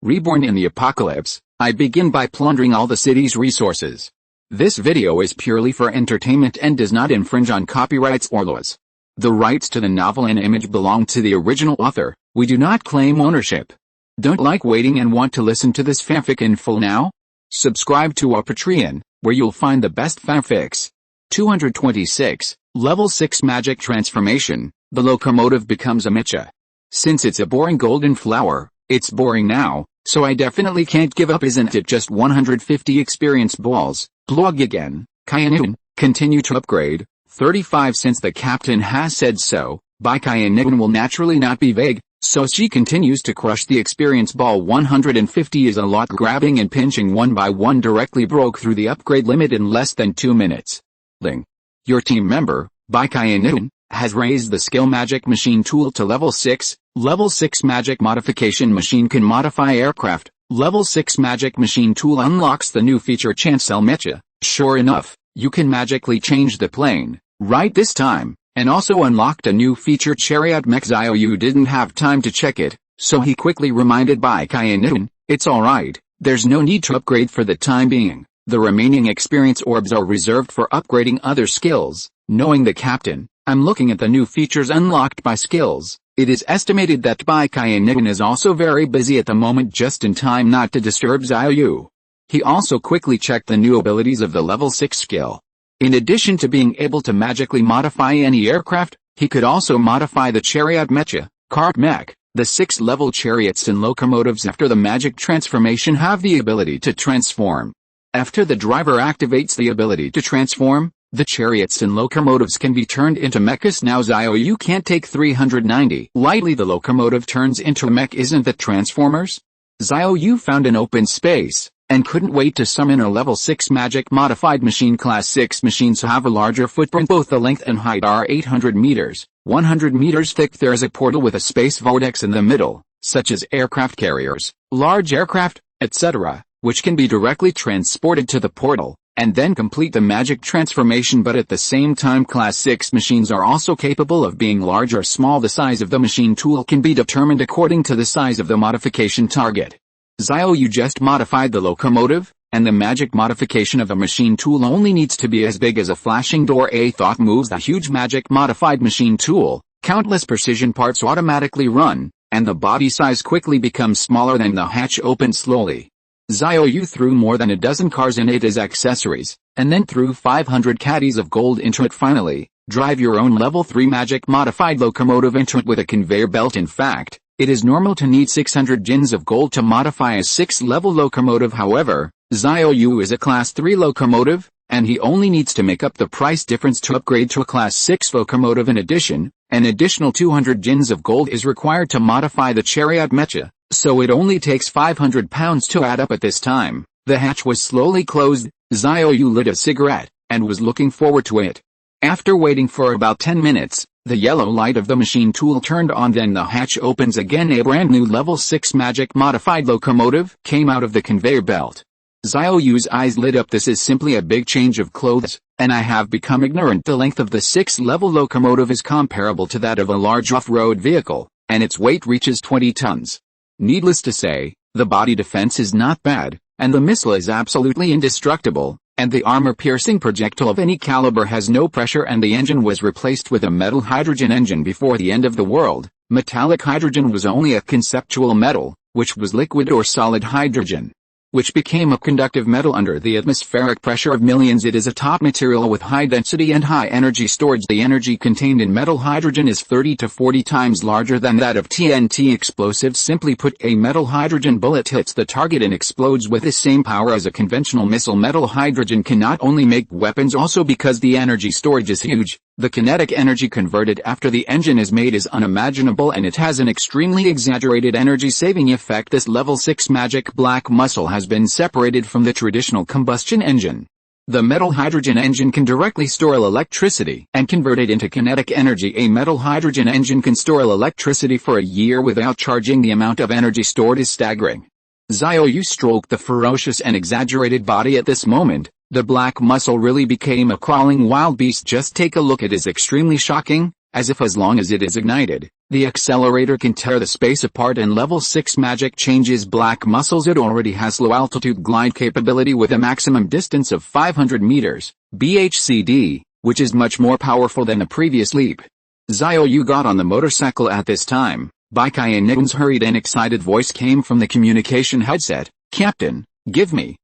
Reborn in the apocalypse, I begin by plundering all the city's resources. This video is purely for entertainment and does not infringe on copyrights or laws. The rights to the novel and image belong to the original author. We do not claim ownership. Don't like waiting and want to listen to this fanfic in full now? Subscribe to our Patreon, where you'll find the best fanfics. 226, Level 6 Magic Transformation, the locomotive becomes a mecha. Since it's a boring golden flower, it's boring now, so I definitely can't give up. Isn't it just 150 experience balls? Blog again, Kyan, continue to upgrade, 35 since the captain has said so. By Kyan will naturally not be vague, so she continues to crush the experience ball. 150 is a lot. Grabbing and pinching one by one directly broke through the upgrade limit in less than 2 minutes. Ling. Your team member, by Kyan, has raised the skill magic machine tool to level 6. Level 6 magic modification machine can modify aircraft. Level 6 magic machine tool unlocks the new feature Chancel Mecha. Sure enough, you can magically change the plane, right this time, and also unlocked a new feature Chariot Mech. Xiao Yu didn't have time to check it, so he quickly reminded by Kyan, it's alright, there's no need to upgrade for the time being. The remaining experience orbs are reserved for upgrading other skills. Knowing the captain, I'm looking at the new features unlocked by skills. It is estimated that Bai Kyan is also very busy at the moment, just in time not to disturb Xiao Yu. He also quickly checked the new abilities of the level 6 skill. In addition to being able to magically modify any aircraft, he could also modify the Chariot Mecha, Cart Mech. The 6th-level chariots and locomotives after the magic transformation have the ability to transform. After the driver activates the ability to transform, the chariots and locomotives can be turned into mechas. Now Xiao Yu can't take 390 lightly. The locomotive turns into a mech. Isn't that Transformers? Xiao Yu found an open space, and couldn't wait to summon a level 6 magic modified machine. Class 6 machines have a larger footprint. Both the length and height are 800 meters, 100 meters thick. There is a portal with a space vortex in the middle, such as aircraft carriers, large aircraft, etc., which can be directly transported to the portal, and then complete the magic transformation. But at the same time, class 6 machines are also capable of being large or small. The size of the machine tool can be determined according to the size of the modification target. Xiao Yu just modified the locomotive, and the magic modification of a machine tool only needs to be as big as a flashing door. A thought moves the huge magic modified machine tool, countless precision parts automatically run, and the body size quickly becomes smaller. Then the hatch opens slowly. Xiao Yu threw more than a dozen cars in it as accessories, and then threw 500 caddies of gold into it. Finally, drive your own level 3 magic modified locomotive into it with a conveyor belt. In fact, it is normal to need 600 gins of gold to modify a 6th-level locomotive. However, Xiao Yu is a class 3 locomotive, and he only needs to make up the price difference to upgrade to a class 6 locomotive. In addition, an additional 200 gins of gold is required to modify the Chariot Mecha, so it only takes 500 pounds to add up. At this time, the hatch was slowly closed. Xiao Yu lit a cigarette, and was looking forward to it. After waiting for about 10 minutes, the yellow light of the machine tool turned on. Then the hatch opens again. A brand new level 6 magic modified locomotive came out of the conveyor belt. Xiao Yu's eyes lit up. This is simply a big change of clothes, and I have become ignorant. The length of the 6th level locomotive is comparable to that of a large off-road vehicle, and its weight reaches 20 tons. Needless to say, the body defense is not bad, and the missile is absolutely indestructible, and the armor-piercing projectile of any caliber has no pressure. And the engine was replaced with a metal hydrogen engine before the end of the world. Metallic hydrogen was only a conceptual metal, which was liquid or solid hydrogen, which became a conductive metal under the atmospheric pressure of millions. It is a top material with high density and high energy storage. The energy contained in metal hydrogen is 30 to 40 times larger than that of TNT explosives. Simply put, a metal hydrogen bullet hits the target and explodes with the same power as a conventional missile. Metal hydrogen can not only make weapons, also because the energy storage is huge, the kinetic energy converted after the engine is made is unimaginable, and it has an extremely exaggerated energy-saving effect. This level 6 magic black muscle has been separated from the traditional combustion engine. The metal hydrogen engine can directly store electricity and convert it into kinetic energy. A metal hydrogen engine can store electricity for a year without charging. The amount of energy stored is staggering. Xiao Yu stroked the ferocious and exaggerated body. At this moment, the black muscle really became a crawling wild beast. Just take a look. It is extremely shocking, as if as long as it is ignited, the accelerator can tear the space apart, and level 6 magic changes black muscles. It already has low altitude glide capability with a maximum distance of 500 meters, BHCD, which is much more powerful than the previous leap. Xiao Yu got on the motorcycle at this time. Bai Qian's hurried and excited voice came from the communication headset. Captain, give me,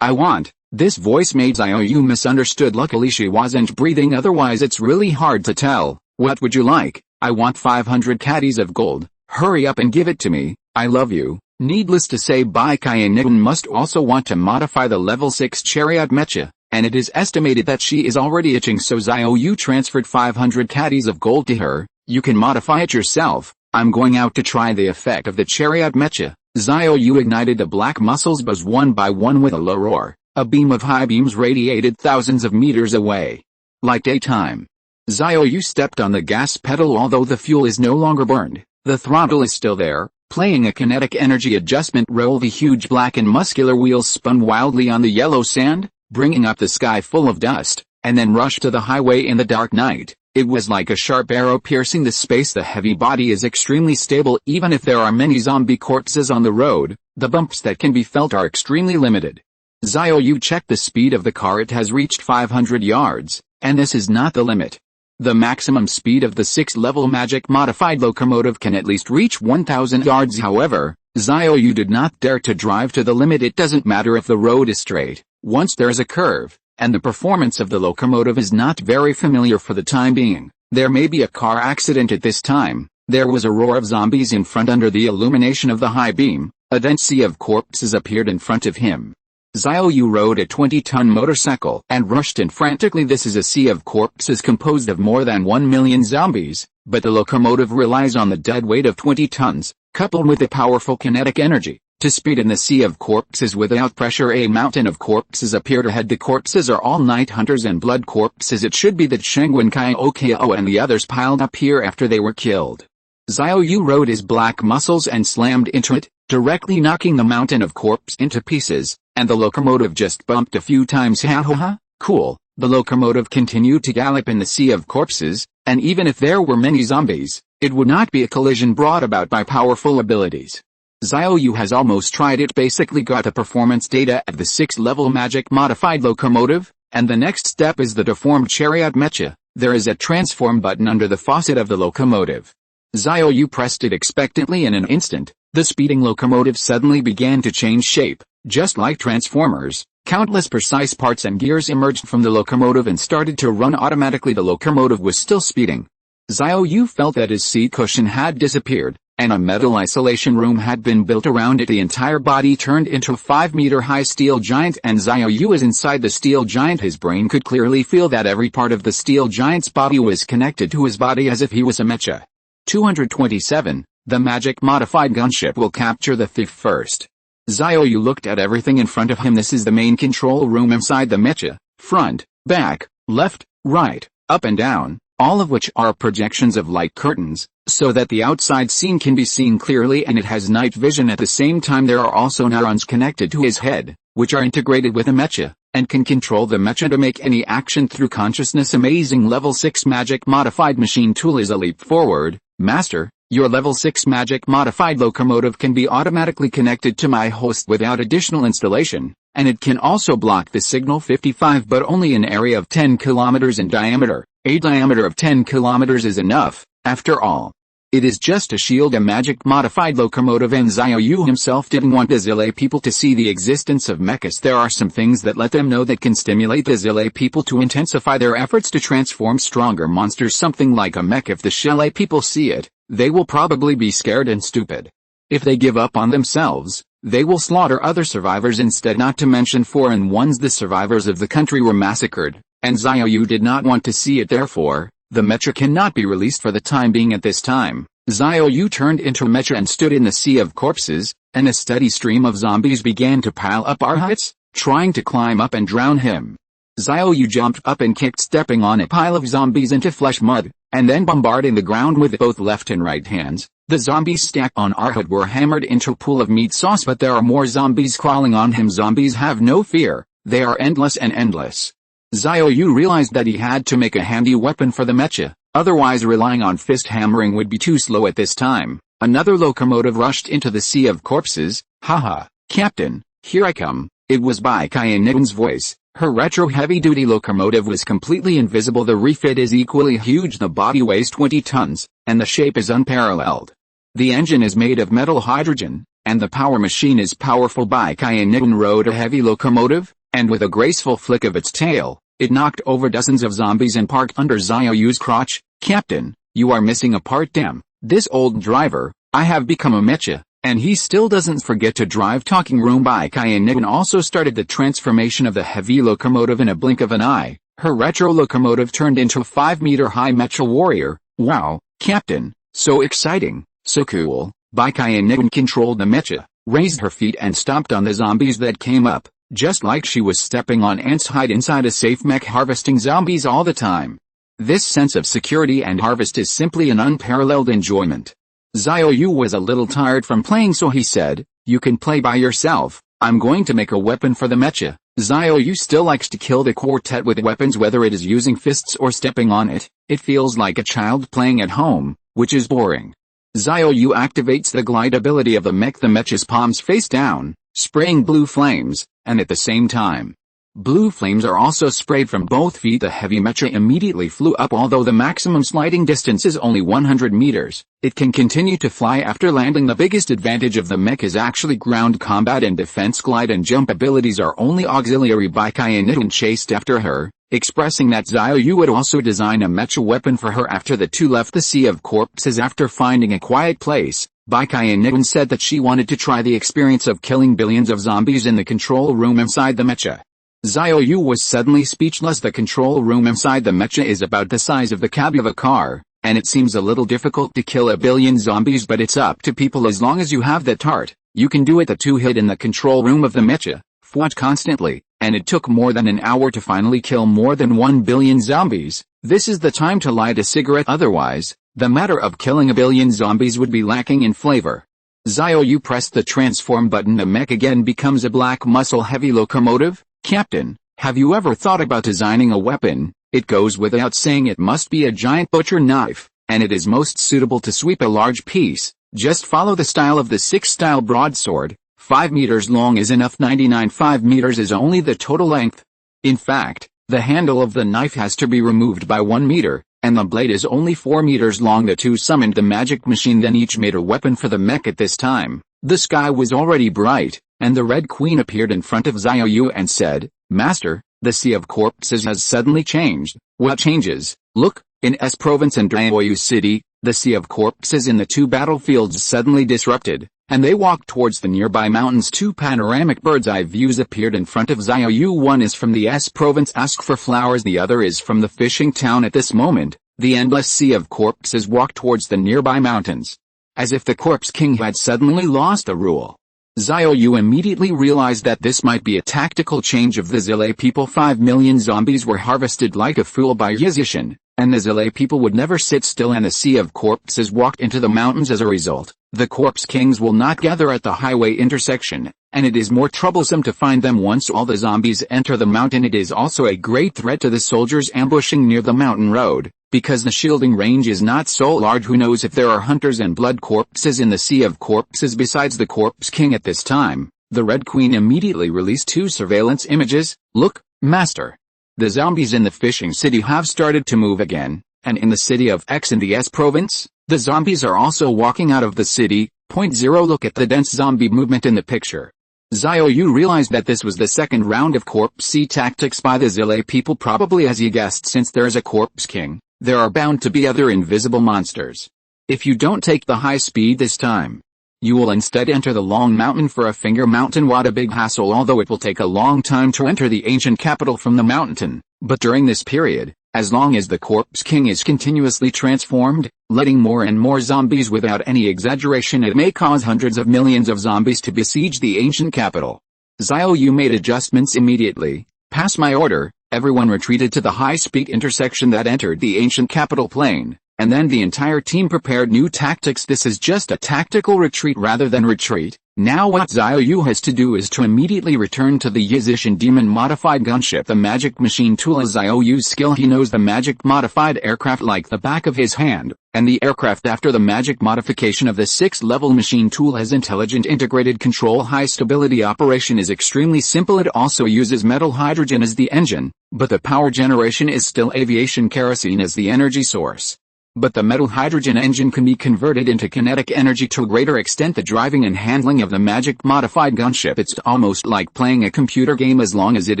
I want. This voice made Xiao Yu misunderstood. Luckily she wasn't breathing, otherwise it's really hard to tell. What would you like? I want 500 caddies of gold. Hurry up and give it to me. I love you. Needless to say, Bai Qian must also want to modify the level 6 chariot mecha, and it is estimated that she is already itching, so Xiao Yu transferred 500 caddies of gold to her. You can modify it yourself. I'm going out to try the effect of the chariot mecha. Xiao Yu ignited the black muscles buzz one by one with a low roar. A beam of high beams radiated thousands of meters away. Like daytime. Xiao Yu stepped on the gas pedal. Although the fuel is no longer burned, the throttle is still there, playing a kinetic energy adjustment role. The huge black and muscular wheels spun wildly on the yellow sand, bringing up the sky full of dust, and then rushed to the highway in the dark night. It was like a sharp arrow piercing the space. The heavy body is extremely stable. Even if there are many zombie corpses on the road, the bumps that can be felt are extremely limited. Xiao Yu checked the speed of the car. It has reached 500 yards, and this is not the limit. The maximum speed of the 6th level magic modified locomotive can at least reach 1000 yards. However, Xiao Yu did not dare to drive to the limit. It doesn't matter if the road is straight, once there is a curve, and the performance of the locomotive is not very familiar for the time being. There may be a car accident at this time. There was a roar of zombies in front under the illumination of the high beam. A dense sea of corpses appeared in front of him. Xiao Yu rode a 20-ton motorcycle and rushed in frantically. This is a sea of corpses composed of more than 1 million zombies, but the locomotive relies on the dead weight of 20 tons, coupled with a powerful kinetic energy, to speed in the sea of corpses without pressure. A mountain of corpses appeared ahead. The corpses are all night hunters and blood corpses. It should be that Shengwen Kaiokao and the others piled up here after they were killed. Xiao Yu rode his black muscles and slammed into it, directly knocking the mountain of corpse into pieces, and the locomotive just bumped a few times. Ha ha ha, cool. The locomotive continued to gallop in the sea of corpses, and even if there were many zombies, it would not be a collision brought about by powerful abilities. Xiao Yu has almost tried it. Basically got the performance data of the 6th level magic modified locomotive, and the next step is the deformed chariot mecha. There is a transform button under the faucet of the locomotive. Xiao Yu pressed it expectantly. In an instant, the speeding locomotive suddenly began to change shape. Just like Transformers, countless precise parts and gears emerged from the locomotive and started to run automatically. The locomotive was still speeding. Xiao Yu felt that his seat cushion had disappeared, and a metal isolation room had been built around it. The entire body turned into a 5-meter-high steel giant, and Xiao Yu was inside the steel giant. His brain could clearly feel that every part of the steel giant's body was connected to his body as if he was a mecha. 227. The magic modified gunship will capture the thief first. Xiao Yu looked at everything in front of him. This is the main control room inside the mecha. Front, back, left, right, up and down, all of which are projections of light curtains, so that the outside scene can be seen clearly, and it has night vision. At the same time there are also neurons connected to his head, which are integrated with the mecha, and can control the mecha to make any action through consciousness. Amazing. Level 6 magic modified machine tool is a leap forward. Master, your level 6 magic modified locomotive can be automatically connected to my host without additional installation, and it can also block the signal 55, but only an area of 10 kilometers in diameter. A diameter of 10 kilometers is enough, after all. It is just a shield. A magic modified locomotive, and Xiao Yu himself didn't want the Zile people to see the existence of mechas. There are some things that let them know that can stimulate the Zile people to intensify their efforts to transform stronger monsters. Something like a mech. If the Shele people see it, they will probably be scared and stupid. If they give up on themselves, they will slaughter other survivors instead. Not to mention foreign ones. The survivors of the country were massacred, and Xiao Yu did not want to see it. Therefore, the mecha cannot be released for the time being. At this time, Xiao Yu turned into a mecha and stood in the sea of corpses, and a steady stream of zombies began to pile up our huts, trying to climb up and drown him. Xiao Yu jumped up and kicked, stepping on a pile of zombies into flesh mud, and then bombarding the ground with both left and right hands. The zombies stacked on our hut were hammered into a pool of meat sauce, but there are more zombies crawling on him. Zombies have no fear. They are endless and endless. Xiao Yu realized that he had to make a handy weapon for the mecha. Otherwise relying on fist hammering would be too slow at this time. Another locomotive rushed into the sea of corpses. Haha, Captain, here I come. It was Bai Qiannian's voice. Her retro heavy-duty locomotive was completely invisible. The refit is equally huge. The body weighs 20 tons, and the shape is unparalleled. The engine is made of metal hydrogen, and the power machine is powerful. Bai Qiannian rode a heavy locomotive, and with a graceful flick of its tail, it knocked over dozens of zombies and parked under Xiao Yu's crotch. Captain, you are missing a part. Damn, this old driver, I have become a mecha. And he still doesn't forget to drive. Talking room. Bai Qiannian also started the transformation of the heavy locomotive in a blink of an eye. Her retro locomotive turned into a 5-meter-high mecha warrior. Wow, Captain, so exciting, so cool. Bai Qiannian controlled the mecha, raised her feet and stomped on the zombies that came up, just like she was stepping on ants hide inside a safe mech, harvesting zombies all the time. This sense of security and harvest is simply an unparalleled enjoyment. Xiao Yu was a little tired from playing, so he said, "You can play by yourself, I'm going to make a weapon for the mecha." Xiao Yu still likes to kill the quartet with weapons, whether it is using fists or stepping on it. It feels like a child playing at home, which is boring. Xiao Yu activates the glide ability of the mech. The mecha's palms face down, spraying blue flames, and at the same time, blue flames are also sprayed from both feet. The heavy mecha immediately flew up. Although the maximum sliding distance is only 100 meters, it can continue to fly after landing. The biggest advantage of the mech is actually ground combat and defense. Glide and jump abilities are only auxiliary. Bai Qiannian chased after her, expressing that Xiao Yu would also design a mecha weapon for her after the two left the sea of corpses. After finding a quiet place, Bai Qiannian said that she wanted to try the experience of killing billions of zombies in the control room inside the mecha. Xiao Yu was suddenly speechless. The control room inside the mecha is about the size of the cab of a car, and it seems a little difficult to kill a billion zombies, but it's up to people. As long as you have that heart, you can do it. The two hid in the control room of the mecha, fought constantly, and it took more than an hour to finally kill more than 1 billion zombies. This is the time to light a cigarette, otherwise, the matter of killing a billion zombies would be lacking in flavor. Xiao Yu pressed the transform button. The mech again becomes a black muscle heavy locomotive. Captain, have you ever thought about designing a weapon? It goes without saying it must be a giant butcher knife, and it is most suitable to sweep a large piece. Just follow the style of the 6-style broadsword. 5 meters long is enough. 5 meters is only the total length. In fact, the handle of the knife has to be removed by 1 meter, and the blade is only 4 meters long. The two summoned the magic machine, then each made a weapon for the mech. At this time, the sky was already bright, and the Red Queen appeared in front of Xiao Yu and said, "Master, the Sea of Corpses has suddenly changed." "What changes?" "Look, in S Province and Xiaoyu City, the Sea of Corpses in the two battlefields suddenly disrupted, and they walked towards the nearby mountains." Two panoramic bird's-eye views appeared in front of Xiao Yu. One is from the S Province, ask for flowers. The other is from the fishing town. At this moment, the endless Sea of Corpses walked towards the nearby mountains, as if the Corpse King had suddenly lost the rule. Xiao Yu immediately realized that this might be a tactical change of the Zile people. 5 million zombies were harvested like a fool by Yizishin, and the Zile people would never sit still, and the Sea of Corpses walked into the mountains. As a result, the Corpse Kings will not gather at the highway intersection, and it is more troublesome to find them once all the zombies enter the mountain. It is also a great threat to the soldiers ambushing near the mountain road, because the shielding range is not so large. Who knows if there are hunters and blood corpses in the Sea of Corpses besides the Corpse King. At this time, the Red Queen immediately released 2 surveillance images. "Look, Master. The zombies in the fishing city have started to move again, and in the city of X in the S Province, the zombies are also walking out of the city. Point 0. Look at the dense zombie movement in the picture." Xiao Yu realized that this was the second round of Corpse Sea tactics by the Zile people. Probably as he guessed, since there is a Corpse King, there are bound to be other invisible monsters. If you don't take the high speed this time, you will instead enter the long mountain for a finger mountain. What a big hassle. Although it will take a long time to enter the ancient capital from the mountain, but during this period, as long as the Corpse King is continuously transformed, letting more and more zombies without any exaggeration, it may cause hundreds of millions of zombies to besiege the ancient capital. Xiao Yu made adjustments immediately. "Pass my order." Everyone retreated to the high-speed intersection that entered the ancient capital plain, and then the entire team prepared new tactics. This is just a tactical retreat rather than retreat, Now what Xiao Yu has to do is to immediately return to the Yizishan demon-modified gunship. The magic machine tool is Xiao Yu's skill. He knows the magic-modified aircraft like the back of his hand, and the aircraft after the magic modification of the 6th level machine tool has intelligent integrated control. High stability operation is extremely simple. It also uses metal hydrogen as the engine, but the power generation is still aviation kerosene as the energy source. But the metal hydrogen engine can be converted into kinetic energy to a greater extent. The driving and handling of the magic modified gunship, it's almost like playing a computer game. As long as it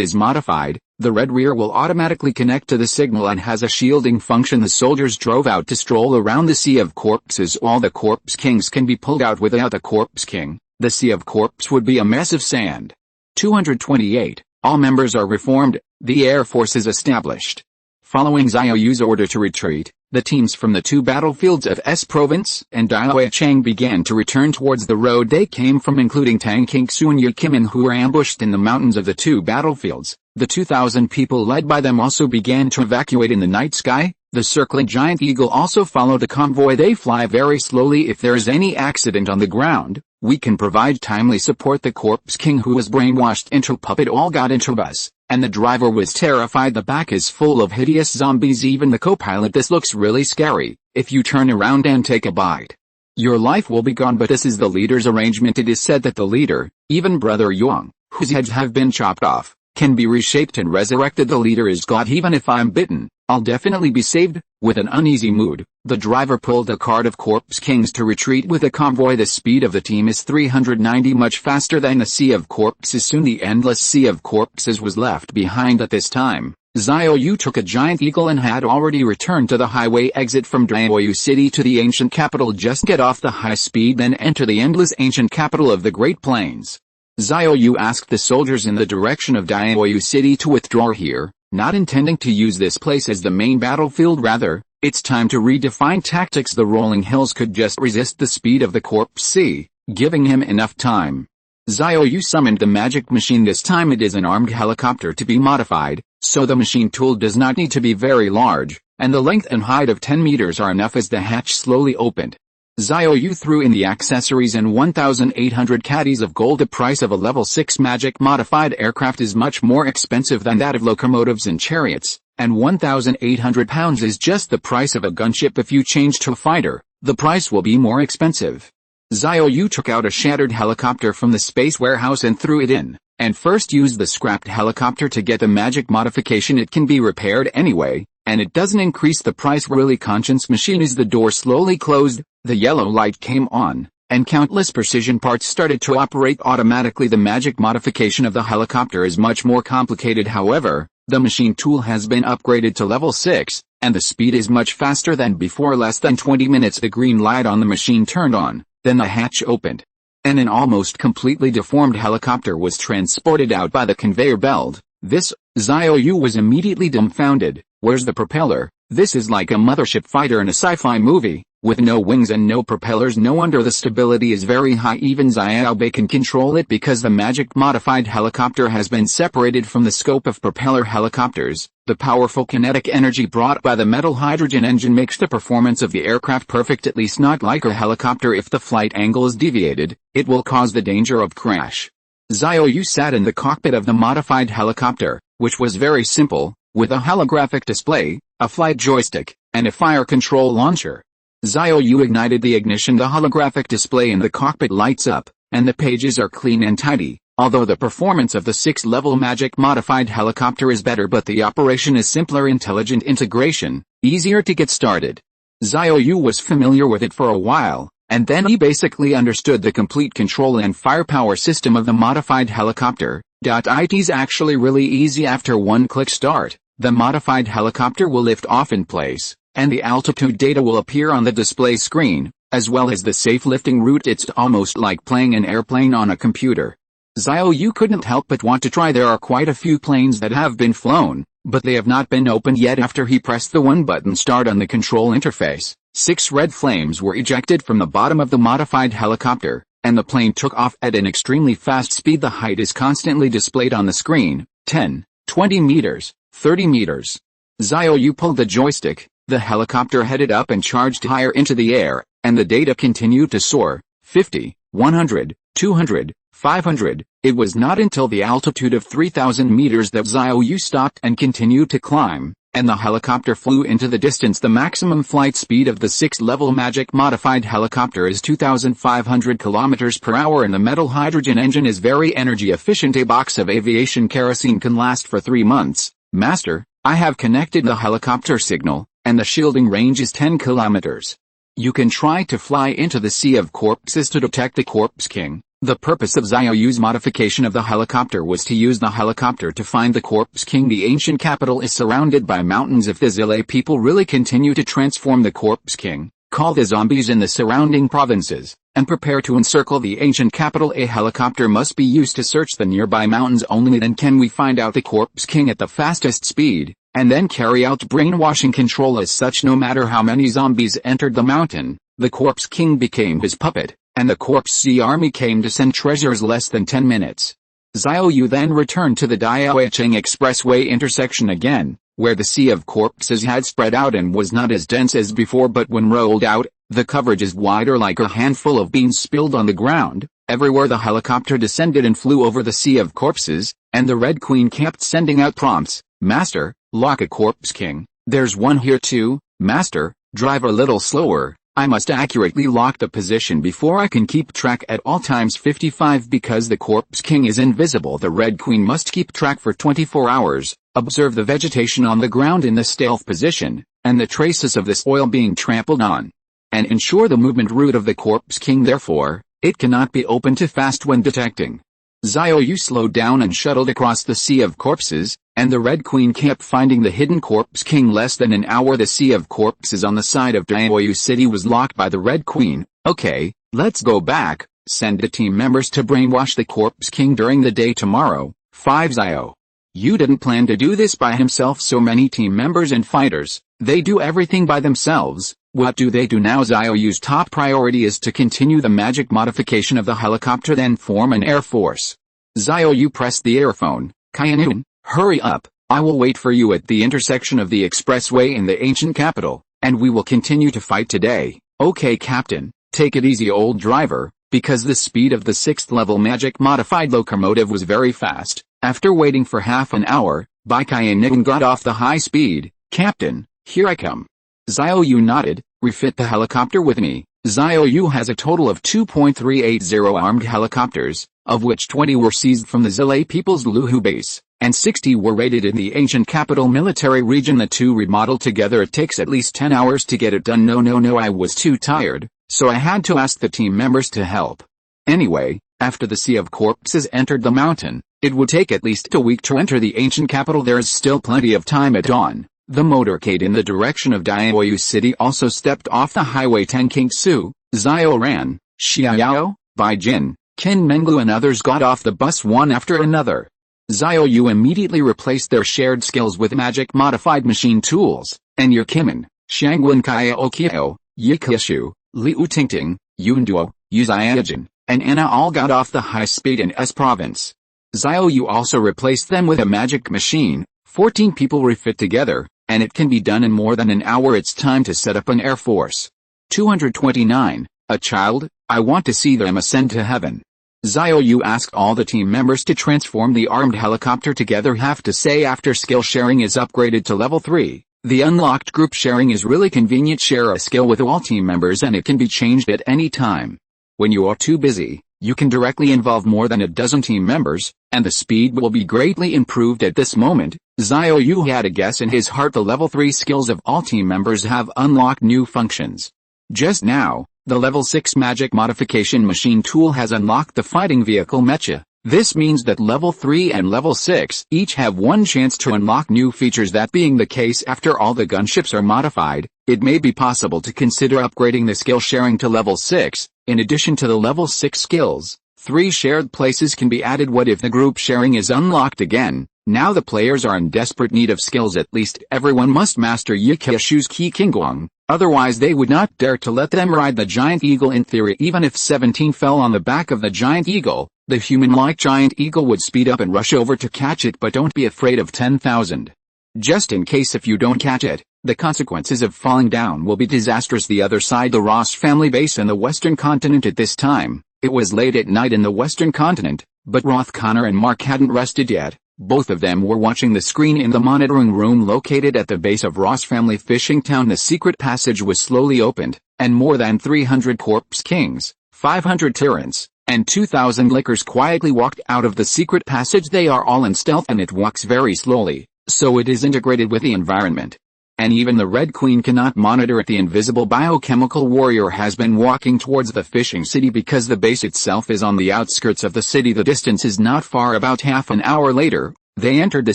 is modified, the red rear will automatically connect to the signal and has a shielding function. The soldiers drove out to stroll around the Sea of Corpses. All the Corpse Kings can be pulled out. Without the Corpse King, the Sea of Corpse would be a mess of sand. 228. All members are reformed. The Air Force is established. Following Xiao Yu's order to retreat, the teams from the 2 battlefields of S Province and Diaochang began to return towards the road they came from, including Tang Qingsu and Yu Kimin, who were ambushed in the mountains of the 2 battlefields. The 2,000 people led by them also began to evacuate in the night sky. The circling giant eagle also followed the convoy. They fly very slowly. If there is any accident on the ground, we can provide timely support. The Corpse King, who was brainwashed into puppet, all got into bus, and the driver was terrified. The back is full of hideous zombies, even the co-pilot. This looks really scary. If you turn around and take a bite, your life will be gone. But this is the leader's arrangement. It is said that the leader, even Brother Yuang, whose heads have been chopped off, can be reshaped and resurrected. The leader is God. Even if I'm bitten, I'll definitely be saved. With an uneasy mood, the driver pulled a cart of Corpse Kings to retreat with the convoy. The speed of the team is 390, much faster than the Sea of Corpses. Soon the endless Sea of Corpses was left behind. At this time, Xiao Yu took a giant eagle and had already returned to the highway exit from Daoyu City to the ancient capital. Just get off the high speed, then enter the endless ancient capital of the Great Plains. Xiao Yu asked the soldiers in the direction of Daoyu City to withdraw here, not intending to use this place as the main battlefield. Rather, it's time to redefine tactics. The rolling hills could just resist the speed of the Corpse Sea, giving him enough time. Xiao Yu summoned the magic machine. This time it is an armed helicopter to be modified, so the machine tool does not need to be very large, and the length and height of 10 meters are enough. As the hatch slowly opened, Xiao Yu threw in the accessories and 1,800 caddies of gold. The price of a level 6 magic modified aircraft is much more expensive than that of locomotives and chariots, and 1,800 pounds is just the price of a gunship. If you change to a fighter, the price will be more expensive. Xiao Yu took out a shattered helicopter from the space warehouse and threw it in, and first used the scrapped helicopter to get the magic modification. It can be repaired anyway, and it doesn't increase the price. Really conscience machine. As the door slowly closed, the yellow light came on, and countless precision parts started to operate automatically. The magic modification of the helicopter is much more complicated. However, the machine tool has been upgraded to level 6, and the speed is much faster than before. Less than 20 minutes the green light on the machine turned on, then the hatch opened, and an almost completely deformed helicopter was transported out by the conveyor belt. Xiao Yu was immediately dumbfounded. Where's the propeller? This is like a mothership fighter in a sci-fi movie, with no wings and no propellers. No wonder the stability is very high. Even Xiao Bei can control it because the magic modified helicopter has been separated from the scope of propeller helicopters. The powerful kinetic energy brought by the metal hydrogen engine makes the performance of the aircraft perfect, at least not like a helicopter. If the flight angle is deviated, it will cause the danger of crash. Xiao Yu sat in the cockpit of the modified helicopter, which was very simple, with a holographic display, a flight joystick, and a fire control launcher. Xiao Yu ignited the ignition. The holographic display in the cockpit lights up, and the pages are clean and tidy. Although the performance of the 6th level magic modified helicopter is better, but the operation is simpler. Intelligent integration, easier to get started. Xiao Yu was familiar with it for a while, and then he basically understood the complete control and firepower system of the modified helicopter. It's actually really easy. After one click start, the modified helicopter will lift off in place, and the altitude data will appear on the display screen, as well as the safe lifting route. It's almost like playing an airplane on a computer. Xiao Yu couldn't help but want to try. There are quite a few planes that have been flown, but they have not been opened yet. After he pressed the one button start on the control interface, 6 red flames were ejected from the bottom of the modified helicopter, and the plane took off at an extremely fast speed. The height is constantly displayed on the screen: 10, 20 meters, 30 meters. Xiao Yu pulled the joystick, the helicopter headed up and charged higher into the air, and the data continued to soar: 50, 100, 200, 500. It was not until the altitude of 3,000 meters that Xiao Yu stopped and continued to climb, and the helicopter flew into the distance. The maximum flight speed of the 6th-level magic-modified helicopter is 2,500 kilometers per hour, and the metal hydrogen engine is very energy efficient. A box of aviation kerosene can last for 3 months. Master, I have connected the helicopter signal, and the shielding range is 10 kilometers. You can try to fly into the Sea of Corpses to detect the Corpse King. The purpose of Xiao Yu's modification of the helicopter was to use the helicopter to find the Corpse King. The ancient capital is surrounded by mountains. If the Zile people really continue to transform the Corpse King, call the zombies in the surrounding provinces, and prepare to encircle the ancient capital. A helicopter must be used to search the nearby mountains. Only then can we find out the Corpse King at the fastest speed, and then carry out brainwashing control. As such, no matter how many zombies entered the mountain, the Corpse King became his puppet, and the Corpse Sea Army came to send treasures less than 10 minutes. Xiao Yu then returned to the Diaocheng Expressway intersection again, where the Sea of Corpses had spread out and was not as dense as before, but when rolled out, the coverage is wider, like a handful of beans spilled on the ground. Everywhere the helicopter descended and flew over the Sea of Corpses, and the Red Queen kept sending out prompts. Master, lock a Corpse King. There's one here too. Master, drive a little slower. I must accurately lock the position before I can keep track at all times. 55. Because the Corpse King is invisible, the Red Queen must keep track for 24 hours. Observe the vegetation on the ground in the stealth position, and the traces of the soil being trampled on, and ensure the movement route of the Corpse King. Therefore, it cannot be open too fast when detecting. Xiao Yu slowed down and shuttled across the Sea of Corpses, and the Red Queen kept finding the hidden Corpse King. Less than an hour, the Sea of Corpses on the side of Diaoyu City was locked by the Red Queen. Okay, let's go back. Send the team members to brainwash the Corpse King during the day tomorrow. 5. Xiao Yu didn't plan to do this by himself. So many team members and fighters, they do everything by themselves. What do they do now? Xiao Yu's top priority is to continue the magic modification of the helicopter, then form an air force. Xiao Yu pressed the airphone. Kaianun, hurry up, I will wait for you at the intersection of the expressway in the ancient capital, and we will continue to fight today. Okay, Captain, take it easy, old driver. Because the speed of the 6th-level magic-modified locomotive was very fast, after waiting for half an hour, Kaianun got off the high speed. Captain, here I come. Xiao Yu nodded. Refit the helicopter with me. Xiao Yu has a total of 2.380 armed helicopters, of which 20 were seized from the Zile people's Luhu base, and 60 were raided in the ancient capital military region. The two remodeled together. It takes at least 10 hours to get it done. No, I was too tired, so I had to ask the team members to help. Anyway, after the Sea of Corpses entered the mountain, it would take at least a week to enter the ancient capital. There is still plenty of time. At dawn, the motorcade in the direction of Diaoyu City also stepped off the highway. Tang Kingsu, Xiaoran, Xiao, Bai Jin, Qin Menglu and others got off the bus one after another. Xiao Yu immediately replaced their shared skills with magic-modified machine tools, and Yer Kimin, Shangwen Kaya Okio, Yi Kishu, Liu Tingting, Yunduo, Yu Xiaojin, and Anna all got off the high-speed in S province. Xiao Yu also replaced them with a magic machine. 14 people refit together, and it can be done in more than an hour. It's time to set up an air force. 229. A child, I want to see them ascend to heaven. Xiao Yu asked all the team members to transform the armed helicopter together. Have to say, after skill sharing is upgraded to level 3, the unlocked group sharing is really convenient. Share a skill with all team members and it can be changed at any time. When you are too busy, you can directly involve more than a dozen team members, and the speed will be greatly improved. At this moment, Xiao Yu had a guess in his heart. The level 3 skills of all team members have unlocked new functions. Just now, the level 6 magic modification machine tool has unlocked the fighting vehicle mecha. This means that level 3 and level 6 each have one chance to unlock new features. That being the case, after all the gunships are modified, it may be possible to consider upgrading the skill sharing to level 6. In addition to the level 6 skills, 3 shared places can be added. What if the group sharing is unlocked again? Now the players are in desperate need of skills. At least everyone must master Yikeshu's Qi Kingguang, otherwise they would not dare to let them ride the giant eagle. In theory, even if 17 fell on the back of the giant eagle, the human-like giant eagle would speed up and rush over to catch it. But don't be afraid of 10,000. Just in case if you don't catch it, the consequences of falling down will be disastrous. The other side, the Ross family base in the western continent at this time, It was late at night in the western continent, but Roth Connor and Mark hadn't rested yet. Both of them were watching the screen in the monitoring room located at the base of Ross Family Fishing Town. The secret passage was slowly opened, and more than 300 corpse kings, 500 tyrants, and 2,000 lickers quietly walked out of the secret passage. They are all in stealth and it walks very slowly, so it is integrated with the environment. And even the Red Queen cannot monitor it. The invisible biochemical warrior has been walking towards the fishing city because the base itself is on the outskirts of the city. The distance is not far. About half an hour later, they entered the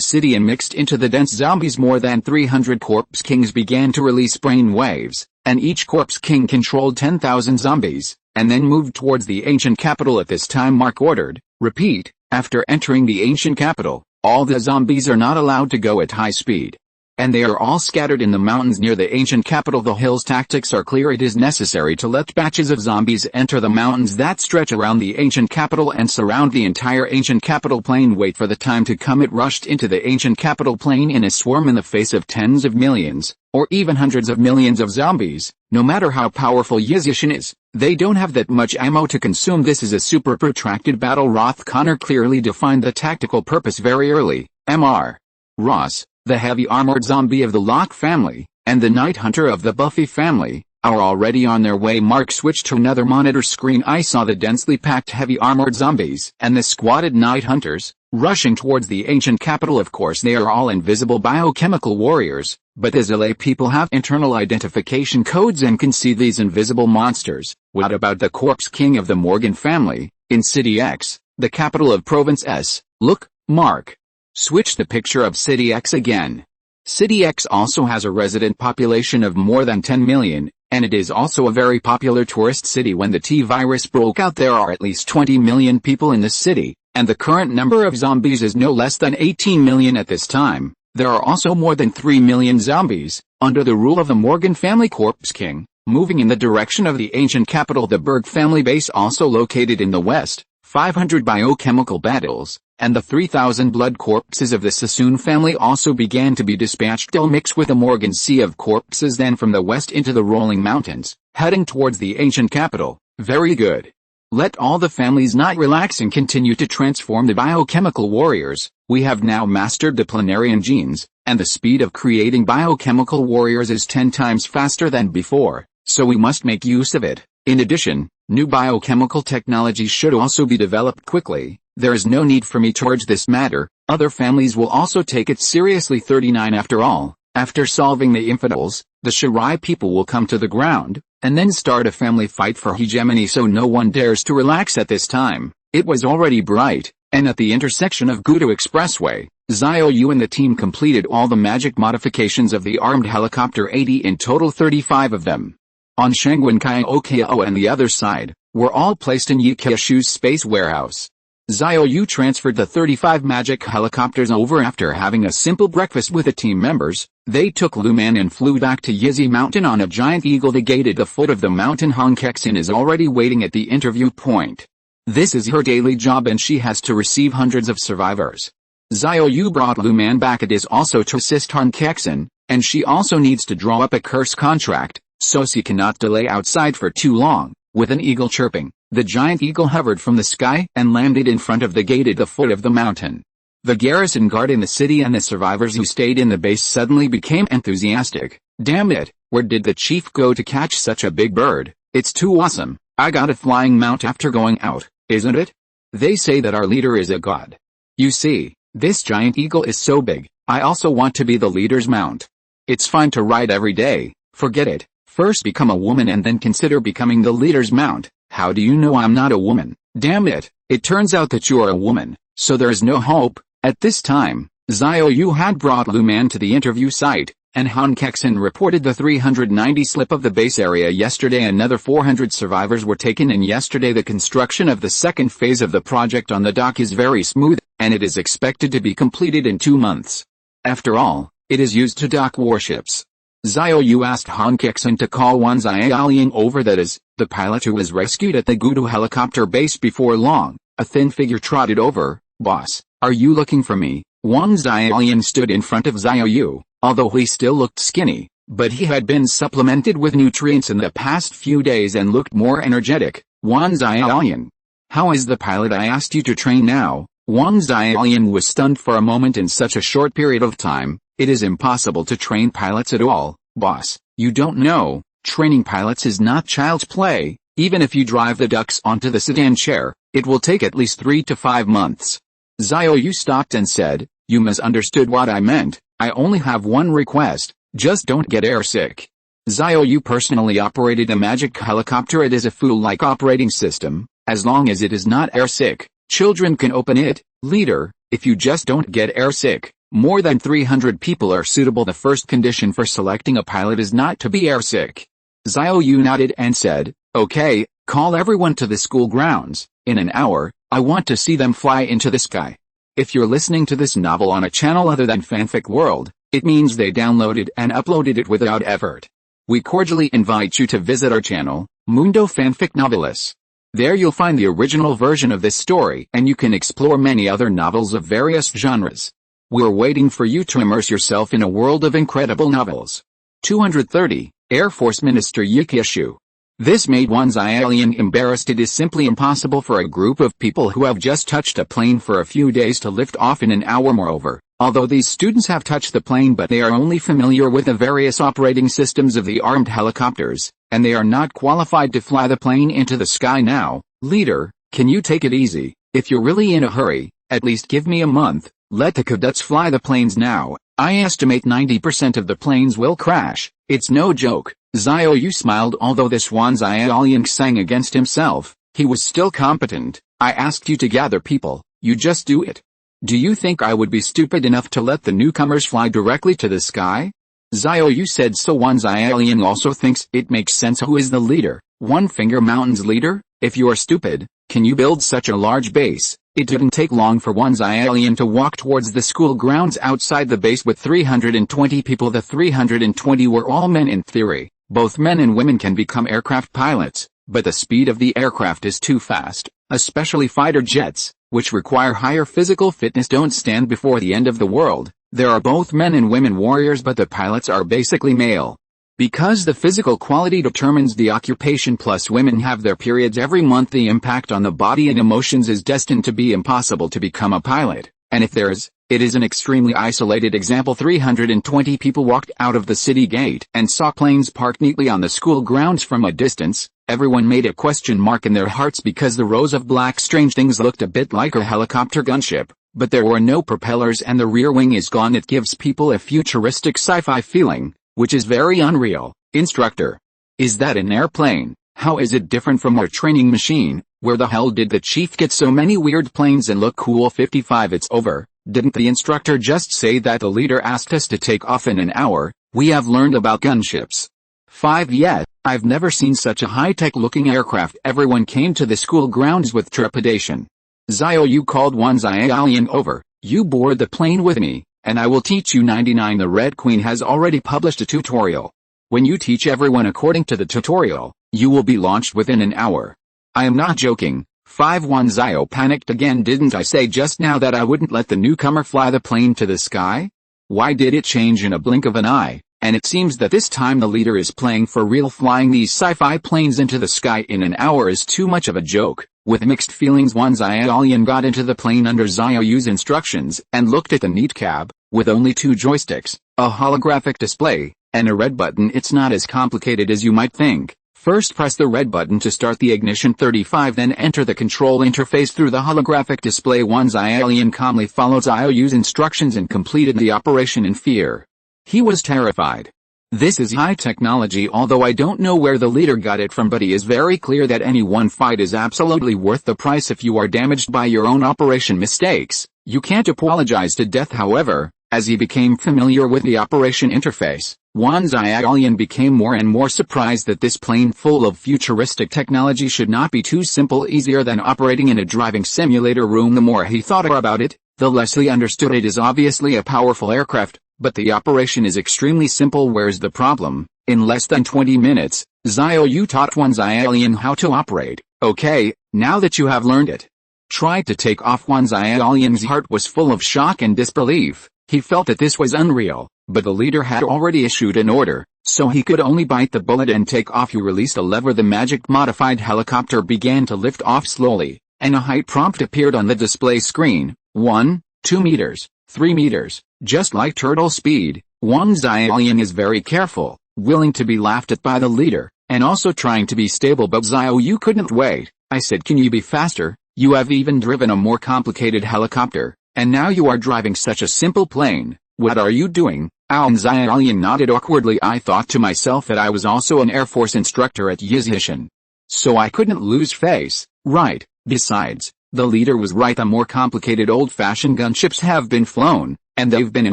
city and mixed into the dense zombies. More than 300 corpse kings began to release brain waves, and each corpse king controlled 10,000 zombies, and then moved towards the ancient capital. At this time Mark ordered, repeat, after entering the ancient capital, all the zombies are not allowed to go at high speed. And they are all scattered in the mountains near the ancient capital. The hills. Tactics are clear. It is necessary to let batches of zombies enter the mountains that stretch around the ancient capital and surround the entire ancient capital plain. Wait for the time to come. It rushed into the ancient capital plain in a swarm in the face of tens of millions, or even hundreds of millions of zombies. No matter how powerful Yizishin is, they don't have that much ammo to consume. This is a super protracted battle. Roth Connor clearly defined the tactical purpose very early. Mr. Ross, the heavy armored zombie of the Locke family, and the Night Hunter of the Buffy family, are already on their way. Mark switched to another monitor screen. I saw the densely packed heavy armored zombies and the squatted Night Hunters, rushing towards the ancient capital. Of course they are all invisible biochemical warriors, but the Zilay people have internal identification codes and can see these invisible monsters. What about the corpse king of the Morgan family, in City X, the capital of Province S? Look, Mark. Switch the picture of City X again. City X also has a resident population of more than 10 million, and it is also a very popular tourist city. When the T-virus broke out there are at least 20 million people in the city, and the current number of zombies is no less than 18 million at this time. There are also more than 3 million zombies, under the rule of the Morgan family corpse king, moving in the direction of the ancient capital. The Berg family base also located in the west, 500 biochemical battles, and the 3,000 blood corpses of the Sassoon family also began to be dispatched. They'll mix with the Morgan sea of corpses then from the west into the rolling mountains, heading towards the ancient capital. Very good. Let all the families not relax and continue to transform the biochemical warriors. We have now mastered the Plundering genes, and the speed of creating biochemical warriors is 10 times faster than before, so we must make use of it. In addition, new biochemical technologies should also be developed quickly. There is no need for me to urge this matter. Other families will also take it seriously. 39 After all, after solving the infidels, the Shirai people will come to the ground, and then start a family fight for hegemony, so no one dares to relax at this time. It was already bright, and at the intersection of Gudo Expressway, Xiao Yu and the team completed all the magic modifications of the armed helicopter, 80 in total, 35 of them. On Shangwen Kaiokao and the other side, were all placed in Yikishu's space warehouse. Xiao Yu transferred the 35 magic helicopters over after having a simple breakfast with the team members. They took Luman and flew back to Yizi Mountain on a giant eagle. The gate at the foot of the mountain. Han Kexin is already waiting at the interview point. This is her daily job and she has to receive hundreds of survivors. Xiao Yu brought Luman back. It is also to assist Han Kexin, and she also needs to draw up a curse contract, so she cannot delay outside for too long. With an eagle chirping, the giant eagle hovered from the sky and landed in front of the gate at the foot of the mountain. The garrison guard in the city and the survivors who stayed in the base suddenly became enthusiastic. Damn it, where did the chief go to catch such a big bird? It's too awesome. I got a flying mount after going out, isn't it? They say that our leader is a god. You see, this giant eagle is so big, I also want to be the leader's mount. It's fine to ride every day, forget it. First become a woman and then consider becoming the leader's mount. How do you know I'm not a woman? Damn it, it turns out that you're a woman, so there's no hope. At this time, Xiao Yu had brought Luman to the interview site, and Han Kexin reported the 390 slip of the base area yesterday. Another 400 survivors were taken in yesterday. The construction of the second phase of the project on the dock is very smooth, and it is expected to be completed in 2 months. After all, it is used to dock warships. Xiao Yu asked Han Kexin to call Wan Xiaolian over, that is, the pilot who was rescued at the Gudu helicopter base. Before long, a thin figure trotted over. Boss, are you looking for me? Wan Xiaolian stood in front of Xiao Yu, although he still looked skinny, but he had been supplemented with nutrients in the past few days and looked more energetic. Wan Xiaolian, How is the pilot I asked you to train now? Wang Xiaolian was stunned for a moment. In such a short period of time, it is impossible to train pilots at all, boss. You don't know, training pilots is not child's play. Even if you drive the ducks onto the sedan chair, it will take at least 3 to 5 months. Xiao Yu stopped and said, you misunderstood what I meant. I only have one request, just don't get airsick. Xiao Yu personally operated a magic helicopter. It is a fool-like operating system. As long as it is not airsick, children can open it. Leader, if you just don't get airsick, more than 300 people are suitable. The first condition for selecting a pilot is not to be airsick. Xiao Yu nodded and said, okay, call everyone to the school grounds. In an hour, I want to see them fly into the sky. If you're listening to this novel on a channel other than Fanfic World, it means they downloaded and uploaded it without effort. We cordially invite you to visit our channel, Mundo Fanfic Novelis. There you'll find the original version of this story and you can explore many other novels of various genres. We're waiting for you to immerse yourself in a world of incredible novels. 230, Air Force Minister Yikishu. This made Wang Xiaolian embarrassed. It is simply impossible for a group of people who have just touched a plane for a few days to lift off in an hour. Moreover, although these students have touched the plane but they are only familiar with the various operating systems of the armed helicopters, and they are not qualified to fly the plane into the sky now. Leader, can you take it easy? If you're really in a hurry, at least give me a month. Let the cadets fly the planes now. I estimate 90% of the planes will crash. It's no joke. Xiao Yu smiled. Although this Wang Xiaolian sang against himself, he was still competent. I asked you to gather people, you just do it. Do you think I would be stupid enough to let the newcomers fly directly to the sky? Xiao Yu said. So Wang Xiaolian also thinks it makes sense. Who is the leader? One Finger Mountain's leader? If you are stupid, can you build such a large base? It didn't take long for Wang Xiaolian to walk towards the school grounds outside the base with 320 people. The 320 were all men in theory. Both men and women can become aircraft pilots, but the speed of the aircraft is too fast, especially fighter jets, which require higher physical fitness, don't stand before the end of the world. There are both men and women warriors, but the pilots are basically male. Because the physical quality determines the occupation, plus women have their periods every month, the impact on the body and emotions is destined to be impossible to become a pilot. And if there is, it is an extremely isolated example. 320 people walked out of the city gate and saw planes parked neatly on the school grounds from a distance. Everyone made a question mark in their hearts because the rows of black strange things looked a bit like a helicopter gunship, but there were no propellers and the rear wing is gone. It gives people a futuristic sci-fi feeling, which is very unreal. Instructor, is that an airplane? How is it different from our training machine? Where the hell did the chief get so many weird planes and look cool? 55. It's over. Didn't the instructor just say that the leader asked us to take off in an hour? We have learned about gunships. 5. Yet, I've never seen such a high-tech looking aircraft. Everyone came to the school grounds with trepidation. Xiao Yu called Wang Xiaolian over. You board the plane with me, and I will teach you 99. The Red Queen has already published a tutorial. When you teach everyone according to the tutorial, you will be launched within an hour. I am not joking. 5. Wang Xiao panicked again. Didn't I say just now that I wouldn't let the newcomer fly the plane to the sky? Why did it change in a blink of an eye? And it seems that this time the leader is playing for real. Flying these sci-fi planes into the sky in an hour is too much of a joke. With mixed feelings, Wang Xiaolian got into the plane under Xiao Yu's instructions and looked at the neat cab, with only 2 joysticks, a holographic display, and a red button. It's not as complicated as you might think. First press the red button to start the ignition. 35. Then enter the control interface through the holographic display. Wang Xiaolian calmly followed Xiao Yu's instructions and completed the operation in fear. He was terrified. This is high technology. Although I don't know where the leader got it from, but he is very clear that any one fight is absolutely worth the price. If you are damaged by your own operation mistakes, you can't apologize to death. However, as he became familiar with the operation interface, Wang Xiaolian became more and more surprised that this plane full of futuristic technology should not be too simple, easier than operating in a driving simulator room. The more he thought about it, the less he understood. It is obviously a powerful aircraft, but the operation is extremely simple. Where's the problem? In less than 20 minutes, Xiao Yu taught Wang Xiaolian how to operate. Okay, now that you have learned it, try to take off. Wang Xiaolian's heart was full of shock and disbelief. He felt that this was unreal, but the leader had already issued an order, so he could only bite the bullet and take off. He released a lever. The magic modified helicopter began to lift off slowly. and a height prompt appeared on the display screen. 1, 2 meters, 3 meters, just like turtle speed. An Xiaoran is very careful, willing to be laughed at by the leader, and also trying to be stable, but Xiao Yu couldn't wait. I said, can you be faster? You have even driven a more complicated helicopter, and now you are driving such a simple plane. What are you doing? An Xiaoran nodded awkwardly. I thought to myself that I was also an Air Force instructor at Yizhishan, so I couldn't lose face, right? Besides, the leader was right. The more complicated old-fashioned gunships have been flown, and they've been in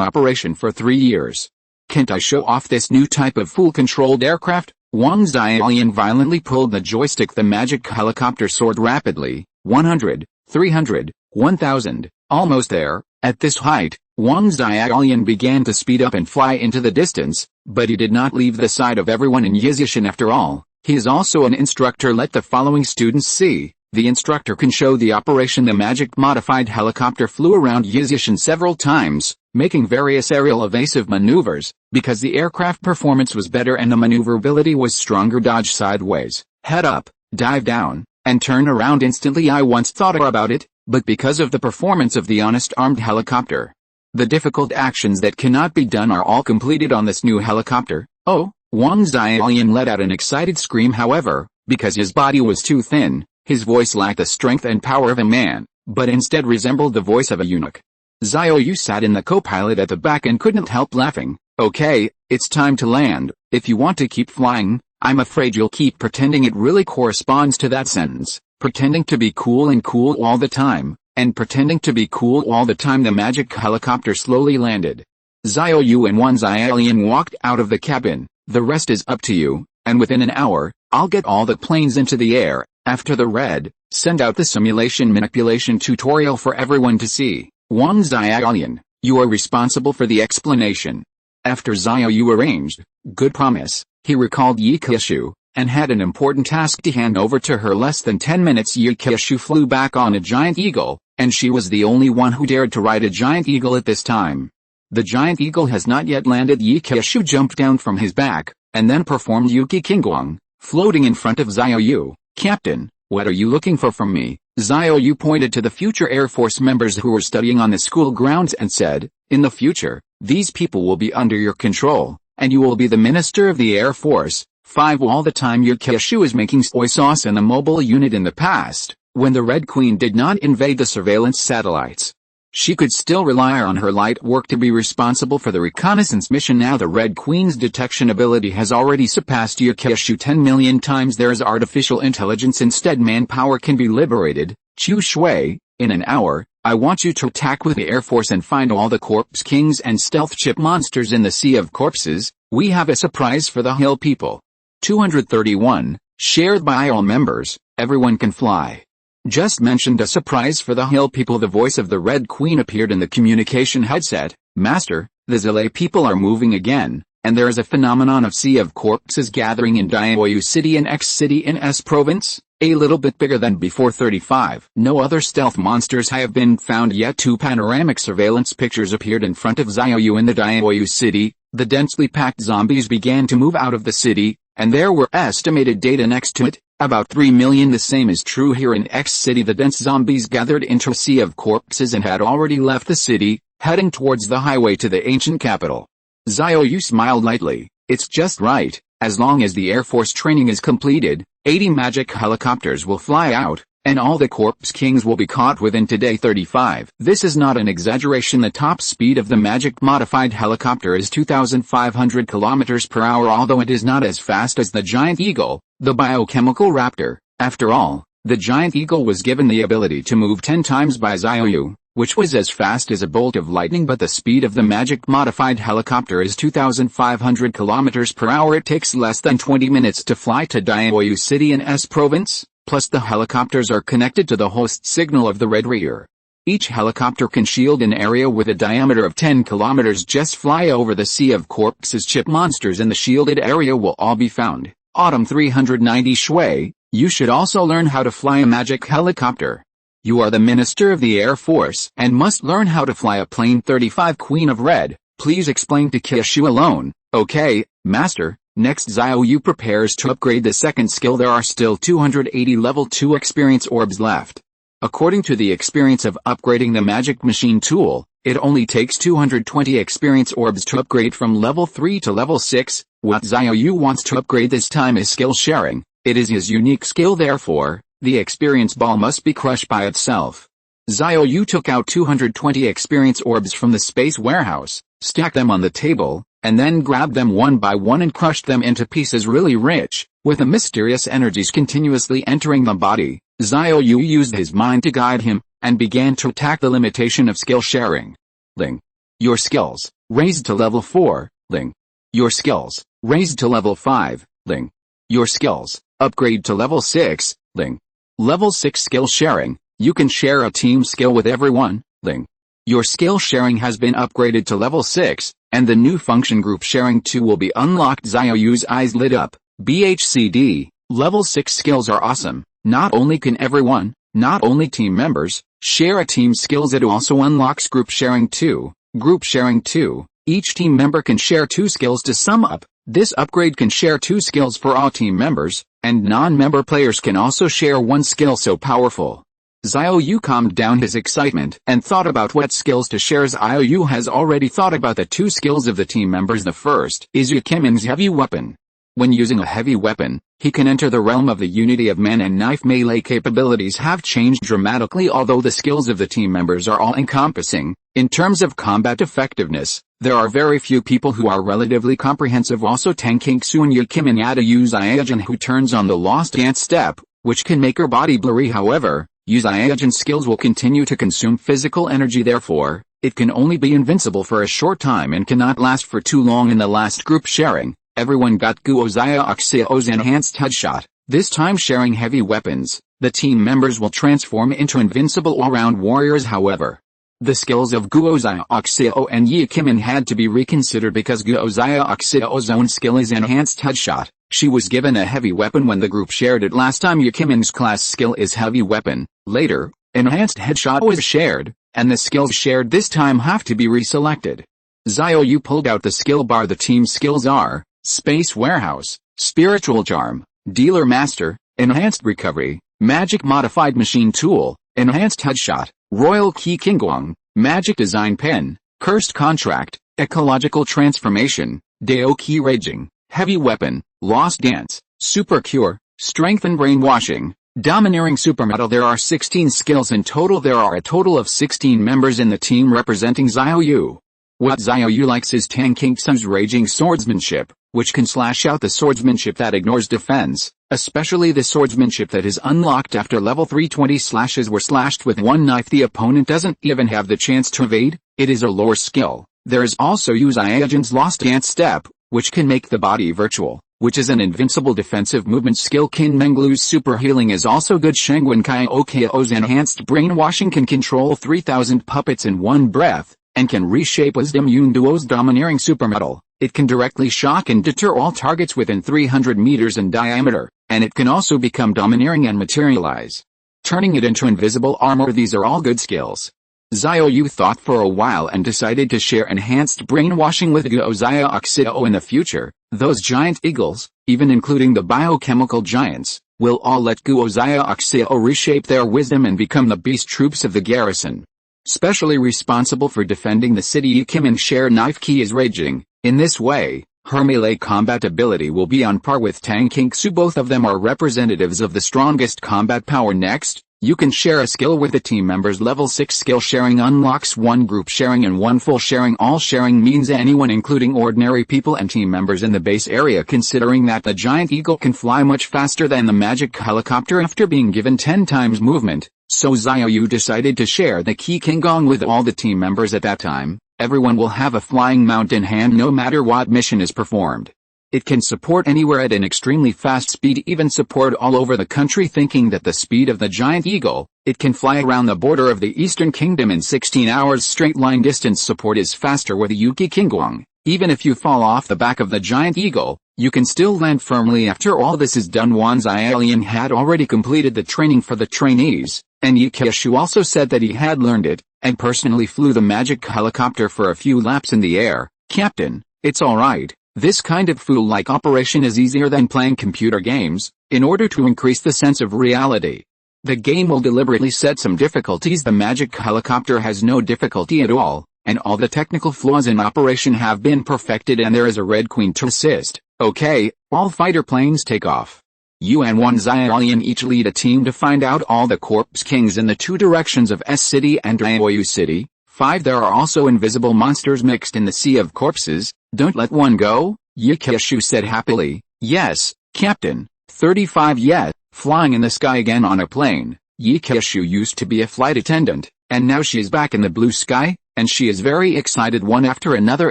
operation for 3 years. Can't I show off this new type of full-controlled aircraft? An Xiaoran violently pulled the joystick. The magic helicopter soared rapidly. 100, 300, 1000, almost there. At this height, An Xiaoran began to speed up and fly into the distance, but he did not leave the side of everyone in Yizhishan after all. He is also an instructor. Let the following students see. The instructor can show the operation. The magic modified helicopter flew around Yizhishan several times, making various aerial evasive maneuvers, because the aircraft performance was better and the maneuverability was stronger. Dodge sideways, head up, dive down, and turn around instantly. I once thought about it, but because of the performance of the honest armed helicopter, the difficult actions that cannot be done are all completed on this new helicopter. Oh, An Xiaoran let out an excited scream. However, because his body was too thin, his voice lacked the strength and power of a man, but instead resembled the voice of a eunuch. Xiao Yu sat in the co-pilot at the back and couldn't help laughing. Okay, it's time to land. If you want to keep flying, I'm afraid you'll keep pretending. It really corresponds to that sentence. Pretending to be cool and cool all the time, and pretending to be cool all the time. The magic helicopter slowly landed. Xiao Yu and An Xiaoran walked out of the cabin. The rest is up to you, and within an hour, I'll get all the planes into the air. After the red, send out the simulation manipulation tutorial for everyone to see. An Xiaoran, you are responsible for the explanation. After Xiao Yu arranged, good promise, he recalled Yi Keishu, and had an important task to hand over to her. Less than 10 minutes Yi Keishu flew back on a giant eagle, and she was the only one who dared to ride a giant eagle at this time. The giant eagle has not yet landed. Yi Keishu jumped down from his back, and then performed Yuki Kingguang, floating in front of Xiao Yu. Captain, what are you looking for from me? Xiao Yu pointed to the future Air Force members who were studying on the school grounds and said, in the future, these people will be under your control, and you will be the Minister of the Air Force. 5. All the time Yi Keishu is making soy sauce in the mobile unit. In the past, when the Red Queen did not invade the surveillance satellites, she could still rely on her light work to be responsible for the reconnaissance mission. Now the Red Queen's detection ability has already surpassed Yi Keishu 10 million times. There is artificial intelligence instead. Manpower can be liberated. Chu Shui, in an hour, I want you to attack with the Air Force and find all the corpse kings and stealth chip monsters in the Sea of Corpses. We have a surprise for the hill people. 231, shared by all members. Everyone can fly. Just mentioned a surprise for the hill people. The voice of the Red Queen appeared in the communication headset. Master, the Zilay people are moving again, and there is a phenomenon of Sea of Corpses gathering in Xiao City and X City in S Province, a little bit bigger than before. 35. No other stealth monsters have been found yet. 2 panoramic surveillance pictures appeared in front of Xiao Yu in the Xiao City. The densely packed zombies began to move out of the city, and there were estimated data next to it. About 3 million. The same is true here in X City. The dense zombies gathered into a Sea of Corpses and had already left the city, heading towards the highway to the ancient capital. Xiao Yu smiled lightly. It's just right. As long as the Air Force training is completed, 80 magic helicopters will fly out, and all the corpse kings will be caught within today. 35. This is not an exaggeration. The top speed of the magic modified helicopter is 2,500 km per hour. Although it is not as fast as the giant eagle, the biochemical raptor. After all, the giant eagle was given the ability to move 10 times by Xiao Yu, which was as fast as a bolt of lightning. But the speed of the magic modified helicopter is 2,500 km per hour. It takes less than 20 minutes to fly to Xiao City in S Province, plus the helicopters are connected to the host signal of the Red Rear. Each helicopter can shield an area with a diameter of 10 kilometers. Just fly over the Sea of Corpses. Chip monsters in the shielded area will all be found. Autumn 390. Shui, you should also learn how to fly a magic helicopter. You are the Minister of the Air Force and must learn how to fly a plane. 35. Queen of Red, please explain to Keishu alone. Okay, Master. Next Xiao Yu prepares to upgrade the second skill. There are still 280 level 2 experience orbs left. According to the experience of upgrading the magic machine tool, it only takes 220 experience orbs to upgrade from level 3 to level 6. What Xiao Yu wants to upgrade this time is skill sharing. It is his unique skill, therefore, the experience ball must be crushed by itself. Xiao Yu took out 220 experience orbs from the space warehouse, stacked them on the table, and then grabbed them one by one and crushed them into pieces really rich, with the mysterious energies continuously entering the body. Xiao Yu used his mind to guide him, and began to attack the limitation of skill sharing. Ling. Your skills, raised to level 4, Ling. Your skills, raised to level 5, Ling. Your skills, upgrade to level 6, Ling. Level 6 skill sharing, you can share a team skill with everyone, Ling. Your skill sharing has been upgraded to level 6, and the new function group sharing 2 will be unlocked. Xiao Yu's eyes lit up. BHCD, level 6 skills are awesome. Not only can everyone, not only team members, share a team skills, it also unlocks group sharing 2. Group sharing 2, each team member can share 2 skills to sum up. This upgrade can share 2 skills for all team members, and non-member players can also share 1 skill. So powerful. Xiao Yu calmed down his excitement and thought about what skills to share. Xiao Yu has already thought about the 2 skills of the team members. The first is Yu Kimin's heavy weapon. When using a heavy weapon, he can enter the realm of the unity of man, and knife melee capabilities have changed dramatically. Although the skills of the team members are all-encompassing, in terms of combat effectiveness, there are very few people who are relatively comprehensive. Also, Han Kexin and Yu Kimin add a Yu Xiaojun who turns on the lost dance step, which can make her body blurry. However, Yu Xiaojun's skills will continue to consume physical energy, therefore, it can only be invincible for a short time and cannot last for too long. In the last group sharing, everyone got Guo Xiao's enhanced headshot. This time sharing heavy weapons, the team members will transform into invincible all-round warriors. However, the skills of Guo Xiao and Yu Kimin had to be reconsidered because Guo Xiao's own skill is enhanced headshot. She was given a heavy weapon when the group shared it last time. Yu Kimin's class skill is heavy weapon. Later, enhanced headshot was shared, and the skills shared this time have to be reselected. Xiao Yu pulled out the skill bar. The team skills are Space Warehouse, Spiritual Charm, Dealer Master, Enhanced Recovery, Magic Modified Machine Tool, Enhanced Headshot, Royal Key Kingguang, Magic Design Pen, Cursed Contract, Ecological Transformation, Dao Key Raging, Heavy Weapon, Lost Dance, Super Cure, Strength and Brainwashing, Domineering Supermetal. There are 16 skills in total. There are a total of 16 members in the team representing Xiao Yu. What Xiao Yu likes is Han Kexin's Raging Swordsmanship, which can slash out the swordsmanship that ignores defense, especially the swordsmanship that is unlocked after level 320 slashes were slashed with one knife. The opponent doesn't even have the chance to evade. It is a lore skill. There is also Yu Xiaojun's Lost Dance Step, which can make the body virtual, which is an invincible defensive movement skill. Qin Menglu's Super Healing is also good. Shangwen Kaiokio's Enhanced Brainwashing can control 3,000 puppets in one breath, and can reshape Wisdom Yun Duo's Domineering Supermetal. It can directly shock and deter all targets within 300 meters in diameter, and it can also become domineering and materialize, turning it into invisible armor. These are all good skills. Xiao Yu thought for a while and decided to share Enhanced Brainwashing with Guo Xiao in the future. Those giant eagles, even including the biochemical giants, will all let Guo Xiao reshape their wisdom and become the beast troops of the garrison. Specially responsible for defending the city. Yu Kimin's share knife key is Raging. In this way, her melee combat ability will be on par with Han Kexin. Both of them are representatives of the strongest combat power. Next, you can share a skill with the team members. Level 6 skill sharing unlocks 1 group sharing and 1 full sharing. All sharing means anyone including ordinary people and team members in the base area. Considering that the giant eagle can fly much faster than the magic helicopter after being given 10 times movement, so Xiao Yu decided to share the Key Kingguang with all the team members at that time. Everyone will have a flying mount in hand no matter what mission is performed. It can support anywhere at an extremely fast speed, even support all over the country. Thinking that the speed of the giant eagle, it can fly around the border of the Eastern Kingdom in 16 hours. Straight line distance support is faster with the Yuki Kingguang. Even if you fall off the back of the giant eagle, you can still land firmly. After all this is done, Wan Xiaolian had already completed the training for the trainees, and Ye Keshu also said that he had learned it, and personally flew the magic helicopter for a few laps in the air. Captain, it's alright. This kind of fool-like operation is easier than playing computer games. In order to increase the sense of reality, The game will deliberately set some difficulties. The magic helicopter has no difficulty at all, and all the technical flaws in operation have been perfected, and there is a Red Queen to assist. Okay, all fighter planes take off. You and one Xiaoyan each lead a team to find out all the corpse kings in the two directions of S City and Xiao Yu City. 5. There are also invisible monsters mixed in the sea of corpses. Don't let one go, Yikeshu said happily. Yes, Captain. 35. Yet, flying in the sky again on a plane. Yikeshu used to be a flight attendant, and now she is back in the blue sky, and she is very excited. One after another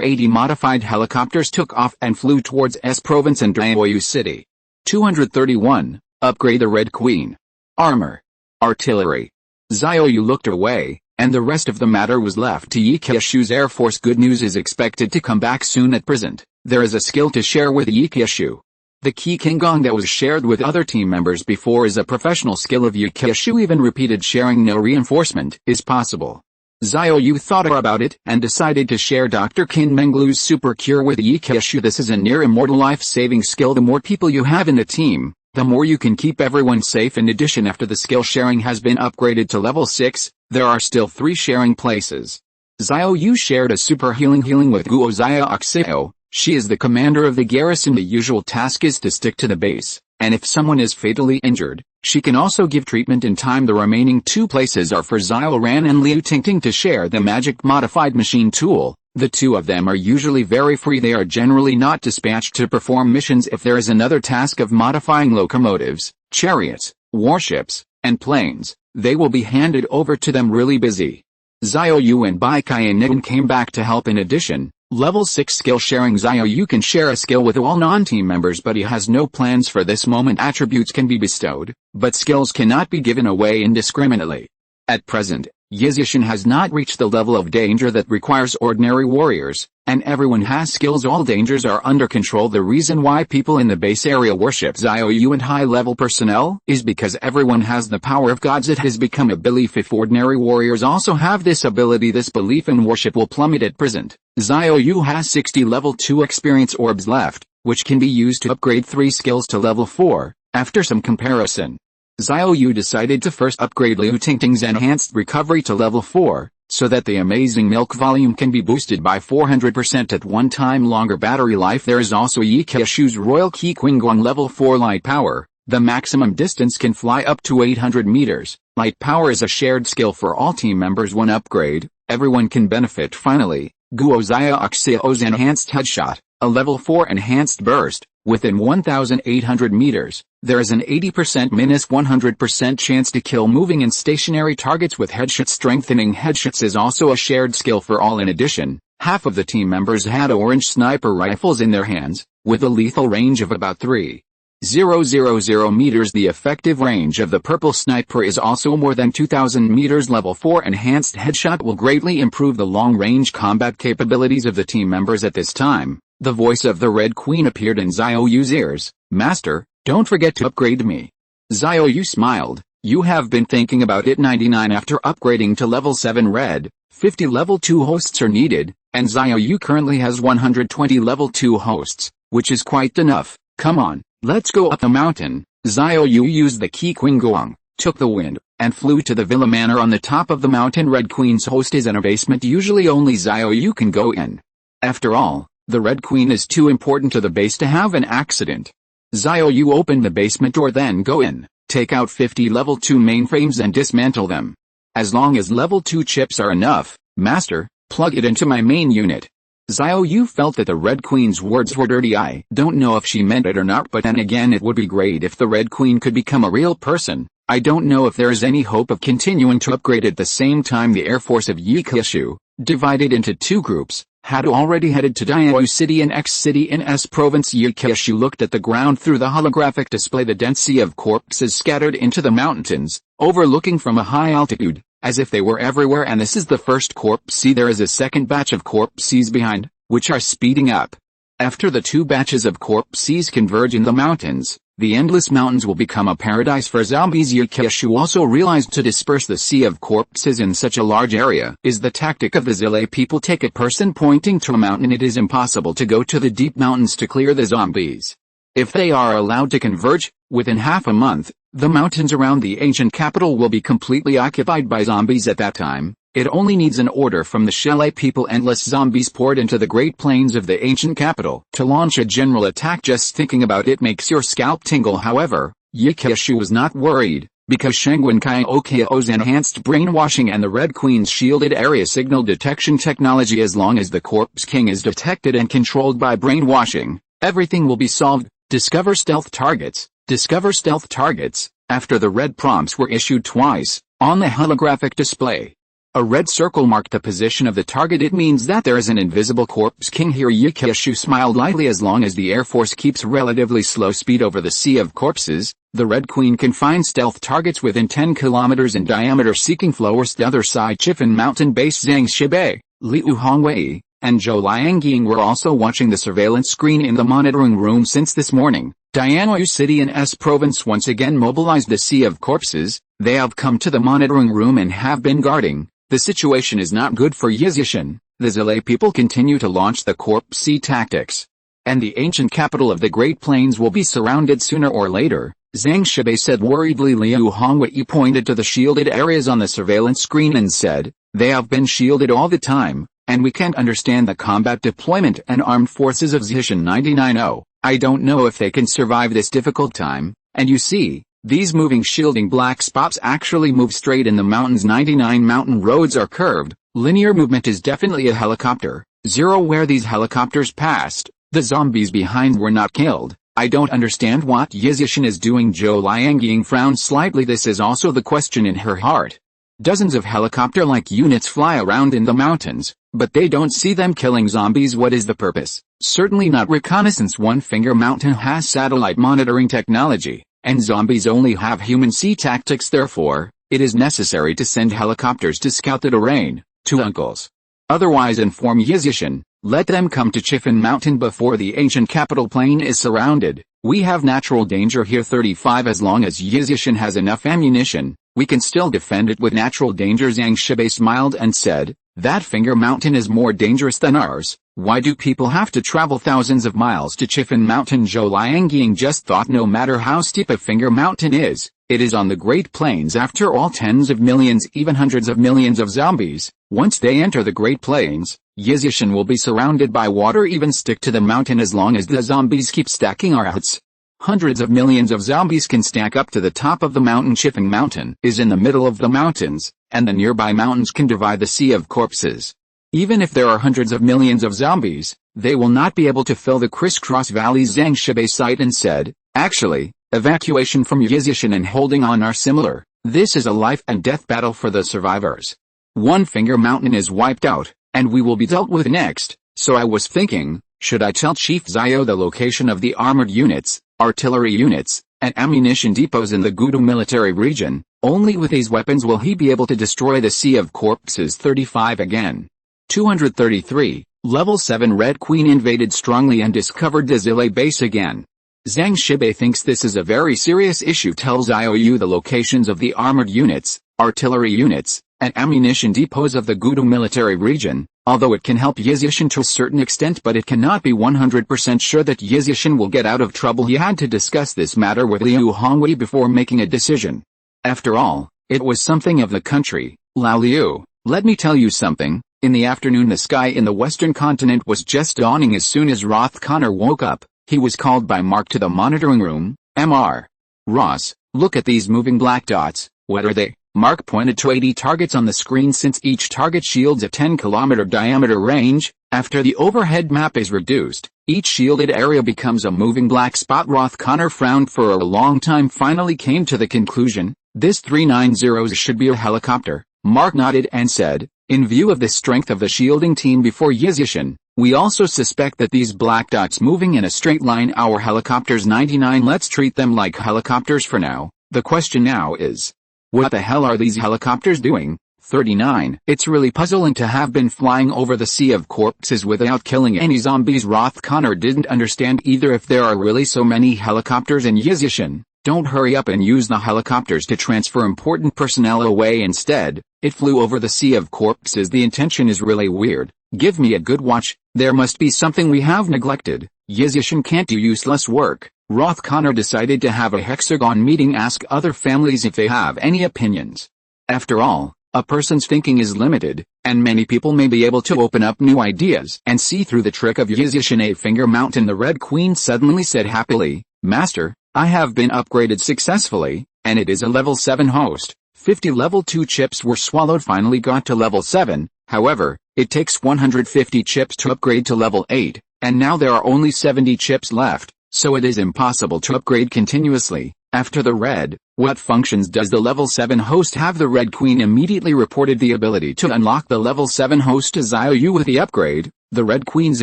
80 modified helicopters took off and flew towards S Province and Xiao Yu City. 231. Upgrade the Red Queen. Armor. Artillery. Xiao Yu looked away, and the rest of the matter was left to Yikeshu's Air Force. Good news is expected to come back soon. At present, there is a skill to share with Yikeshu. The Qi King Gong that was shared with other team members before is a professional skill of Yikeshu. Even repeated sharing, no reinforcement, is possible. Xiao Yu thought about it and decided to share Dr. Qin Menglu's super cure with Yikeshu. This is a near immortal life-saving skill. The more people you have in a team, the more you can keep everyone safe. In addition, after the skill sharing has been upgraded to level 6, there are still 3 sharing places. Xiao Yu shared a super healing with Guo Xiao. She is the commander of the garrison. The usual task is to stick to the base, and if someone is fatally injured, she can also give treatment in time. The remaining 2 places are for Xiaoran and Liu Tingting to share the magic modified machine tool. The 2 of them are usually very free. They are generally not dispatched to perform missions. If there is another task of modifying locomotives, chariots, warships, and planes, they will be handed over to them. Really busy. Xiao Yu and Bai Kai and Nigan came back to help. In addition, level 6 skill sharing. Xiao Yu can share a skill with all non-team members, but he has no plans for this moment. Attributes can be bestowed, but skills cannot be given away indiscriminately. At present, Yizishin has not reached the level of danger that requires ordinary warriors, and everyone has skills. All dangers are under control. The reason why people in the base area worship Xiao Yu and high-level personnel is because everyone has the power of gods. It has become a belief. If ordinary warriors also have this ability, this belief in worship will plummet. At present, Xiao Yu has 60 level 2 experience orbs left, which can be used to upgrade 3 skills to level 4. After some comparison, Xiao Yu decided to first upgrade Liu Tingting's enhanced recovery to level 4, so that the amazing milk volume can be boosted by 400% at one time. Longer battery life. There is also Yikeshu's Royal Qi Qinggong level 4 light power. The maximum distance can fly up to 800 meters. Light power is a shared skill for all team members. One upgrade, everyone can benefit. Finally, Guo Xiao's enhanced headshot, a level 4 enhanced burst. Within 1,800 meters, there is an 80%-100% chance to kill moving and stationary targets with headshot. Strengthening headshots is also a shared skill for all. In addition, half of the team members had orange sniper rifles in their hands, with a lethal range of about 3,000 meters. The effective range of the purple sniper is also more than 2,000 meters. Level 4 enhanced headshot will greatly improve the long-range combat capabilities of the team members. At this time, the voice of the Red Queen appeared in Xiao Yu's ears. Master, don't forget to upgrade me. Xiao Yu smiled. You have been thinking about it. 99 after upgrading to level 7 red, 50 level 2 hosts are needed, and Xiao Yu currently has 120 level 2 hosts, which is quite enough. Come on, let's go up the mountain. Xiao Yu used the Qi Qinggong, took the wind, and flew to the Villa Manor on the top of the mountain. Red Queen's host is in a basement. Usually only Xiao Yu can go in. After all, the Red Queen is too important to the base to have an accident. Xiao Yu opened the basement door, then go in, take out 50 level 2 mainframes and dismantle them. As long as level 2 chips are enough, Master, plug it into my main unit. Xiao Yu felt that the Red Queen's words were dirty. I don't know if she meant it or not, but then again it would be great if the Red Queen could become a real person. I don't know if there is any hope of continuing to upgrade. At the same time, the Air Force of Yikeshu, divided into 2 groups, had already headed to Xiao Yu City and X City in S Province. Yikeshu looked at the ground through the holographic display. The dense sea of corpses scattered into the mountains, overlooking from a high altitude, as if they were everywhere. And this is the first corpse sea. There is a second batch of corpses behind, which are speeding up. After the 2 batches of corpses converge in the mountains, the endless mountains will become a paradise for zombies. Yikeshu also realized to disperse the sea of corpses in such a large area is the tactic of the Zile people. Take a person pointing to a mountain. It is impossible to go to the deep mountains to clear the zombies. If they are allowed to converge, within half a month, the mountains around the ancient capital will be completely occupied by zombies at that time. It only needs an order from the Shelley people. Endless zombies poured into the Great Plains of the ancient capital to launch a general attack. Just thinking about it makes your scalp tingle. However, Ye Qiushu was not worried, because Shengwen Kaiokio's enhanced brainwashing and the Red Queen's shielded area signal detection technology. As long as the Corpse King is detected and controlled by brainwashing, everything will be solved. Discover stealth targets. Discover stealth targets. After the red prompts were issued twice, on the holographic display, a red circle marked the position of the target. It means that there is an invisible Corpse King here. Ye Qiushu smiled lightly. As long as the Air Force keeps relatively slow speed over the sea of corpses, the Red Queen can find stealth targets within 10 kilometers in diameter. Seeking flowers. The other side, Chifan Mountain base. Zhang Shibei, Liu Hongwei, and Zhou Liangying were also watching the surveillance screen in the monitoring room since this morning. Dianyu City in S Province once again mobilized the sea of corpses. They have come to the monitoring room and have been guarding. The situation is not good for Yizhishan. The Zilei people continue to launch the Corpse Sea tactics, and the ancient capital of the Great Plains will be surrounded sooner or later. Zhang Shibei said worriedly. Liu Hongwei pointed to the shielded areas on the surveillance screen and said, "They have been shielded all the time, and we can't understand the combat deployment and armed forces of Zhishan 99. I don't know if they can survive this difficult time, and you see, these moving shielding black spots actually move straight in the mountains. 99 mountain roads are curved. Linear movement is definitely a helicopter. 0 where these helicopters passed, the zombies behind were not killed. I don't understand what Yizhishan is doing." Zhou Liangying frowned slightly. This is also the question in her heart. Dozens of helicopter-like units fly around in the mountains, but they don't see them killing zombies. What is the purpose? Certainly not reconnaissance. One Finger Mountain has satellite monitoring technology, and zombies only have human sea tactics. Therefore, it is necessary to send helicopters to scout the terrain. 2 uncles. Otherwise inform Yizhishan. Let them come to Chifan Mountain before the ancient capital plain is surrounded. We have natural danger here. 35 As long as Yizhishan has enough ammunition, we can still defend it with natural danger. Zhang Shibei smiled and said, "That Finger Mountain is more dangerous than ours. Why do people have to travel thousands of miles to Chifan Mountain?" Zhou Liangying just thought no matter how steep a Finger Mountain is, it is on the Great Plains. After all, tens of millions, even hundreds of millions of zombies. Once they enter the Great Plains, Yizhishan will be surrounded by water. Even stick to the mountain as long as the zombies keep stacking our outs. Hundreds of millions of zombies can stack up to the top of the mountain. Chifan Mountain is in the middle of the mountains, and the nearby mountains can divide the sea of corpses. Even if there are hundreds of millions of zombies, they will not be able to fill the crisscross valleys. Zhang Shibei sighed and said, "Actually, evacuation from Yizhishan and holding on are similar. This is a life and death battle for the survivors. One Finger Mountain is wiped out, and we will be dealt with next. So I was thinking, should I tell Chief Xiao the location of the armored units, artillery units, and ammunition depots in the Gudu military region? Only with these weapons will he be able to destroy the sea of corpses." 35 Again. 233, Level 7 Red Queen invaded strongly and discovered the Zilei base again. Zhang Shibei thinks this is a very serious issue. Tell Xiao Yu the locations of the armored units, artillery units, and ammunition depots of the Gudu military region, although it can help Yizhishan to a certain extent, but it cannot be 100% sure that Yizhishan will get out of trouble. He had to discuss this matter with Liu Hongwei before making a decision. After all, it was something of the country. "Lao Liu, let me tell you something." In the afternoon the sky in the western continent was just dawning. As soon as Roth Connor woke up, he was called by Mark to the monitoring room. "Mr. Ross, look at these moving black dots. What are they?" Mark pointed to 80 targets on the screen. Since each target shields a 10-kilometer diameter range, after the overhead map is reduced, each shielded area becomes a moving black spot. Roth Connor frowned for a long time, finally came to the conclusion, "This 390 should be a helicopter." Mark nodded and said, "In view of the strength of the shielding team before Yizhishan, we also suspect that these black dots moving in a straight line are helicopters." 99 Let's treat them like helicopters for now. The question now is, what the hell are these helicopters doing? 39 It's really puzzling to have been flying over the sea of corpses without killing any zombies. Roth Connor didn't understand either if there are really so many helicopters in Yizhishan. Don't hurry up and use the helicopters to transfer important personnel away. Instead, it flew over the sea of corpses. The intention is really weird. Give me a good watch. There must be something we have neglected. Yizhishan can't do useless work. Roth Connor decided to have a hexagon meeting, ask other families if they have any opinions. After all, a person's thinking is limited, and many people may be able to open up new ideas and see through the trick of Yizhishinei Finger Mountain. The Red Queen suddenly said happily, "Master, I have been upgraded successfully, and it is a level 7 host. 50 level 2 chips were swallowed, finally got to level 7, however, it takes 150 chips to upgrade to level 8, and now there are only 70 chips left, so it is impossible to upgrade continuously." After the red, "What functions does the level 7 host have?" The Red Queen immediately reported the ability to unlock the level 7 host to Xiao Yu. With the upgrade, the Red Queen's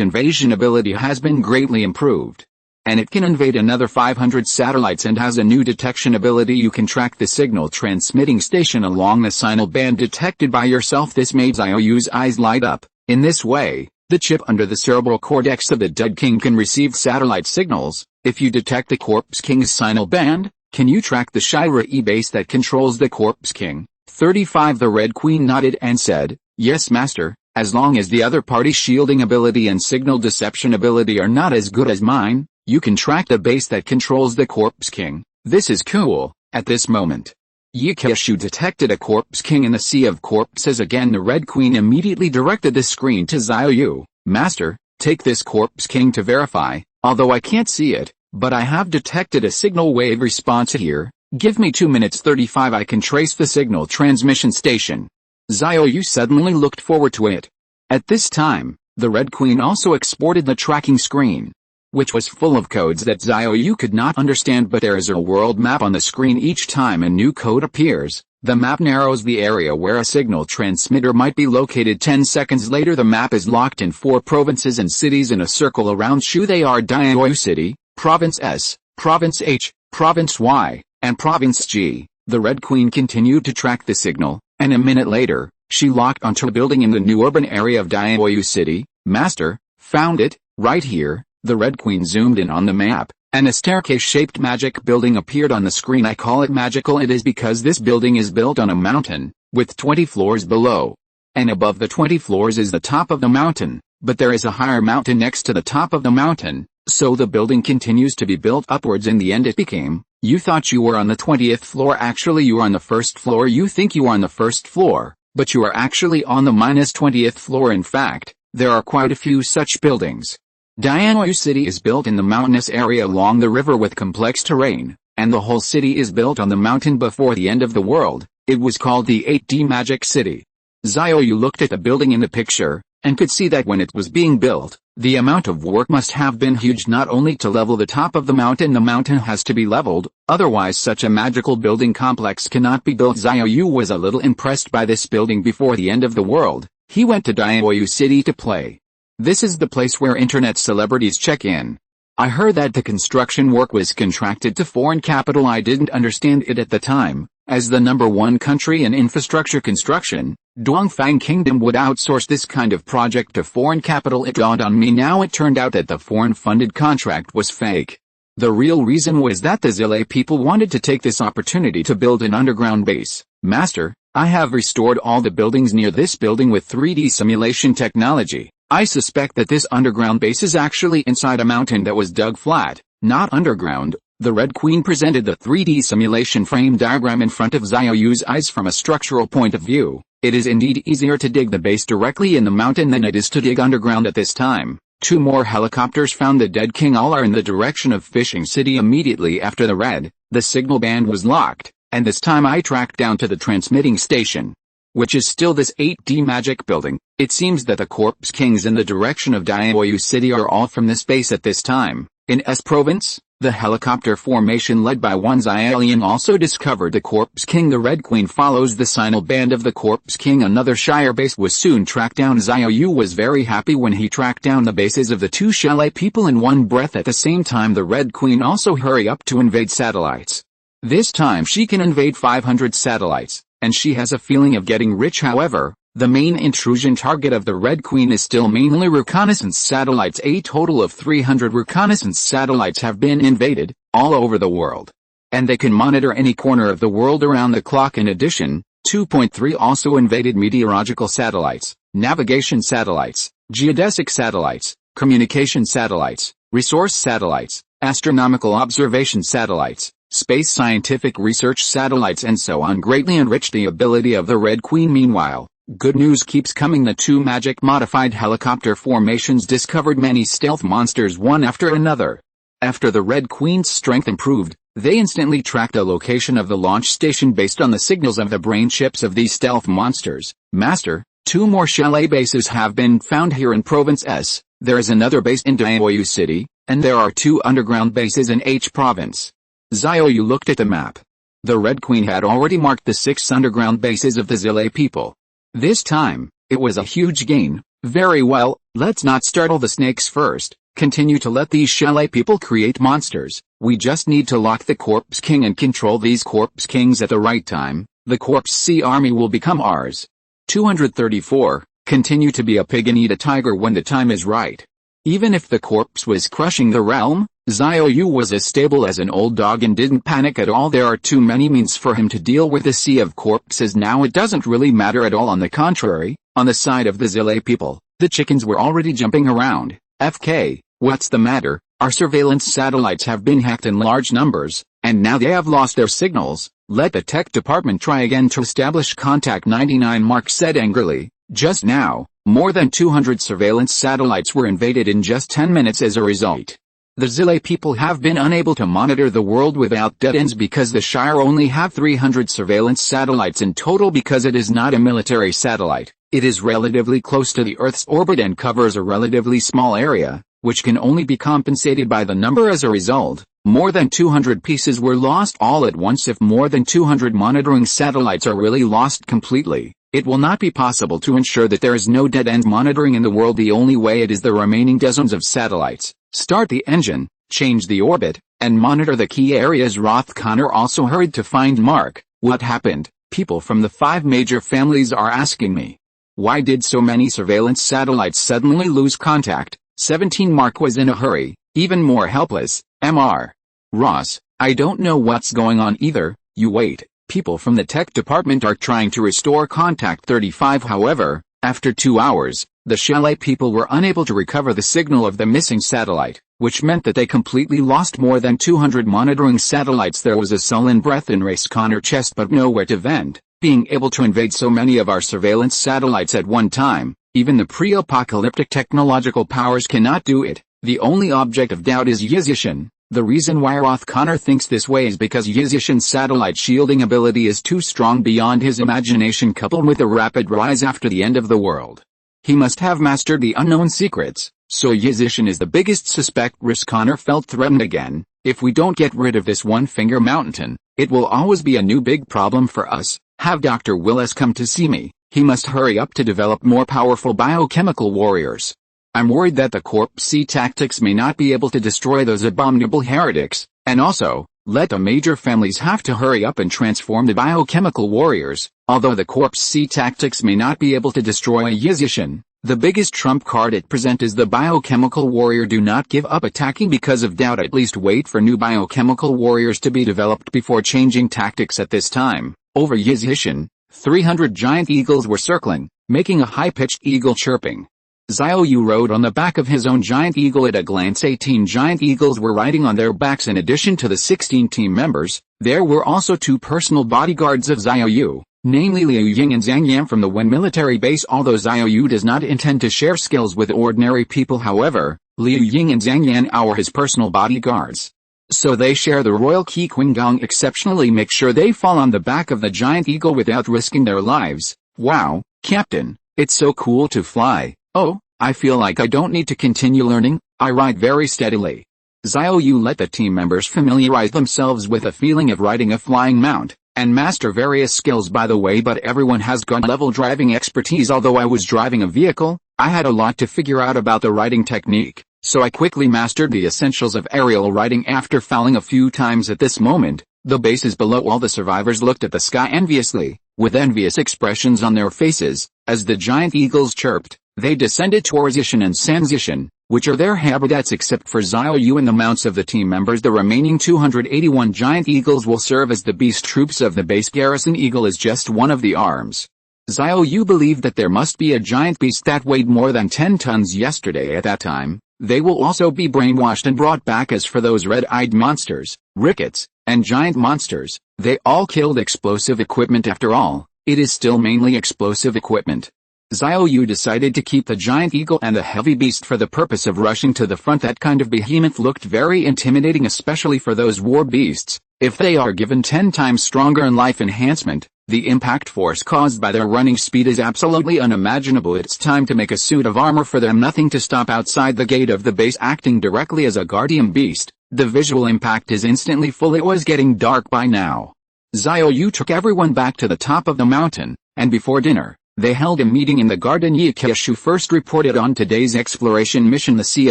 invasion ability has been greatly improved, and it can invade another 500 satellites and has a new detection ability. You can track the signal transmitting station along the signal band detected by yourself. This made Xiao Yu's eyes light up. In this way, the chip under the cerebral cortex of the dead king can receive satellite signals. If you detect the corpse king's signal band, can you track the Shira E base that controls the corpse king? 35 The Red Queen nodded and said, "Yes, master, as long as the other party's shielding ability and signal deception ability are not as good as mine, you can track the base that controls the corpse king. This is cool." At this moment, Yikeshu detected a corpse king in the sea of corpses. Again, the Red Queen immediately directed the screen to Xiao Yu. "Master, take this corpse king to verify, although I can't see it, but I have detected a signal wave response here. Give me 2 minutes." 35 I can trace the signal transmission station. Xiao Yu suddenly looked forward to it. At this time, the Red Queen also exported the tracking screen, which was full of codes that Xiao Yu could not understand, but there is a world map on the screen. Each time a new code appears, the map narrows the area where a signal transmitter might be located. 10 seconds later, the map is locked in 4 provinces and cities in a circle around Shu. They are Dianyu City, Province S, Province H, Province Y, and Province G. The Red Queen continued to track the signal, and a minute later, she locked onto a building in the new urban area of Dianyu City. "Master, found it, right here." The Red Queen zoomed in on the map, and a staircase-shaped magic building appeared on the screen. "I call it magical. It is because this building is built on a mountain, with 20 floors below. And above the 20 floors is the top of the mountain, but there is a higher mountain next to the top of the mountain. So the building continues to be built upwards. In the end it became, you thought you were on the 20th floor, actually you are on the first floor. You think you are on the first floor, but you are actually on the -20th floor. In fact, there are quite a few such buildings. Dianyu City is built in the mountainous area along the river with complex terrain, and the whole city is built on the mountain. Before the end of the world, it was called the 8D Magic City." Xiao Yu looked at the building in the picture, and could see that when it was being built, the amount of work must have been huge. Not only to level the top of the mountain has to be leveled, otherwise such a magical building complex cannot be built. Xiao Yu was a little impressed by this building. Before the end of the world, he went to Dianyu City to play. This is the place where internet celebrities check in. I heard that the construction work was contracted to foreign capital. I didn't understand it at the time. As the #1 country in infrastructure construction, Dongfang Kingdom would outsource this kind of project to foreign capital. It dawned on me now. It turned out that the foreign-funded contract was fake. The real reason was that the Zile people wanted to take this opportunity to build an underground base. "Master, I have restored all the buildings near this building with 3D simulation technology. I suspect that this underground base is actually inside a mountain that was dug flat, not underground." The Red Queen presented the 3D simulation frame diagram in front of Xiao Yu's eyes. From a structural point of view, it is indeed easier to dig the base directly in the mountain than it is to dig underground. At this time, 2 more helicopters found the dead king. All are in the direction of Fishing City. Immediately after the red, the signal band was locked, and this time I tracked down to the transmitting station, which is still this 8D magic building. It seems that the corpse kings in the direction of Dianyu City are all from this base at this time. In S Province, the helicopter formation led by one Xiaolian also discovered the corpse king. The Red Queen follows the signal band of the corpse king. Another Shire base was soon tracked down. Xiao Yu was very happy when he tracked down the bases of the 2 Shale people in one breath. At the same time, the Red Queen also hurry up to invade satellites. This time she can invade 500 satellites, and she has a feeling of getting rich. However, the main intrusion target of the Red Queen is still mainly reconnaissance satellites. A total of 300 reconnaissance satellites have been invaded, all over the world. And they can monitor any corner of the world around the clock. In addition, 2.3 also invaded meteorological satellites, navigation satellites, geodesic satellites, communication satellites, resource satellites, Astronomical observation satellites, space scientific research satellites and so on greatly enrich the ability of the Red Queen. Meanwhile, good news keeps coming. The two magic modified helicopter formations discovered many stealth monsters one after another. After the Red Queen's strength improved, they instantly tracked the location of the launch station based on the signals of the brain chips of these stealth monsters. Master, 2 more chalet bases have been found here in Province S. There is another base in Xiao Yu City, and there are 2 underground bases in H Province. Xiao Yu looked at the map. The Red Queen had already marked the 6 underground bases of the Zile people. This time, it was a huge gain. Very well, let's not startle the snakes first. Continue to let these chalet people create monsters. We just need to lock the Corpse King and control these Corpse Kings at the right time. The Corpse Sea Army will become ours. 234. Continue to be a pig and eat a tiger when the time is right. Even if the corpse was crushing the realm, Xiao Yu was as stable as an old dog and didn't panic at all. There are too many means for him to deal with the sea of corpses now. It doesn't really matter at all. On the contrary, on the side of the Zile people, the chickens were already jumping around. FK, what's the matter? Our surveillance satellites have been hacked in large numbers, and now they have lost their signals. Let the tech department try again to establish contact. 99 Mark said angrily. Just now, more than 200 surveillance satellites were invaded in just 10 minutes as a result. The Zile people have been unable to monitor the world without dead ends because the Shire only have 300 surveillance satellites in total. Because it is not a military satellite, it is relatively close to the Earth's orbit and covers a relatively small area, which can only be compensated by the number. As a result, more than 200 pieces were lost all at once. If more than 200 monitoring satellites are really lost completely, it will not be possible to ensure that there is no dead-end monitoring in the world. The only way it is the remaining dozens of satellites. Start the engine, change the orbit, and monitor the key areas. Roth Connor also hurried to find Mark. What happened? People from the 5 major families are asking me. Why did so many surveillance satellites suddenly lose contact? 17 Mark was in a hurry, even more helpless. Mr. Ross, I don't know what's going on either. You wait. People from the tech department are trying to restore contact. 35 However, after 2 hours, the chalet people were unable to recover the signal of the missing satellite, which meant that they completely lost more than 200 monitoring satellites. There was a sullen breath in Race Connor's chest but nowhere to vent. Being able to invade so many of our surveillance satellites at one time, even the pre-apocalyptic technological powers cannot do it. The only object of doubt is Yizishin. The reason why Roth Connor thinks this way is because Yizishin's satellite shielding ability is too strong beyond his imagination, coupled with a rapid rise after the end of the world. He must have mastered the unknown secrets, so Yizishin is the biggest suspect. Roth Connor felt threatened again. If we don't get rid of this one-finger mountain, it will always be a new big problem for us. Have Dr. Willis come to see me. He must hurry up to develop more powerful biochemical warriors. I'm worried that the Corpse Sea tactics may not be able to destroy those abominable heretics, and also, let the major families have to hurry up and transform the biochemical warriors. Although the Corpse Sea tactics may not be able to destroy Yizishin, the biggest trump card at present is the biochemical warrior. Do not give up attacking because of doubt. At least wait for new biochemical warriors to be developed before changing tactics. At this time, over Yizishin, 300 giant eagles were circling, making a high-pitched eagle chirping. Xiao Yu rode on the back of his own giant eagle. At a glance, 18 giant eagles were riding on their backs. In addition to the 16 team members, there were also 2 personal bodyguards of Xiao Yu, namely Liu Ying and Zhang Yan from the Wen military base. Although Xiao Yu does not intend to share skills with ordinary people, however, Liu Ying and Zhang Yan are his personal bodyguards. So they share the royal key. Qinggong exceptionally make sure they fall on the back of the giant eagle without risking their lives. Wow, Captain, it's so cool to fly. Oh, I feel like I don't need to continue learning. I ride very steadily. Xiao Yu let the team members familiarize themselves with the feeling of riding a flying mount, and master various skills by the way, but everyone has gun-level driving expertise. Although I was driving a vehicle, I had a lot to figure out about the riding technique, so I quickly mastered the essentials of aerial riding after falling a few times. At this moment, the bases below, all the survivors looked at the sky enviously, with envious expressions on their faces, as the giant eagles chirped. They descended towards Yishin and Sanzishin, which are their habitats. Except for Xiao Yu and the mounts of the team members, the remaining 281 giant eagles will serve as the beast troops of the base garrison. Eagle is just one of the arms. Xiao Yu believed that there must be a giant beast that weighed more than 10 tons yesterday. At that time, They will also be brainwashed and brought back. As for those red-eyed monsters, rickets, and giant monsters, they all killed explosive equipment. After all, it is still mainly explosive equipment. Xiao Yu decided to keep the giant eagle and the heavy beast for the purpose of rushing to the front. That kind of behemoth looked very intimidating, especially for those war beasts. If they are given 10 times stronger in life enhancement, the impact force caused by their running speed is absolutely unimaginable. It's time to make a suit of armor for them. Nothing to stop outside the gate of the base. Acting directly as a guardian beast, the visual impact is instantly full. It was getting dark by now. Xiao Yu took everyone back to the top of the mountain, and before dinner, they held a meeting in the garden. Ye Qiushu first reported on today's exploration mission. The Sea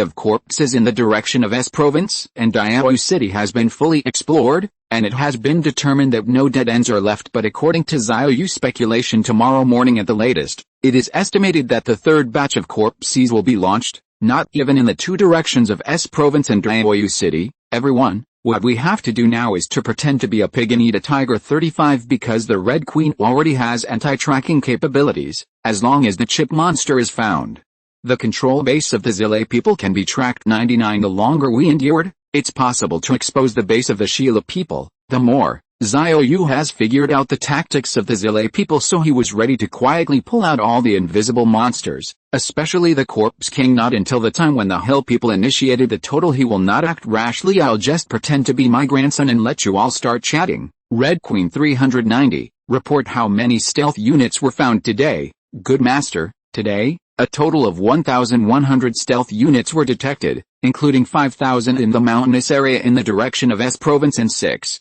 of Corpses in the direction of S Province and Diao City has been fully explored, and it has been determined that no dead ends are left. But according to Xiao Yu's speculation, tomorrow morning at the latest, it is estimated that the third batch of corpses will be launched, not even in the two directions of S Province and Diao City. Everyone, what we have to do now is to pretend to be a pig and eat a tiger. 35 Because the Red Queen already has anti-tracking capabilities, as long as the chip monster is found, the control base of the Zile people can be tracked. 99 The longer we endured, it's possible to expose the base of the Sheila people. The more, Xiao Yu has figured out the tactics of the Zile people, so he was ready to quietly pull out all the invisible monsters, especially the Corpse King. Not until the time when the Hill people initiated the total. He will not act rashly. I'll just pretend to be my grandson and let you all start chatting. Red Queen 390, report how many stealth units were found today. Good master, today, a total of 1,100 stealth units were detected, including 5,000 in the mountainous area in the direction of S Province and 6,000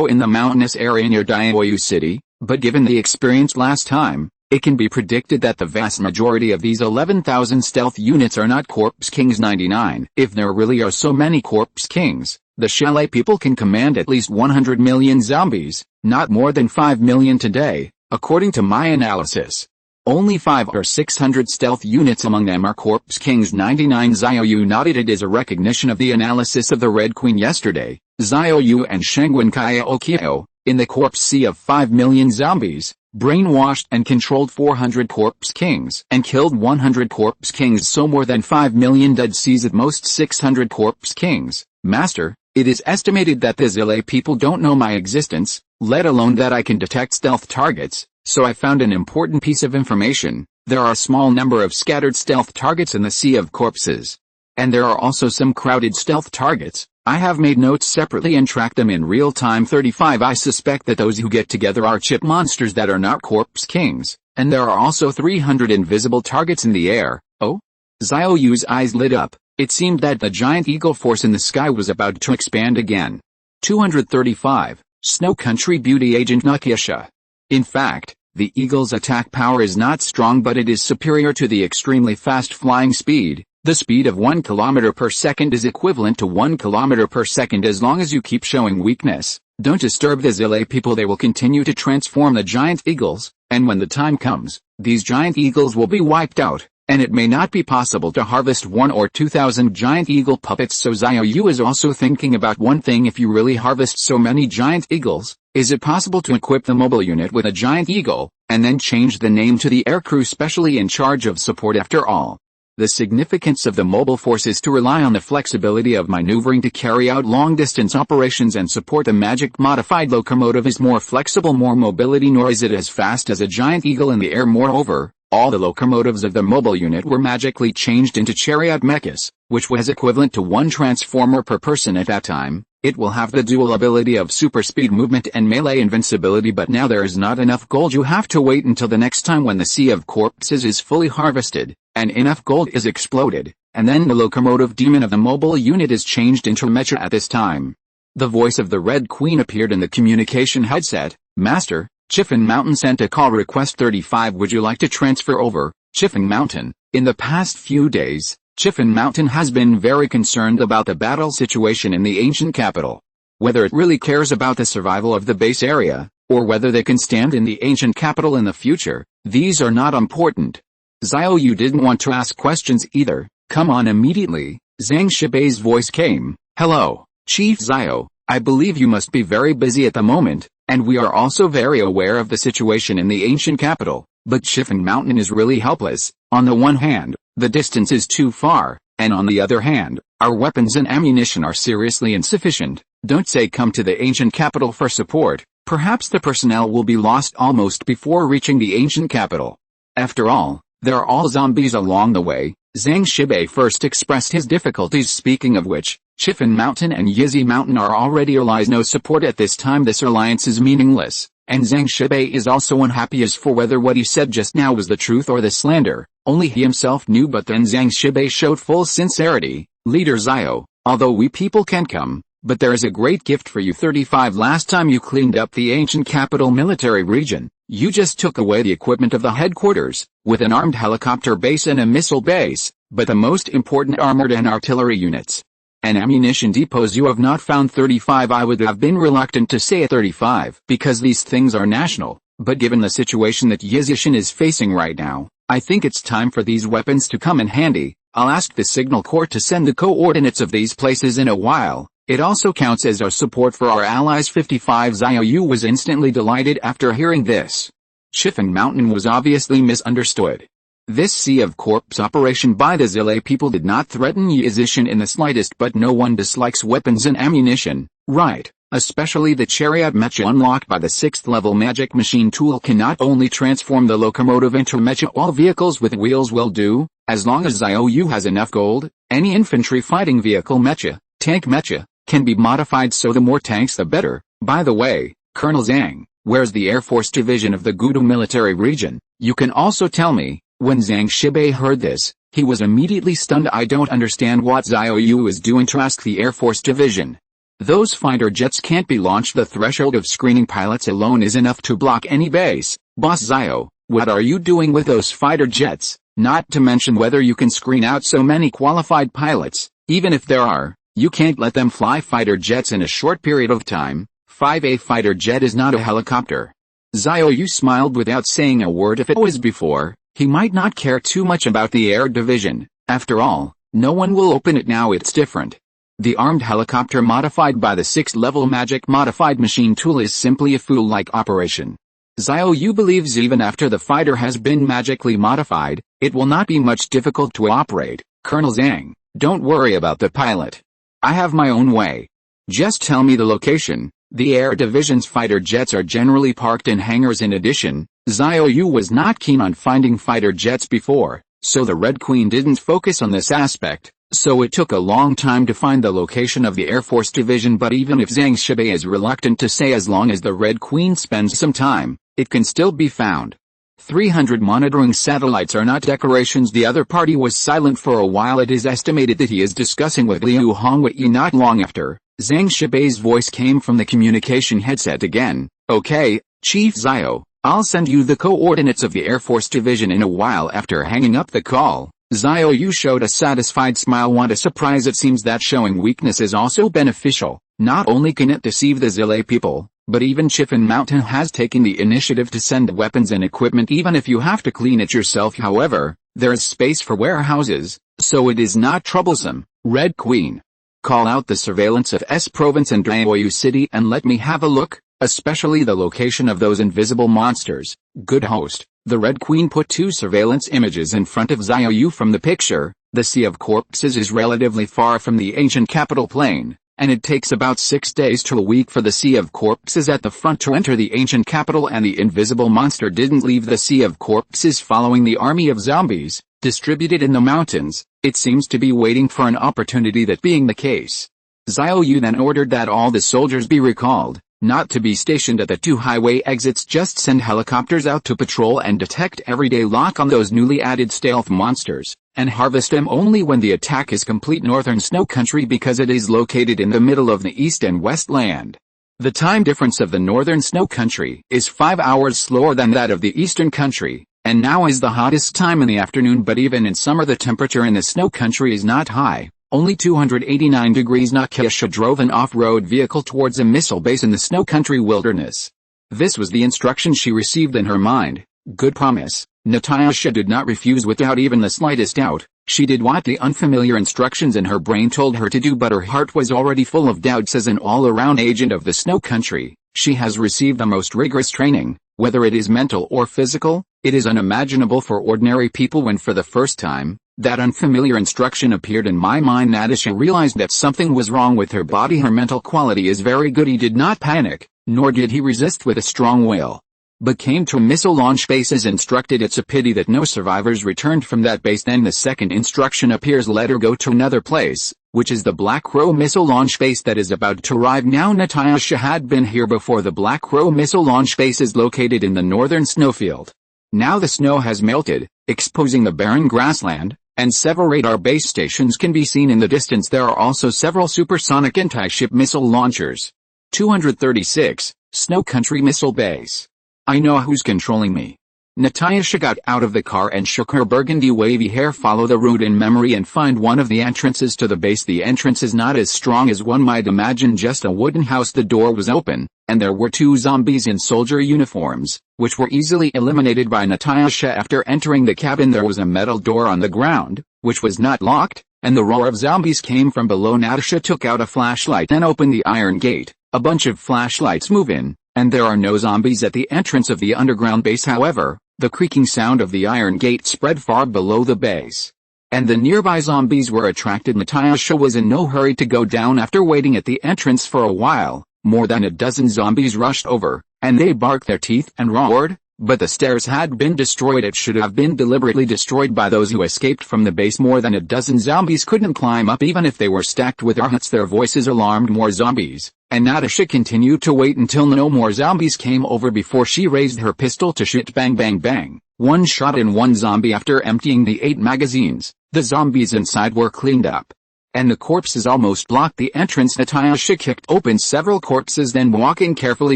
in the mountainous area near Diao City, but given the experience last time, it can be predicted that the vast majority of these 11,000 stealth units are not Corpse Kings. 99 If there really are so many Corpse Kings, the Chalet people can command at least 100 million zombies, not more than 5 million today, according to my analysis. Only 500 or 600 stealth units among them are Corpse Kings. 99 Xiao Yu nodded. It is a recognition of the analysis of the Red Queen yesterday. Xiao Yu and Shengwen Kaya Okio, in the Corpse Sea of 5 million zombies, brainwashed and controlled 400 Corpse Kings and killed 100 Corpse Kings, so more than 5 million dead seas, at most 600 Corpse Kings. Master, it is estimated that the Zile people don't know my existence, let alone that I can detect stealth targets. So I found an important piece of information. There are a small number of scattered stealth targets in the Sea of Corpses. And there are also some crowded stealth targets. I have made notes separately and tracked them in real time. 35 I suspect that those who get together are chip monsters that are not Corpse Kings, and there are also 300 invisible targets in the air. Oh? Xiao Yu's eyes lit up. It seemed that the giant eagle force in the sky was about to expand again. 235, Snow Country Beauty Agent Nakiasha. In fact, the eagle's attack power is not strong, but it is superior to the extremely fast flying speed. The speed of 1 km per second is equivalent to 1 km per second. As long as you keep showing weakness, don't disturb the Zile people. They will continue to transform the giant eagles, and when the time comes, these giant eagles will be wiped out, and it may not be possible to harvest 1 or 2,000 giant eagle puppets. So Xiao Yu is also thinking about one thing. If you really harvest so many giant eagles, is it possible to equip the mobile unit with a giant eagle, and then change the name to the aircrew specially in charge of support? After all, the significance of the mobile force is to rely on the flexibility of maneuvering to carry out long-distance operations and support. The magic modified locomotive is more flexible, more mobility, nor is it as fast as a giant eagle in the air. Moreover, all the locomotives of the mobile unit were magically changed into chariot mechas, which was equivalent to 1 transformer per person at that time. It will have the dual ability of super speed movement and melee invincibility. But now there is not enough gold. You have to wait until the next time when the Sea of Corpses is fully harvested, and enough gold is exploded, and then the locomotive demon of the mobile unit is changed into mecha. At this time, the voice of the Red Queen appeared in the communication headset. Master, Chiffin Mountain sent a call request. 35 Would you like to transfer over, Chiffin Mountain? In the past few days, Chiffin Mountain has been very concerned about the battle situation in the ancient capital. Whether it really cares about the survival of the base area, or whether they can stand in the ancient capital in the future, these are not important. Xiao Yu didn't want to ask questions either. Come on immediately. Zhang Shibei's voice came. Hello, Chief Xiao, I believe you must be very busy at the moment, and we are also very aware of the situation in the ancient capital, but Chiffin Mountain is really helpless. On the one hand, The distance is too far, and on the other hand, our weapons and ammunition are seriously insufficient. Don't say come to the ancient capital for support, perhaps the personnel will be lost almost before reaching the ancient capital. After all, there are all zombies along the way. Zhang Shibei first expressed his difficulties, speaking of which, Chifan Mountain and Yizi Mountain are already allies. No support at this time. This alliance is meaningless, and Zhang Shibei is also unhappy as for whether what he said just now was the truth or the slander. Only he himself knew, but then Zhang Shibei showed full sincerity. Leader Xiao, although we people can't come, but there is a great gift for you. 35 Last time you cleaned up the ancient capital military region, you just took away the equipment of the headquarters, with an armed helicopter base and a missile base, but the most important armored and artillery units and ammunition depots you have not found. 35 I would have been reluctant to say 35 because these things are national, but given the situation that Yizishan is facing right now, I think it's time for these weapons to come in handy. I'll ask the Signal Corps to send the coordinates of these places in a while. It also counts as our support for our allies. 55 Xiao Yu was instantly delighted after hearing this. Chifan Mountain was obviously misunderstood. This Sea of Corpse operation by the Zile people did not threaten Yizishan in the slightest, but no one dislikes weapons and ammunition, right? Especially the chariot mecha unlocked by the 6th level magic machine tool can not only transform the locomotive into mecha, all vehicles with wheels will do, as long as Xiao Yu has enough gold. Any infantry fighting vehicle mecha, tank mecha, can be modified, so the more tanks the better. By the way, Colonel Zhang, where's the Air Force Division of the Gudu military region? You can also tell me. When Zhang Shibei heard this, he was immediately stunned. I don't understand what Xiao Yu is doing to ask the Air Force Division. Those fighter jets can't be launched. The threshold of screening pilots alone is enough to block any base. Boss Xiao, what are you doing with those fighter jets? Not to mention whether you can screen out so many qualified pilots. Even if there are, you can't let them fly fighter jets in a short period of time. 5A fighter jet is not a helicopter. Xiao Yu smiled without saying a word. If it was before, he might not care too much about the air division. After all, no one will open it now. It's different. The armed helicopter modified by the 6th level magic modified machine tool is simply a fool-like operation. Xiao Yu believes even after the fighter has been magically modified, it will not be much difficult to operate. Colonel Zhang, don't worry about the pilot. I have my own way. Just tell me the location. The air division's fighter jets are generally parked in hangars. In addition, Xiao Yu was not keen on finding fighter jets before, so the Red Queen didn't focus on this aspect, so it took a long time to find the location of the Air Force Division. But even if Zhang Shibei is reluctant to say, as long as the Red Queen spends some time, it can still be found. 300 monitoring satellites are not decorations. The other party was silent for a while. It is estimated that he is discussing with Liu Hongwei. Not long after, Zhang Shibei's voice came from the communication headset again. Okay, Chief Xiao, I'll send you the coordinates of the Air Force Division in a while. After hanging up the call, Xiao Yu showed a satisfied smile. What a surprise! It seems that showing weakness is also beneficial. Not only can it deceive the Zile people, but even Chifan Mountain has taken the initiative to send weapons and equipment, even if you have to clean it yourself. However, there is space for warehouses, so it is not troublesome. Red Queen, call out the surveillance of S Province and Daoyu City and let me have a look, especially the location of those invisible monsters. Good host. The Red Queen put 2 surveillance images in front of Xiao Yu from the picture. The Sea of Corpses is relatively far from the ancient capital plain, and it takes about 6 days to a week for the Sea of Corpses at the front to enter the ancient capital, and the invisible monster didn't leave the Sea of Corpses following the army of zombies distributed in the mountains. It seems to be waiting for an opportunity. That being the case, Xiao Yu then ordered that all the soldiers be recalled, not to be stationed at the 2 highway exits. Just send helicopters out to patrol and detect everyday lock on those newly added stealth monsters, and harvest them only when the attack is complete. Northern Snow Country, because it is located in the middle of the East and West land. The time difference of the Northern Snow Country is 5 hours slower than that of the Eastern Country, and now is the hottest time in the afternoon. But even in summer the temperature in the Snow Country is not high. Only 289 degrees. Natasha drove an off-road vehicle towards a missile base in the Snow Country wilderness. This was the instruction she received in her mind. Good promise. Natasha did not refuse without even the slightest doubt. She did what the unfamiliar instructions in her brain told her to do, but her heart was already full of doubts. As an all-around agent of the Snow Country, she has received the most rigorous training. Whether it is mental or physical, it is unimaginable for ordinary people when for the first time, That unfamiliar instruction appeared in my mind. Natasha realized that something was wrong with her body. Her mental quality is very good. He did not panic, nor did he resist with a strong will, but came to a missile launch base as instructed. It's a pity that no survivors returned from that base. Then the second instruction appears: let her go to another place, which is the Black Crow missile launch base that is about to arrive now. Natasha had been here before. The Black Crow missile launch base is located in the northern snowfield. Now the snow has melted, exposing the barren grassland, and several radar base stations can be seen in the distance. There are also several supersonic anti-ship missile launchers. 236, Snow Country Missile Base. I know who's controlling me. Natasha got out of the car and shook her burgundy wavy hair. Follow the route in memory and find one of the entrances to the base. The entrance is not as strong as one might imagine, just a wooden house. The door was open, and there were two zombies in soldier uniforms, which were easily eliminated by Natasha. After entering the cabin, there was a metal door on the ground, which was not locked, and the roar of zombies came from below. Natasha took out a flashlight and opened the iron gate. A bunch of flashlights move in, and there are no zombies at the entrance of the underground base. However, the creaking sound of the iron gate spread far below the base, and the nearby zombies were attracted. Natasha was in no hurry to go down. After waiting at the entrance for a while, more than a dozen zombies rushed over, and they barked their teeth and roared, but the stairs had been destroyed. It should have been deliberately destroyed by those who escaped from the base. More than a dozen zombies couldn't climb up even if they were stacked with arhuts. Their voices alarmed more zombies, and Natasha continued to wait until no more zombies came over before she raised her pistol to shoot. Bang bang bang, one shot in one zombie. After emptying the 8 magazines, the zombies inside were cleaned up, and the corpses almost blocked the entrance. Natasha kicked open several corpses. Then walking carefully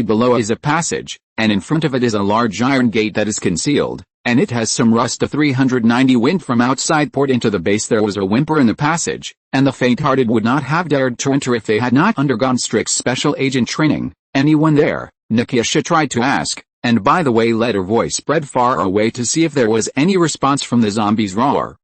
below is a passage, and in front of it is a large iron gate that is concealed, and it has some rust. A 390 wind from outside poured into the base. There was a whimper in the passage, and the faint-hearted would not have dared to enter if they had not undergone strict special agent training. Anyone there? Natasha tried to ask, and by the way let her voice spread far away to see if there was any response from the zombies' roar.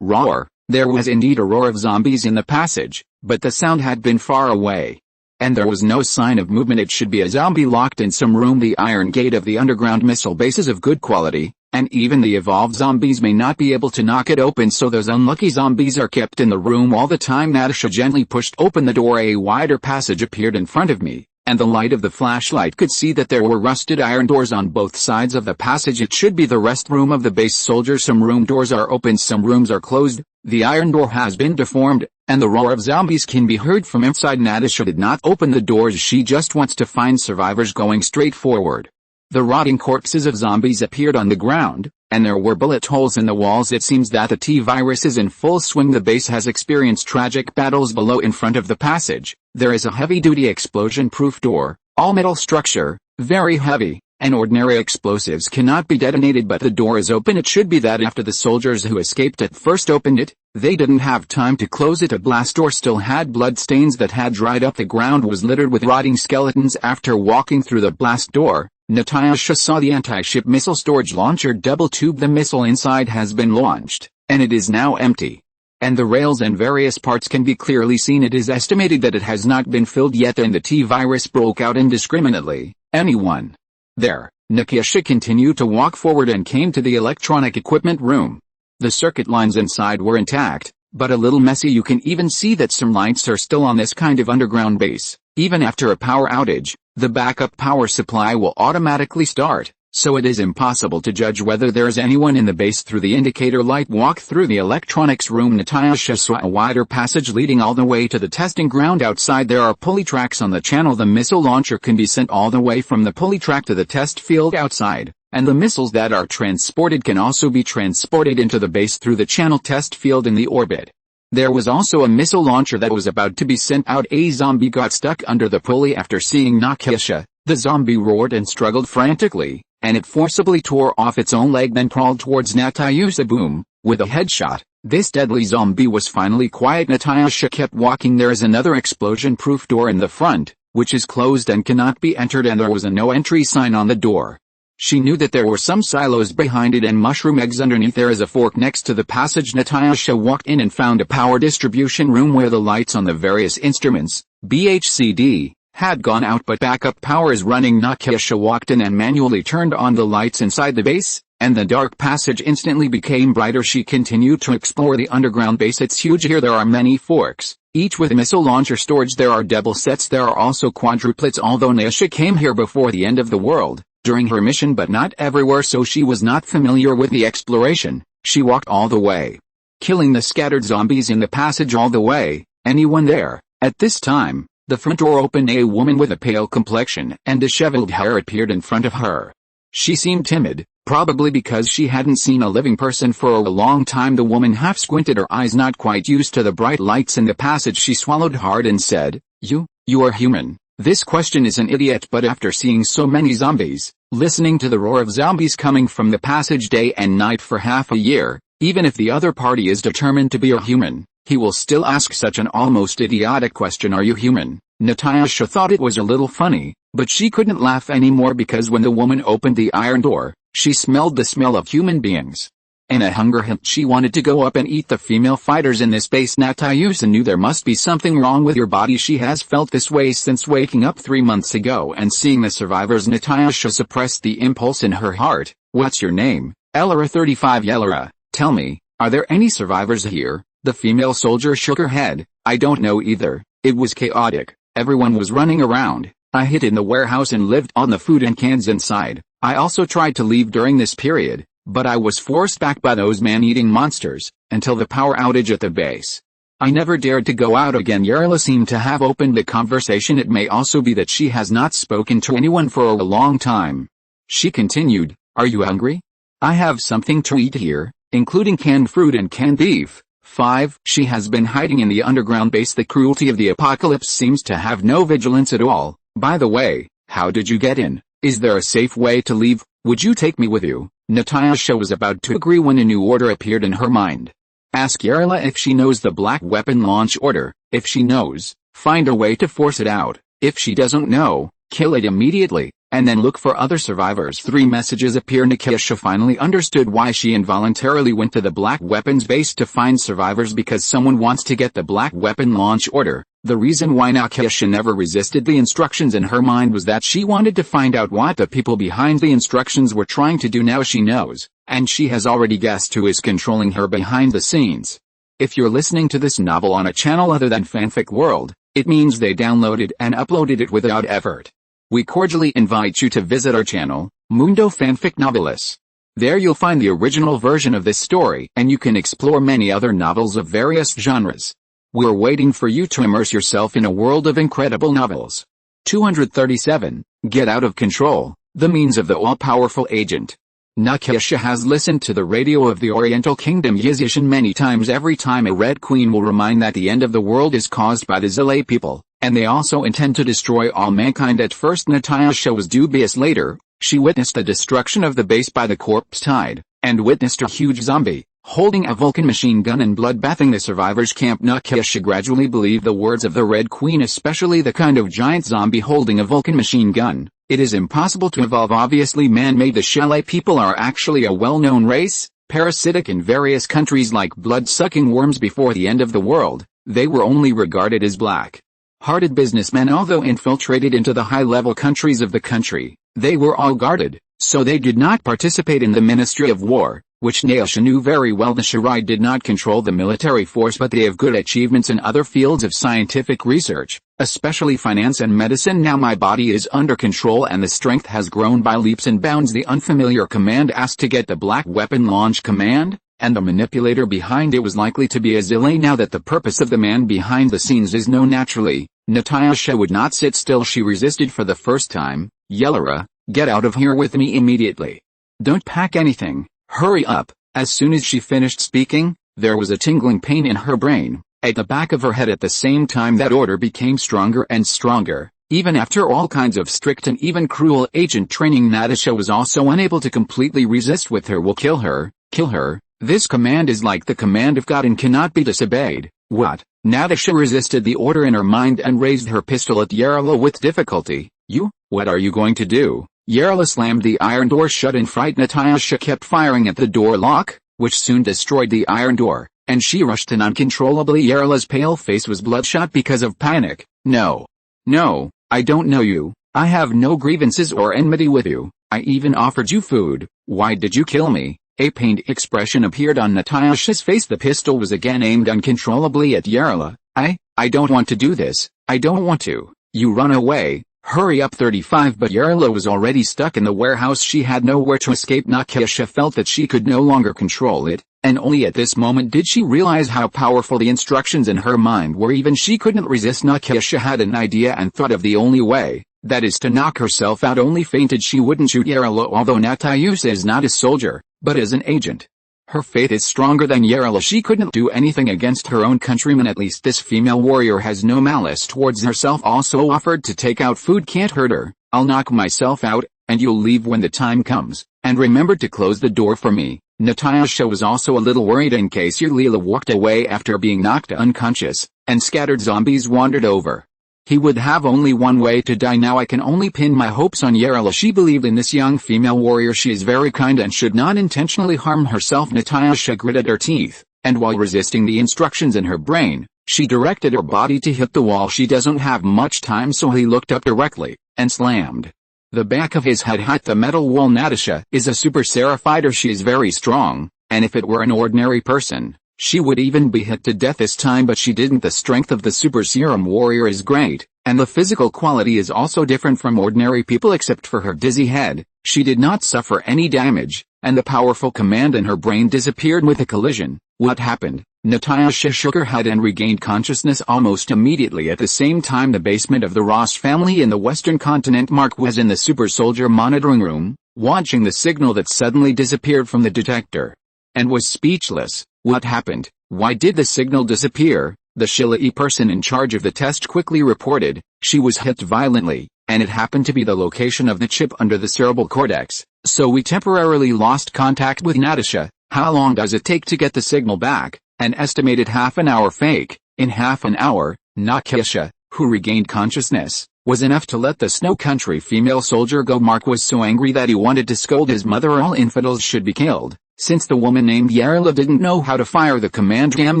There was indeed a roar of zombies in the passage, but the sound had been far away, and there was no sign of movement. It should be a zombie locked in some room. The iron gate of the underground missile base is of good quality, and even the evolved zombies may not be able to knock it open, so those unlucky zombies are kept in the room all the time. Natasha gently pushed open the door. A wider passage appeared in front of me, and the light of the flashlight could see that there were rusted iron doors on both sides of the passage. It should be the rest room of the base soldiers. Some room doors are open, some rooms are closed. The iron door has been deformed, and the roar of zombies can be heard from inside. Natasha did not open the doors. She just wants to find survivors. Going straight forward, the rotting corpses of zombies appeared on the ground, and there were bullet holes in the walls. It seems that the T-virus is in full swing. The base has experienced tragic battles. Below in front of the passage, there is a heavy-duty explosion-proof door, all metal structure, very heavy, and ordinary explosives cannot be detonated, but the door is open. It should be that after the soldiers who escaped at first opened it, they didn't have time to close it. A blast door still had blood stains that had dried up. The ground was littered with rotting skeletons. After walking through the blast door, Natasha saw the anti-ship missile storage launcher double tube. The missile inside has been launched, and it is now empty, and the rails and various parts can be clearly seen. It is estimated that it has not been filled yet, and the T-virus broke out indiscriminately. Anyone there? Natasha continued to walk forward and came to the electronic equipment room. The circuit lines inside were intact, but a little messy. You can even see that some lights are still on. This kind of underground base, even after a power outage, the backup power supply will automatically start, so it is impossible to judge whether there is anyone in the base through the indicator light. Walk through the electronics room. Natasha saw a wider passage leading all the way to the testing ground. Outside there are pulley tracks on the channel. The missile launcher can be sent all the way from the pulley track to the test field outside, and the missiles that are transported can also be transported into the base through the channel test field in the orbit. There was also a missile launcher that was about to be sent out. A zombie got stuck under the pulley. After seeing Natasha, the zombie roared and struggled frantically, and it forcibly tore off its own leg, then crawled towards Natasha. Boom! With a headshot, this deadly zombie was finally quiet. Natasha kept walking. There is another explosion-proof door in the front, which is closed and cannot be entered, and there was a no entry sign on the door. She knew that there were some silos behind it and mushroom eggs underneath. There is a fork next to the passage. Natasha walked in and found a power distribution room where the lights on the various instruments, BHCD, had gone out, but backup power is running. Natasha walked in and manually turned on the lights inside the base, and the dark passage instantly became brighter. She continued to explore the underground base. It's huge here. There are many forks, each with missile launcher storage. There are double sets. There are also quadruplets. Although Naisha came here before the end of the world, during her mission, but not everywhere, so she was not familiar with the exploration. She walked all the way, killing the scattered zombies in the passage all the way. Anyone there? At this time, the front door opened. A woman with a pale complexion and disheveled hair appeared in front of her. She seemed timid, probably because she hadn't seen a living person for a long time. The woman half squinted her eyes, not quite used to the bright lights in the passage. She swallowed hard and said, You are human. This question is an idiot, but after seeing so many zombies, listening to the roar of zombies coming from the passage day and night for half a year, even if the other party is determined to be a human, he will still ask such an almost idiotic question. Are you human? Natasha thought it was a little funny, but she couldn't laugh anymore because when the woman opened the iron door, she smelled the smell of human beings. In a hunger hint, she wanted to go up and eat the female fighters in this base. Natasha knew there must be something wrong with your body. She has felt this way since waking up 3 months ago and seeing the survivors. Natasha suppressed the impulse in her heart. What's your name? Elora 35. Elora, tell me, are there any survivors here? The female soldier shook her head. I don't know either. It was chaotic. Everyone was running around. I hid in the warehouse and lived on the food and cans inside. I also tried to leave during this period, but I was forced back by those man-eating monsters, until the power outage at the base. I never dared to go out again. Yarla seemed to have opened the conversation. It may also be that she has not spoken to anyone for a long time. She continued, Are you hungry? I have something to eat here, including canned fruit and canned beef. 5. She has been hiding in the underground base. The cruelty of the apocalypse seems to have no vigilance at all. By the way, how did you get in? Is there a safe way to leave? Would you take me with you? Natasha was about to agree when a new order appeared in her mind. Ask Yarla if she knows the black weapon launch order. If she knows, find a way to force it out. If she doesn't know, kill it immediately, and then look for other survivors. 3 messages appear. Natasha finally understood why she involuntarily went to the black weapons base to find survivors, because someone wants to get the black weapon launch order. The reason why Natasha never resisted the instructions in her mind was that she wanted to find out what the people behind the instructions were trying to do. Now she knows, and she has already guessed who is controlling her behind the scenes. If you're listening to this novel on a channel other than Fanfic World, it means they downloaded and uploaded it without effort. We cordially invite you to visit our channel, Mundo Fanfic Novelis. There you'll find the original version of this story, and you can explore many other novels of various genres. We're waiting for you to immerse yourself in a world of incredible novels. 237. Get Out of Control, The Means of the All-Powerful Agent. Natasha has listened to the radio of the Oriental Kingdom Yizishan many times. Every time a Red Queen will remind that the end of the world is caused by the Zilay people, and they also intend to destroy all mankind. At first Natasha was dubious. Later, she witnessed the destruction of the base by the corpse tide, and witnessed a huge zombie, holding a Vulcan machine gun and bloodbathing the survivors' camp. Natasha gradually believed the words of the Red Queen, especially the kind of giant zombie holding a Vulcan machine gun. It is impossible to evolve. Obviously man-made. The Zilay people are actually a well-known race, parasitic in various countries like blood-sucking worms. Before the end of the world, they were only regarded as black-hearted businessmen. Although infiltrated into the high-level countries of the country, they were all guarded, so they did not participate in the Ministry of War, which Natasha knew very well. The Shirai did not control the military force, but they have good achievements in other fields of scientific research, especially finance and medicine. Now my body is under control and the strength has grown by leaps and bounds. The unfamiliar command asked to get the black weapon launch command, and the manipulator behind it was likely to be a Zilay. Now that the purpose of the man behind the scenes is known, naturally, Natasha would not sit still. She resisted for the first time. Yellara, get out of here with me immediately. Don't pack anything. Hurry up. As soon as she finished speaking, there was a tingling pain in her brain, at the back of her head. At the same time that order became stronger and stronger. Even after all kinds of strict and even cruel agent training, Natasha was also unable to completely resist. With her will kill her, kill her. This command is like the command of God and cannot be disobeyed. What? Natasha resisted the order in her mind and raised her pistol at Yarla with difficulty. You? What are you going to do? Yarla slammed the iron door shut in fright. Natasha kept firing at the door lock, which soon destroyed the iron door, and she rushed in uncontrollably. Yarla's pale face was bloodshot because of panic. No. No, I don't know you. I have no grievances or enmity with you. I even offered you food. Why did you kill me? A pained expression appeared on Natasha's face. The pistol was again aimed uncontrollably at Yarla. I don't want to do this. I don't want to. You run away. Hurry up 35. But Yarla was already stuck in the warehouse. She had nowhere to escape. Natasha felt that she could no longer control it, and only at this moment did she realize how powerful the instructions in her mind were. Even she couldn't resist. Natasha had an idea and thought of the only way, that is to knock herself out. Only fainted she wouldn't shoot Yarla, although Natasha is not a soldier, but is an agent. Her faith is stronger than Yarla. She couldn't do anything against her own countrymen. At least this female warrior has no malice towards herself. Also offered to take out food can't hurt her. I'll knock myself out, and you'll leave when the time comes, and remember to close the door for me. Natasha was also a little worried in case Yarla walked away after being knocked unconscious, and scattered zombies wandered over. He would have only one way to die now. I can only pin my hopes on Yarla. She believed in this young female warrior. She is very kind and should not intentionally harm herself. Natasha gritted her teeth, and while resisting the instructions in her brain, she directed her body to hit the wall. She doesn't have much time, so he looked up directly, and slammed the back of his head hit the metal wall. Natasha is a super Sarah fighter. She is very strong, and if it were an ordinary person, she would even be hit to death this time, but she didn't. The strength of the Super Serum warrior is great, and the physical quality is also different from ordinary people. Except for her dizzy head, she did not suffer any damage, and the powerful command in her brain disappeared with the collision. What happened? Natasha shook her head and regained consciousness almost immediately. At the same time, the basement of the Ross family in the western continent. Mark was in the super soldier monitoring room, watching the signal that suddenly disappeared from the detector, and was speechless. What happened? Why did the signal disappear? The Shilai person in charge of the test quickly reported, she was hit violently, and it happened to be the location of the chip under the cerebral cortex, so we temporarily lost contact with Natasha. How long does it take to get the signal back? An estimated half an hour. Fake. In half an hour, Natasha, who regained consciousness, was enough to let the Snow Country female soldier go. Mark was so angry that he wanted to scold his mother. All infidels should be killed. Since the woman named Yarla didn't know how to fire the command. Damn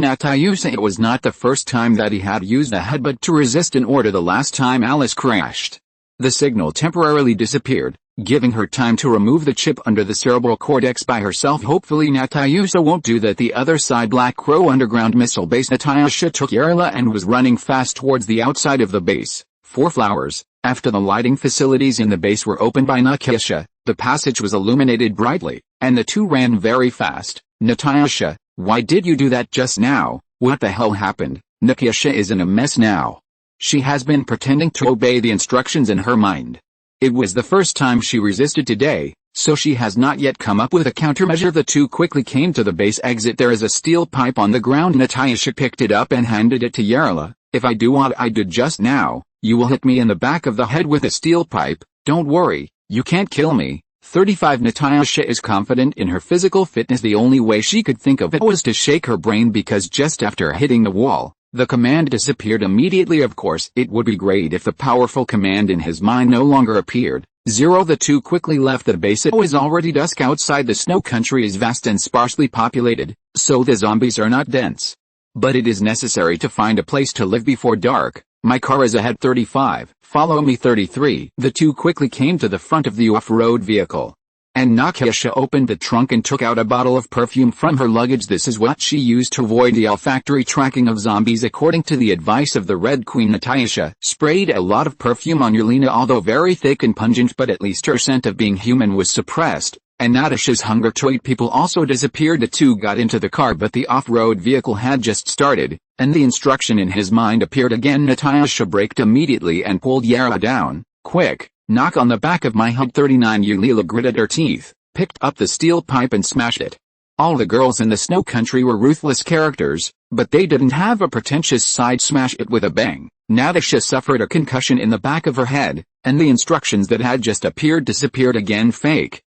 Natasha, it was not the first time that he had used the headbutt to resist an order. The last time Alice crashed, the signal temporarily disappeared, giving her time to remove the chip under the cerebral cortex by herself. Hopefully Natasha won't do that. The other side, Black Crow underground missile base. Natasha took Yarla and was running fast towards the outside of the base. 4 flowers. After the lighting facilities in the base were opened by Natasha, the passage was illuminated brightly, and the two ran very fast. Natasha, why did you do that just now? What the hell happened? Natasha is in a mess now. She has been pretending to obey the instructions in her mind. It was the first time she resisted today, so she has not yet come up with a countermeasure. The two quickly came to the base exit. There is a steel pipe on the ground. Natasha picked it up and handed it to Yarla. If I do what I did just now, you will hit me in the back of the head with a steel pipe. Don't worry, you can't kill me. 35. Natasha is confident in her physical fitness. The only way she could think of it was to shake her brain, because just after hitting the wall, the command disappeared immediately. Of course, it would be great if the powerful command in his mind no longer appeared. 0. The two quickly left the base. It was already dusk outside. The Snow Country is vast and sparsely populated, so the zombies are not dense. But it is necessary to find a place to live before dark. My car is ahead. 35. Follow me. 33. The two quickly came to the front of the off-road vehicle, and Natasha opened the trunk and took out a bottle of perfume from her luggage. This is what she used to avoid the olfactory tracking of zombies. According to the advice of the Red Queen, Natasha sprayed a lot of perfume on Yelena, although very thick and pungent, but at least her scent of being human was suppressed, and Natasha's hunger to eat people also disappeared. The two got into the car, but the off-road vehicle had just started, and the instruction in his mind appeared again. Natasha braked immediately and pulled Yarla down. Quick, knock on the back of my head. 39. Yelena gritted her teeth, picked up the steel pipe and smashed it. All the girls in the Snow Country were ruthless characters, but they didn't have a pretentious side. Smash it with a bang. Natasha suffered a concussion in the back of her head, and the instructions that had just appeared disappeared again. Fake.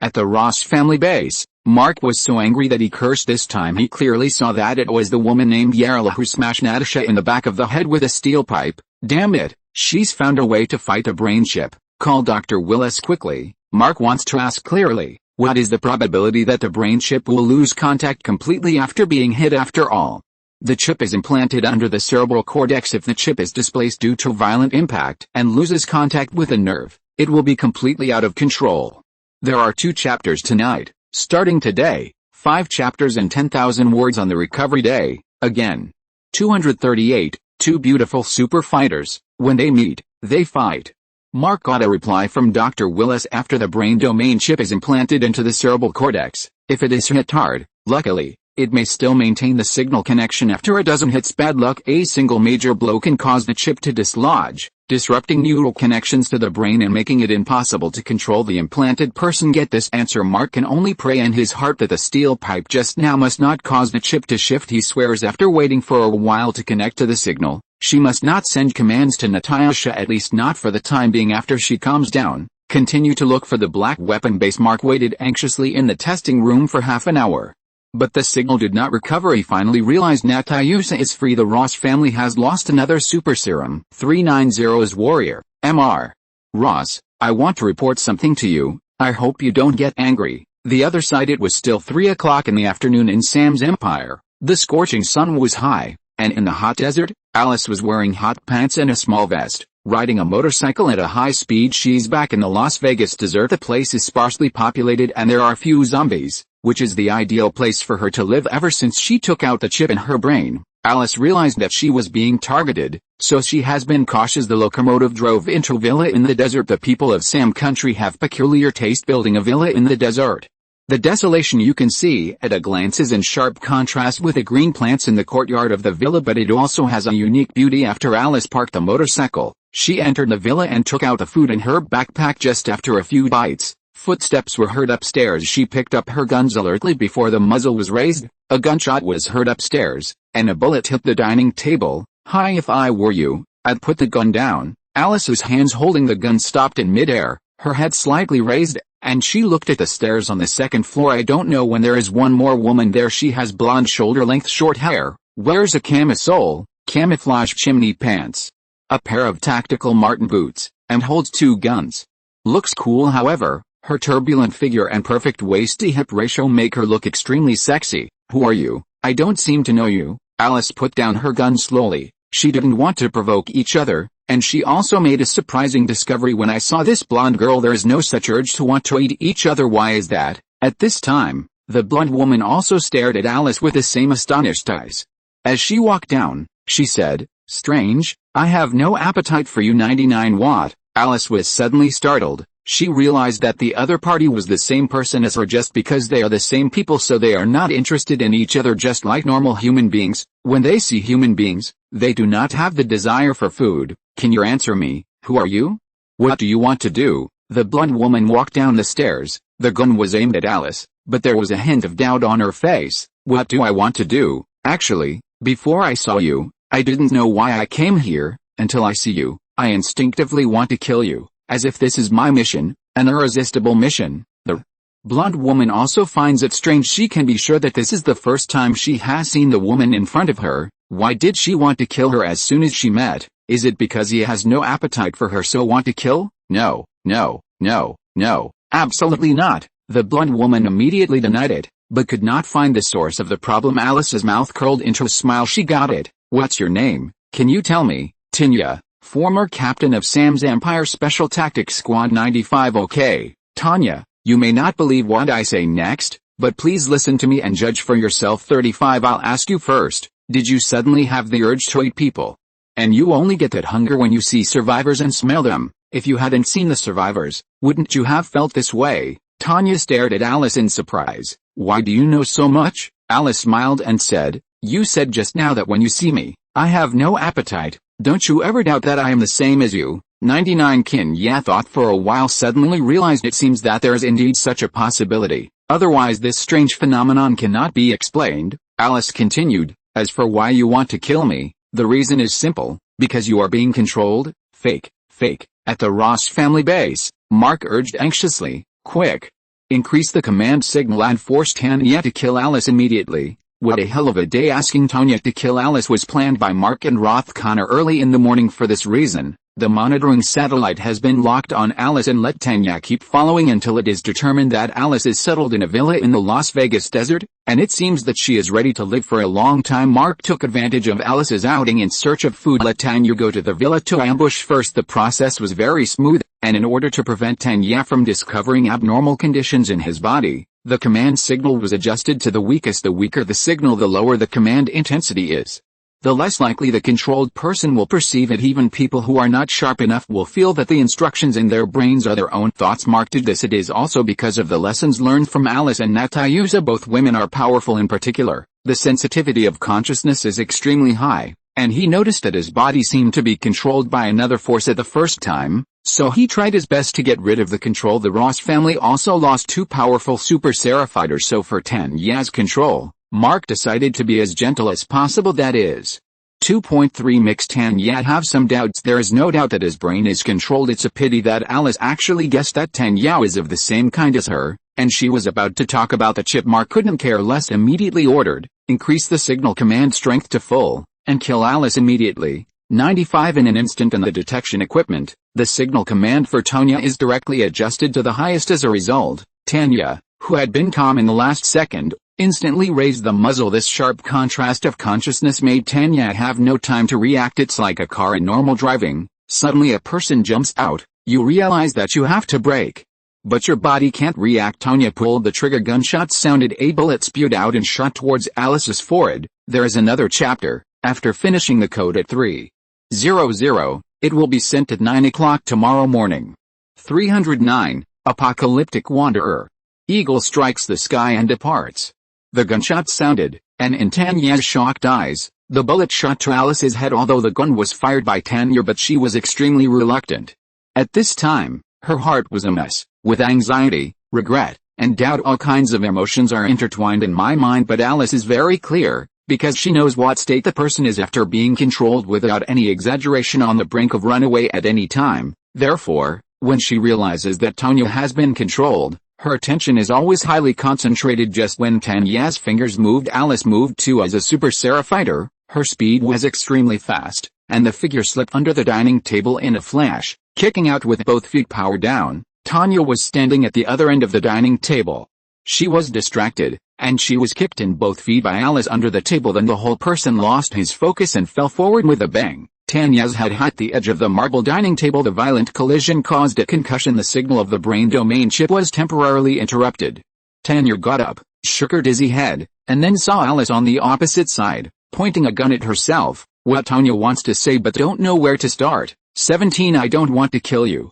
At the Ross family base, Mark was so angry that he cursed. This time he clearly saw that it was the woman named Yarla who smashed Natasha in the back of the head with a steel pipe. Damn it, she's found a way to fight a brain chip. Call Dr. Willis quickly. Mark wants to ask clearly, what is the probability that the brain chip will lose contact completely after being hit? After all, The chip is implanted under the cerebral cortex. If the chip is displaced due to violent impact and loses contact with a nerve, it will be completely out of control. There are 2 chapters tonight, starting today, 5 chapters and 10,000 words on the recovery day. Again. 238, 2 beautiful super fighters, when they meet, they fight. Mark got a reply from Dr. Willis after the brain domain chip is implanted into the cerebral cortex. If it is hit hard, luckily, it may still maintain the signal connection after a dozen hits. Bad luck, a single major blow can cause the chip to dislodge, disrupting neural connections to the brain and making it impossible to control the implanted person. Get this answer. Mark can only pray in his heart that the steel pipe just now must not cause the chip to shift. He swears after waiting for a while to connect to the signal, she must not send commands to Natasha, at least not for the time being. After she calms down, continue to look for the black weapon base. Mark waited anxiously in the testing room for half an hour. But the signal did not recover. He finally realized Natasha is free. The Ross family has lost another super serum. 390's warrior, Mr. Ross, I want to report something to you. I hope you don't get angry. The other side. It was still 3 o'clock in the afternoon in Sam's empire. The scorching sun was high, and in the hot desert, Alice was wearing hot pants and a small vest, riding a motorcycle at a high speed. She's back in the Las Vegas desert. The place is sparsely populated and there are few zombies, which is the ideal place for her to live. Ever since she took out the chip in her brain, Alice realized that she was being targeted, so she has been cautious. The locomotive drove into a villa in the desert. The people of Sam Country have peculiar taste. Building a villa in the desert. The desolation you can see at a glance is in sharp contrast with the green plants in the courtyard of the villa, but it also has a unique beauty. After Alice parked the motorcycle, she entered the villa and took out the food in her backpack. Just after a few bites, footsteps were heard upstairs. She picked up her guns alertly before the muzzle was raised. A gunshot was heard upstairs, and a bullet hit the dining table. Hi, if I were you, I'd put the gun down. Alice's hands holding the gun stopped in midair, her head slightly raised, and she looked at the stairs on the second floor. I don't know when there is one more woman there. She has blonde shoulder-length short hair, wears a camisole, camouflage chimney pants, a pair of tactical Martin boots, and holds 2 guns. Looks cool. However, her turbulent figure and perfect waist-to-hip ratio make her look extremely sexy. Who are you? I don't seem to know you. Alice put down her gun slowly. She didn't want to provoke each other, and she also made a surprising discovery. When I saw this blonde girl, there is no such urge to want to eat each other. Why is that? At this time, the blonde woman also stared at Alice with the same astonished eyes. As she walked down, she said, "Strange, I have no appetite for you." 99 what? Alice was suddenly startled. She realized that the other party was the same person as her. Just because they are the same people, so they are not interested in each other. Just like normal human beings, when they see human beings, they do not have the desire for food. Can you answer me? Who are you? What do you want to do? The blonde woman walked down the stairs. The gun was aimed at Alice, but there was a hint of doubt on her face. What do I want to do? Actually, before I saw you, I didn't know why I came here. Until I see you, I instinctively want to kill you, as if this is my mission, an irresistible mission. The blonde woman also finds it strange. She can be sure that this is the first time she has seen the woman in front of her. Why did she want to kill her as soon as she met? Is it because he has no appetite for her, so want to kill? No, no, no, no, absolutely not. The blonde woman immediately denied it, but could not find the source of the problem. Alice's mouth curled into a smile. She got it. What's your name? Can you tell me? Tanya, former captain of Sam's Empire Special Tactics Squad 95. Okay, Tanya, you may not believe what I say next, but please listen to me and judge for yourself. 35. I'll ask you first, did you suddenly have the urge to eat people? And you only get that hunger when you see survivors and smell them. If you hadn't seen the survivors, wouldn't you have felt this way? Tanya stared at Alice in surprise. Why do you know so much? Alice smiled and said, you said just now that when you see me, I have no appetite. Don't you ever doubt that I am the same as you? 99. Kinya thought for a while, suddenly realized it seems that there is indeed such a possibility. Otherwise this strange phenomenon cannot be explained. Alice continued, as for why you want to kill me, the reason is simple, because you are being controlled. Fake, fake. At the Ross family base, Mark urged anxiously, quick. Increase the command signal and force Tanya to kill Alice immediately. What a hell of a day. Asking Tanya to kill Alice was planned by Mark and Roth Connor early in the morning. For this reason, The monitoring satellite has been locked on Alice and let Tanya keep following until it is determined that Alice is settled in a villa in the Las Vegas desert, and it seems that she is ready to live for a long time. Mark took advantage of Alice's outing in search of food. Let Tanya go to the villa to ambush first. The process was very smooth, and in order to prevent Tanya from discovering abnormal conditions in his body, the command signal was adjusted to the weakest. The weaker the signal, the lower the command intensity is. The less likely the controlled person will perceive it. Even people who are not sharp enough will feel that the instructions in their brains are their own thoughts. Mark did this. It is also because of the lessons learned from Alice and Natayusa. Both women are powerful. In particular, the sensitivity of consciousness is extremely high, and he noticed that his body seemed to be controlled by another force at the first time, so he tried his best to get rid of the control. The Ross family also lost two powerful Super Seraph-fighters, so for Tanya's control, Mark decided to be as gentle as possible. That is 2.3 Mixed Tanya have some doubts. There is no doubt that his brain is controlled. It's a pity that Alice actually guessed that Tanya is of the same kind as her, and she was about to talk about the chip. Mark couldn't care less. Immediately ordered, increase the signal command strength to full, and kill Alice immediately. 95 in an instant. And the detection equipment, the signal command for Tanya is directly adjusted to the highest. As a result, Tanya, who had been calm in the last second, instantly raised the muzzle. This sharp contrast of consciousness made Tanya have no time to react. It's like a car in normal driving. Suddenly a person jumps out, you realize that you have to brake, but your body can't react. Tanya pulled the trigger. Gunshots sounded. A bullet spewed out and shot towards Alice's forehead. There is another chapter. After finishing the code at 3:00, it will be sent at 9 o'clock tomorrow morning. 309, Apocalyptic Wanderer. Eagle strikes the sky and departs. The gunshot sounded, and in Tanya's shocked eyes, the bullet shot to Alice's head. Although the gun was fired by Tanya, but she was extremely reluctant. At this time, her heart was a mess, with anxiety, regret, and doubt. All kinds of emotions are intertwined in my mind, but Alice is very clear, because she knows what state the person is after being controlled without any exaggeration, on the brink of runaway at any time. Therefore, when she realizes that Tanya has been controlled, her attention is always highly concentrated. Just when Tanya's fingers moved, Alice moved too. As a Super Seraph fighter, her speed was extremely fast, and the figure slipped under the dining table in a flash, kicking out with both feet power down. Tanya was standing at the other end of the dining table. She was distracted, and she was kicked in both feet by Alice under the table. Then the whole person lost his focus and fell forward with a bang. Tanya's head hit the edge of the marble dining table. The violent collision caused a concussion. The signal of the brain domain chip was temporarily interrupted. Tanya got up, shook her dizzy head, and then saw Alice on the opposite side, pointing a gun at herself. What Tanya wants to say but don't know where to start. 17 I don't want to kill you.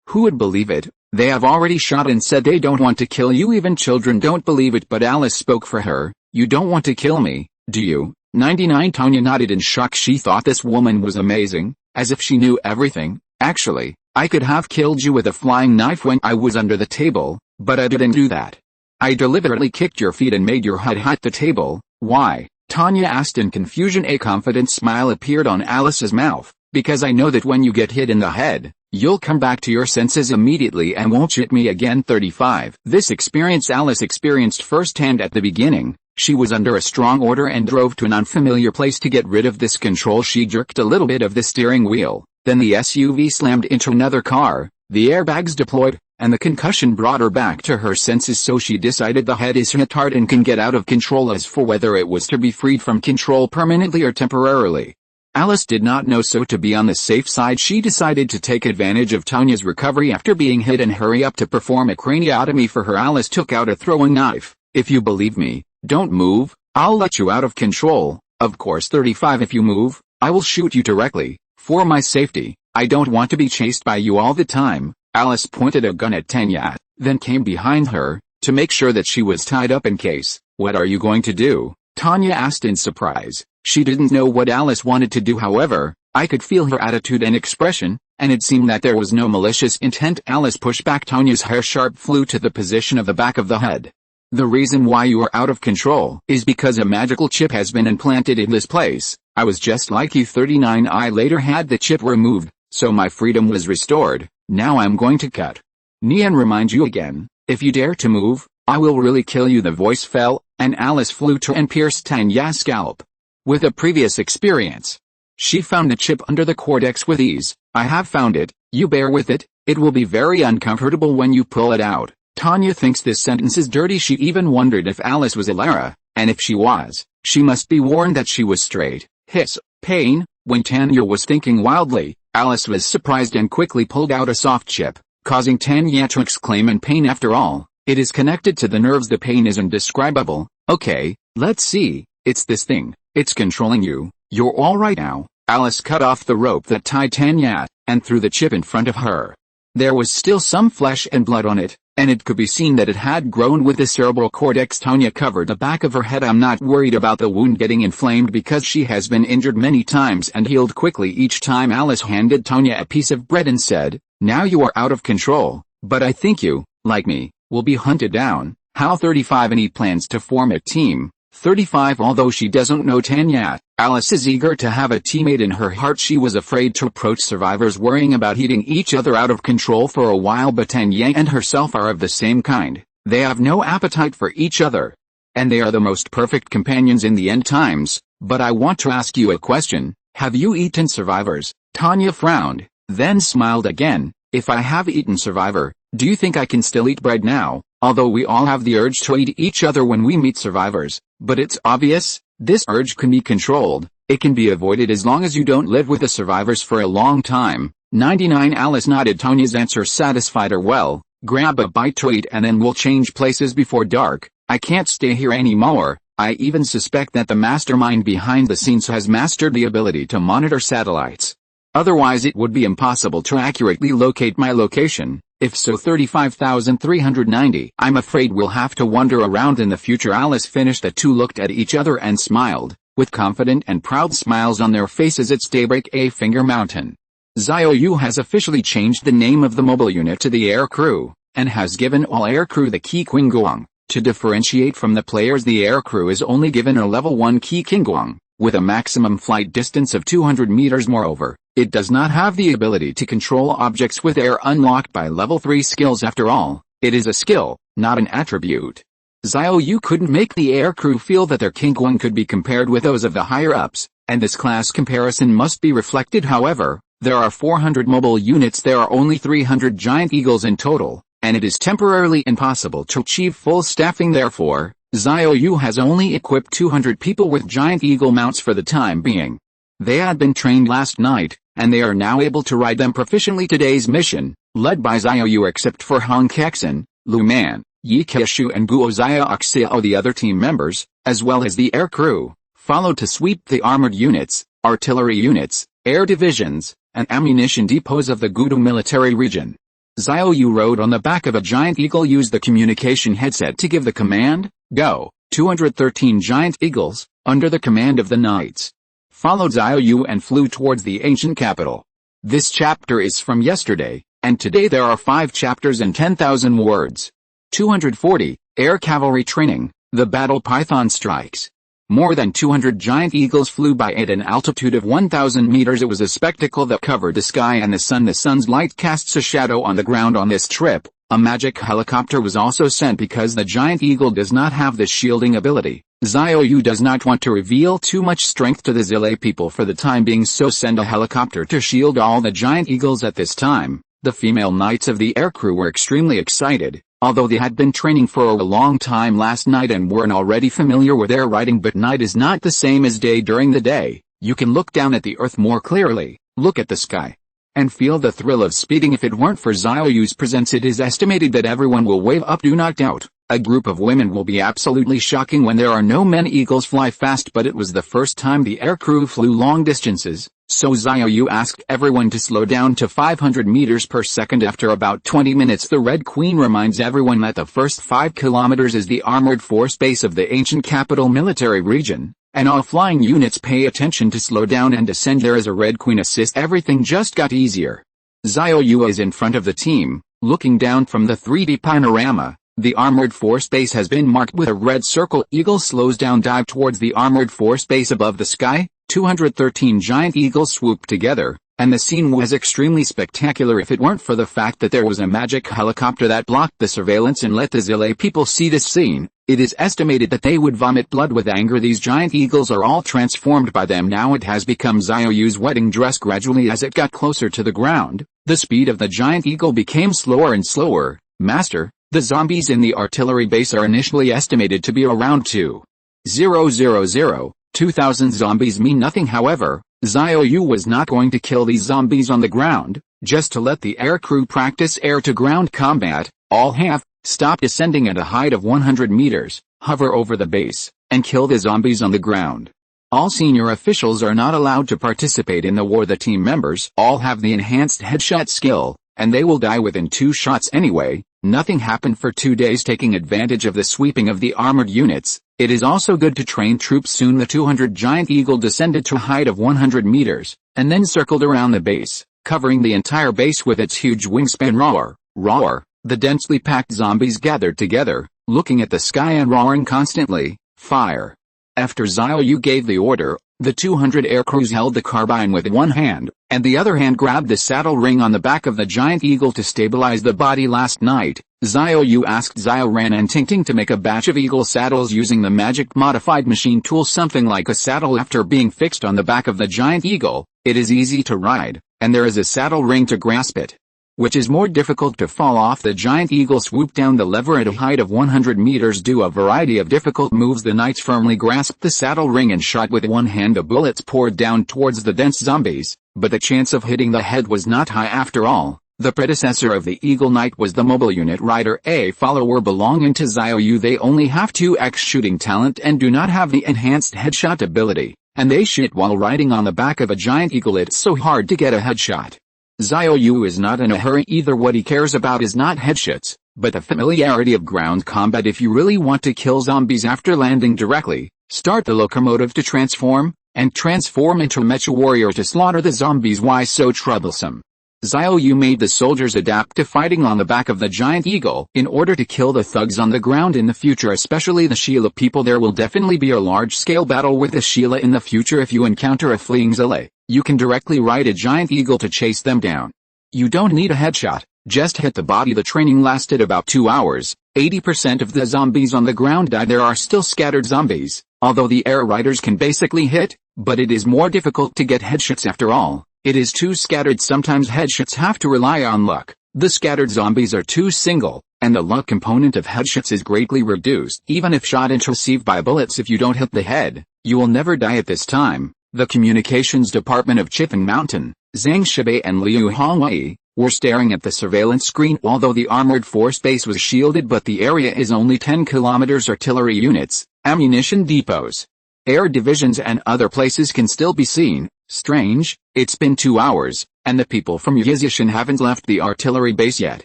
Who would believe it? They have already shot and said they don't want to kill you. Even children don't believe it, but Alice spoke for her. You don't want to kill me, do you? 99 Tanya nodded in shock. She thought this woman was amazing, as if she knew everything. Actually, I could have killed you with a flying knife when I was under the table, but I didn't do that. I deliberately kicked your feet and made your head hit the table. Why? Tanya asked in confusion. A confident smile appeared on Alice's mouth. Because I know that when you get hit in the head, you'll come back to your senses immediately and won't shoot me again. 35. This experience Alice experienced firsthand at the beginning. She was under a strong order and drove to an unfamiliar place to get rid of this control. She jerked a little bit of the steering wheel, then the SUV slammed into another car, the airbags deployed, and the concussion brought her back to her senses. So she decided the head is hit hard and can get out of control. As for whether it was to be freed from control permanently or temporarily, Alice did not know, so to be on the safe side she decided to take advantage of Tanya's recovery after being hit and hurry up to perform a craniotomy for her. Alice took out a throwing knife. If you believe me, don't move, I'll let you out of control. Of course. 35 If you move, I will shoot you directly. For my safety, I don't want to be chased by you all the time. Alice pointed a gun at Tanya, then came behind her, to make sure that she was tied up in case. What are you going to do? Tanya asked in surprise. She didn't know what Alice wanted to do. However, I could feel her attitude and expression, and it seemed that there was no malicious intent. Alice pushed back. Tanya's hair sharp flew to the position of the back of the head. The reason why you are out of control is because a magical chip has been implanted in this place. I was just like you. 39 I later had the chip removed, so my freedom was restored. Now I'm going to cut knee and remind you again, if you dare to move, I will really kill you. The voice fell, and Alice flew to and pierced Tanya's scalp. With a previous experience, she found the chip under the cortex with ease, I have found it, you bear with it, it will be very uncomfortable when you pull it out. Tanya thinks this sentence is dirty. She even wondered if Alice was a Lara, and if she was, she must be warned that she was straight. Hiss, pain. When Tanya was thinking wildly, Alice was surprised and quickly pulled out a soft chip, causing Tanya to exclaim in pain. After all, it is connected to the nerves. The pain is indescribable. Okay, let's see, it's this thing, it's controlling you, you're alright now. Alice cut off the rope that tied Tanya, and threw the chip in front of her. There was still some flesh and blood on it, and it could be seen that it had grown with the cerebral cortex. Tanya covered the back of her head. I'm not worried about the wound getting inflamed because she has been injured many times and healed quickly each time. Alice handed Tanya a piece of bread and said, now you are out of control, but I think you, like me, will be hunted down. How 35 and he plans to form a team. 35. Although she doesn't know Tanya, Alice is eager to have a teammate. In her heart she was afraid to approach survivors, worrying about eating each other out of control for a while, but Tanya and herself are of the same kind. They have no appetite for each other. And they are the most perfect companions in the end times. But I want to ask you a question. Have you eaten survivors? Tanya frowned, then smiled again. If I have eaten survivor, do you think I can still eat bread now? Although we all have the urge to eat each other when we meet survivors, but it's obvious, this urge can be controlled. It can be avoided as long as you don't live with the survivors for a long time. 99. Alice nodded. Tanya's answer satisfied her well. Grab a bite to eat and then we'll change places before dark. I can't stay here anymore. I even suspect that the mastermind behind the scenes has mastered the ability to monitor satellites. Otherwise it would be impossible to accurately locate my location. If so, 35,390. I'm afraid we'll have to wander around in the future. Alice finished. The two looked at each other and smiled, with confident and proud smiles on their faces. It's daybreak. A Finger Mountain. Xiao Yu has officially changed the name of the mobile unit to the air crew, and has given all air crew the key Qinguang. To differentiate from the players, the air crew is only given a level 1 key Qinguang, with a maximum flight distance of 200 meters. Moreover, it does not have the ability to control objects with air unlocked by level 3 skills. After all, it is a skill, not an attribute. Xiao Yu couldn't make the air crew feel that their Qinguang could be compared with those of the higher-ups, and this class comparison must be reflected. However, there are 400 mobile units. There are only 300 giant eagles in total, and it is temporarily impossible to achieve full staffing. Therefore, Xiao Yu has only equipped 200 people with giant eagle mounts for the time being. They had been trained last night, and they are now able to ride them proficiently. Today's mission, led by Xiao Yu except for Han Kexin, Lu Man, Yi Keishu and Guo Xiaoxia, the other team members, as well as the air crew, followed to sweep the armored units, artillery units, air divisions, and ammunition depots of the Gudu military region. Xiao Yu rode on the back of a giant eagle, used the communication headset to give the command, go. 213 giant eagles, under the command of the knights, followed Xiao Yu and flew towards the ancient capital. This chapter is from yesterday, and today there are 5 chapters and 10,000 words. 240, Air Cavalry Training, the Battle Python Strikes. More than 200 giant eagles flew by at an altitude of 1,000 meters. It was a spectacle that covered the sky and the sun. The sun's light casts a shadow on the ground. On this trip, a magic helicopter was also sent because the giant eagle does not have the shielding ability. Xiao Yu does not want to reveal too much strength to the Zile people for the time being, so send a helicopter to shield all the giant eagles at this time. The female knights of the air crew were extremely excited, although they had been training for a long time last night and were already familiar with air riding. But night is not the same as day. During the day, you can look down at the earth more clearly, look at the sky, and feel the thrill of speeding. If it weren't for Xiao Yu's presence, it is estimated that everyone will wave up. Do not doubt, a group of women will be absolutely shocking when there are no men. Eagles fly fast, but it was the first time the air crew flew long distances, so Xiao Yu asked everyone to slow down to 500 meters per second. After about 20 minutes, the Red Queen reminds everyone that the first 5 kilometers is the armored force base of the ancient capital military region, and all flying units pay attention to slow down and descend. There is a Red Queen assist. Everything just got easier. Xiao Yu is in front of the team, looking down from the 3D panorama. The armored force base has been marked with a red circle. Eagle slows down, dive towards the armored force base above the sky. 213 giant eagles swoop together, and the scene was extremely spectacular if it weren't for the fact that there was a magic helicopter that blocked the surveillance and let the Zilay people see this scene. It is estimated that they would vomit blood with anger. These giant eagles are all transformed by them now. It has become Xiao Yu's wedding dress. Gradually as it got closer to the ground, the speed of the giant eagle became slower and slower. Master, the zombies in the artillery base are initially estimated to be around 2,000 zombies mean nothing. However, Xiao Yu was not going to kill these zombies on the ground, just to let the aircrew practice air-to-ground combat. All have stop descending at a height of 100 meters, hover over the base, and kill the zombies on the ground. All senior officials are not allowed to participate in the war. The team members all have the enhanced headshot skill, and they will die within 2 shots anyway. Nothing happened for 2 days. Taking advantage of the sweeping of the armored units, it is also good to train troops. Soon the 200 giant eagle descended to a height of 100 meters, and then circled around the base, covering the entire base with its huge wingspan. Roar, roar. The densely packed zombies gathered together, looking at the sky and roaring constantly. Fire. After Xiao Yu gave the order, the 200 aircrews held the carbine with one hand, and the other hand grabbed the saddle ring on the back of the giant eagle to stabilize the body. Last night, Xiao Yu asked Xiaoran and Tingting to make a batch of eagle saddles using the magic modified machine tool. Something like a saddle. After being fixed on the back of the giant eagle, it is easy to ride, and there is a saddle ring to grasp it, which is more difficult to fall off. The giant eagle swooped down the lever at a height of 100 meters. Do a variety of difficult moves. The knights firmly grasped the saddle ring and shot with one hand. The bullets poured down towards the dense zombies, but the chance of hitting the head was not high. After all, the predecessor of the Eagle Knight was the mobile unit rider, a follower belonging to Xiao Yu. They only have 2x shooting talent and do not have the enhanced headshot ability, and they shoot while riding on the back of a giant eagle. It's so hard to get a headshot. Xiao Yu is not in a hurry either. What he cares about is not headshots, but the familiarity of ground combat. If you really want to kill zombies after landing directly, start the locomotive to transform, and transform into a mecha warrior to slaughter the zombies. Why so troublesome? Xiao Yu made the soldiers adapt to fighting on the back of the giant eagle in order to kill the thugs on the ground in the future, especially the Sheila people. There will definitely be a large-scale battle with the Sheila in the future. If you encounter a fleeing Zilay, you can directly ride a giant eagle to chase them down. You don't need a headshot, just hit the body. The training lasted about 2 hours. 80% of the zombies on the ground died. There are still scattered zombies, although the air riders can basically hit, but it is more difficult to get headshots. After all, it is too scattered. Sometimes headshots have to rely on luck. The scattered zombies are too single, and the luck component of headshots is greatly reduced. Even if shot and received by bullets, if you don't hit the head, you will never die. At this time, the communications department of Chifeng Mountain, Zhang Shibei and Liu Hongwei, were staring at the surveillance screen. Although the armored force base was shielded, but the area is only 10 kilometers. Artillery units, ammunition depots, air divisions and other places can still be seen. Strange, it's been 2 hours, and the people from Yizishan haven't left the artillery base yet.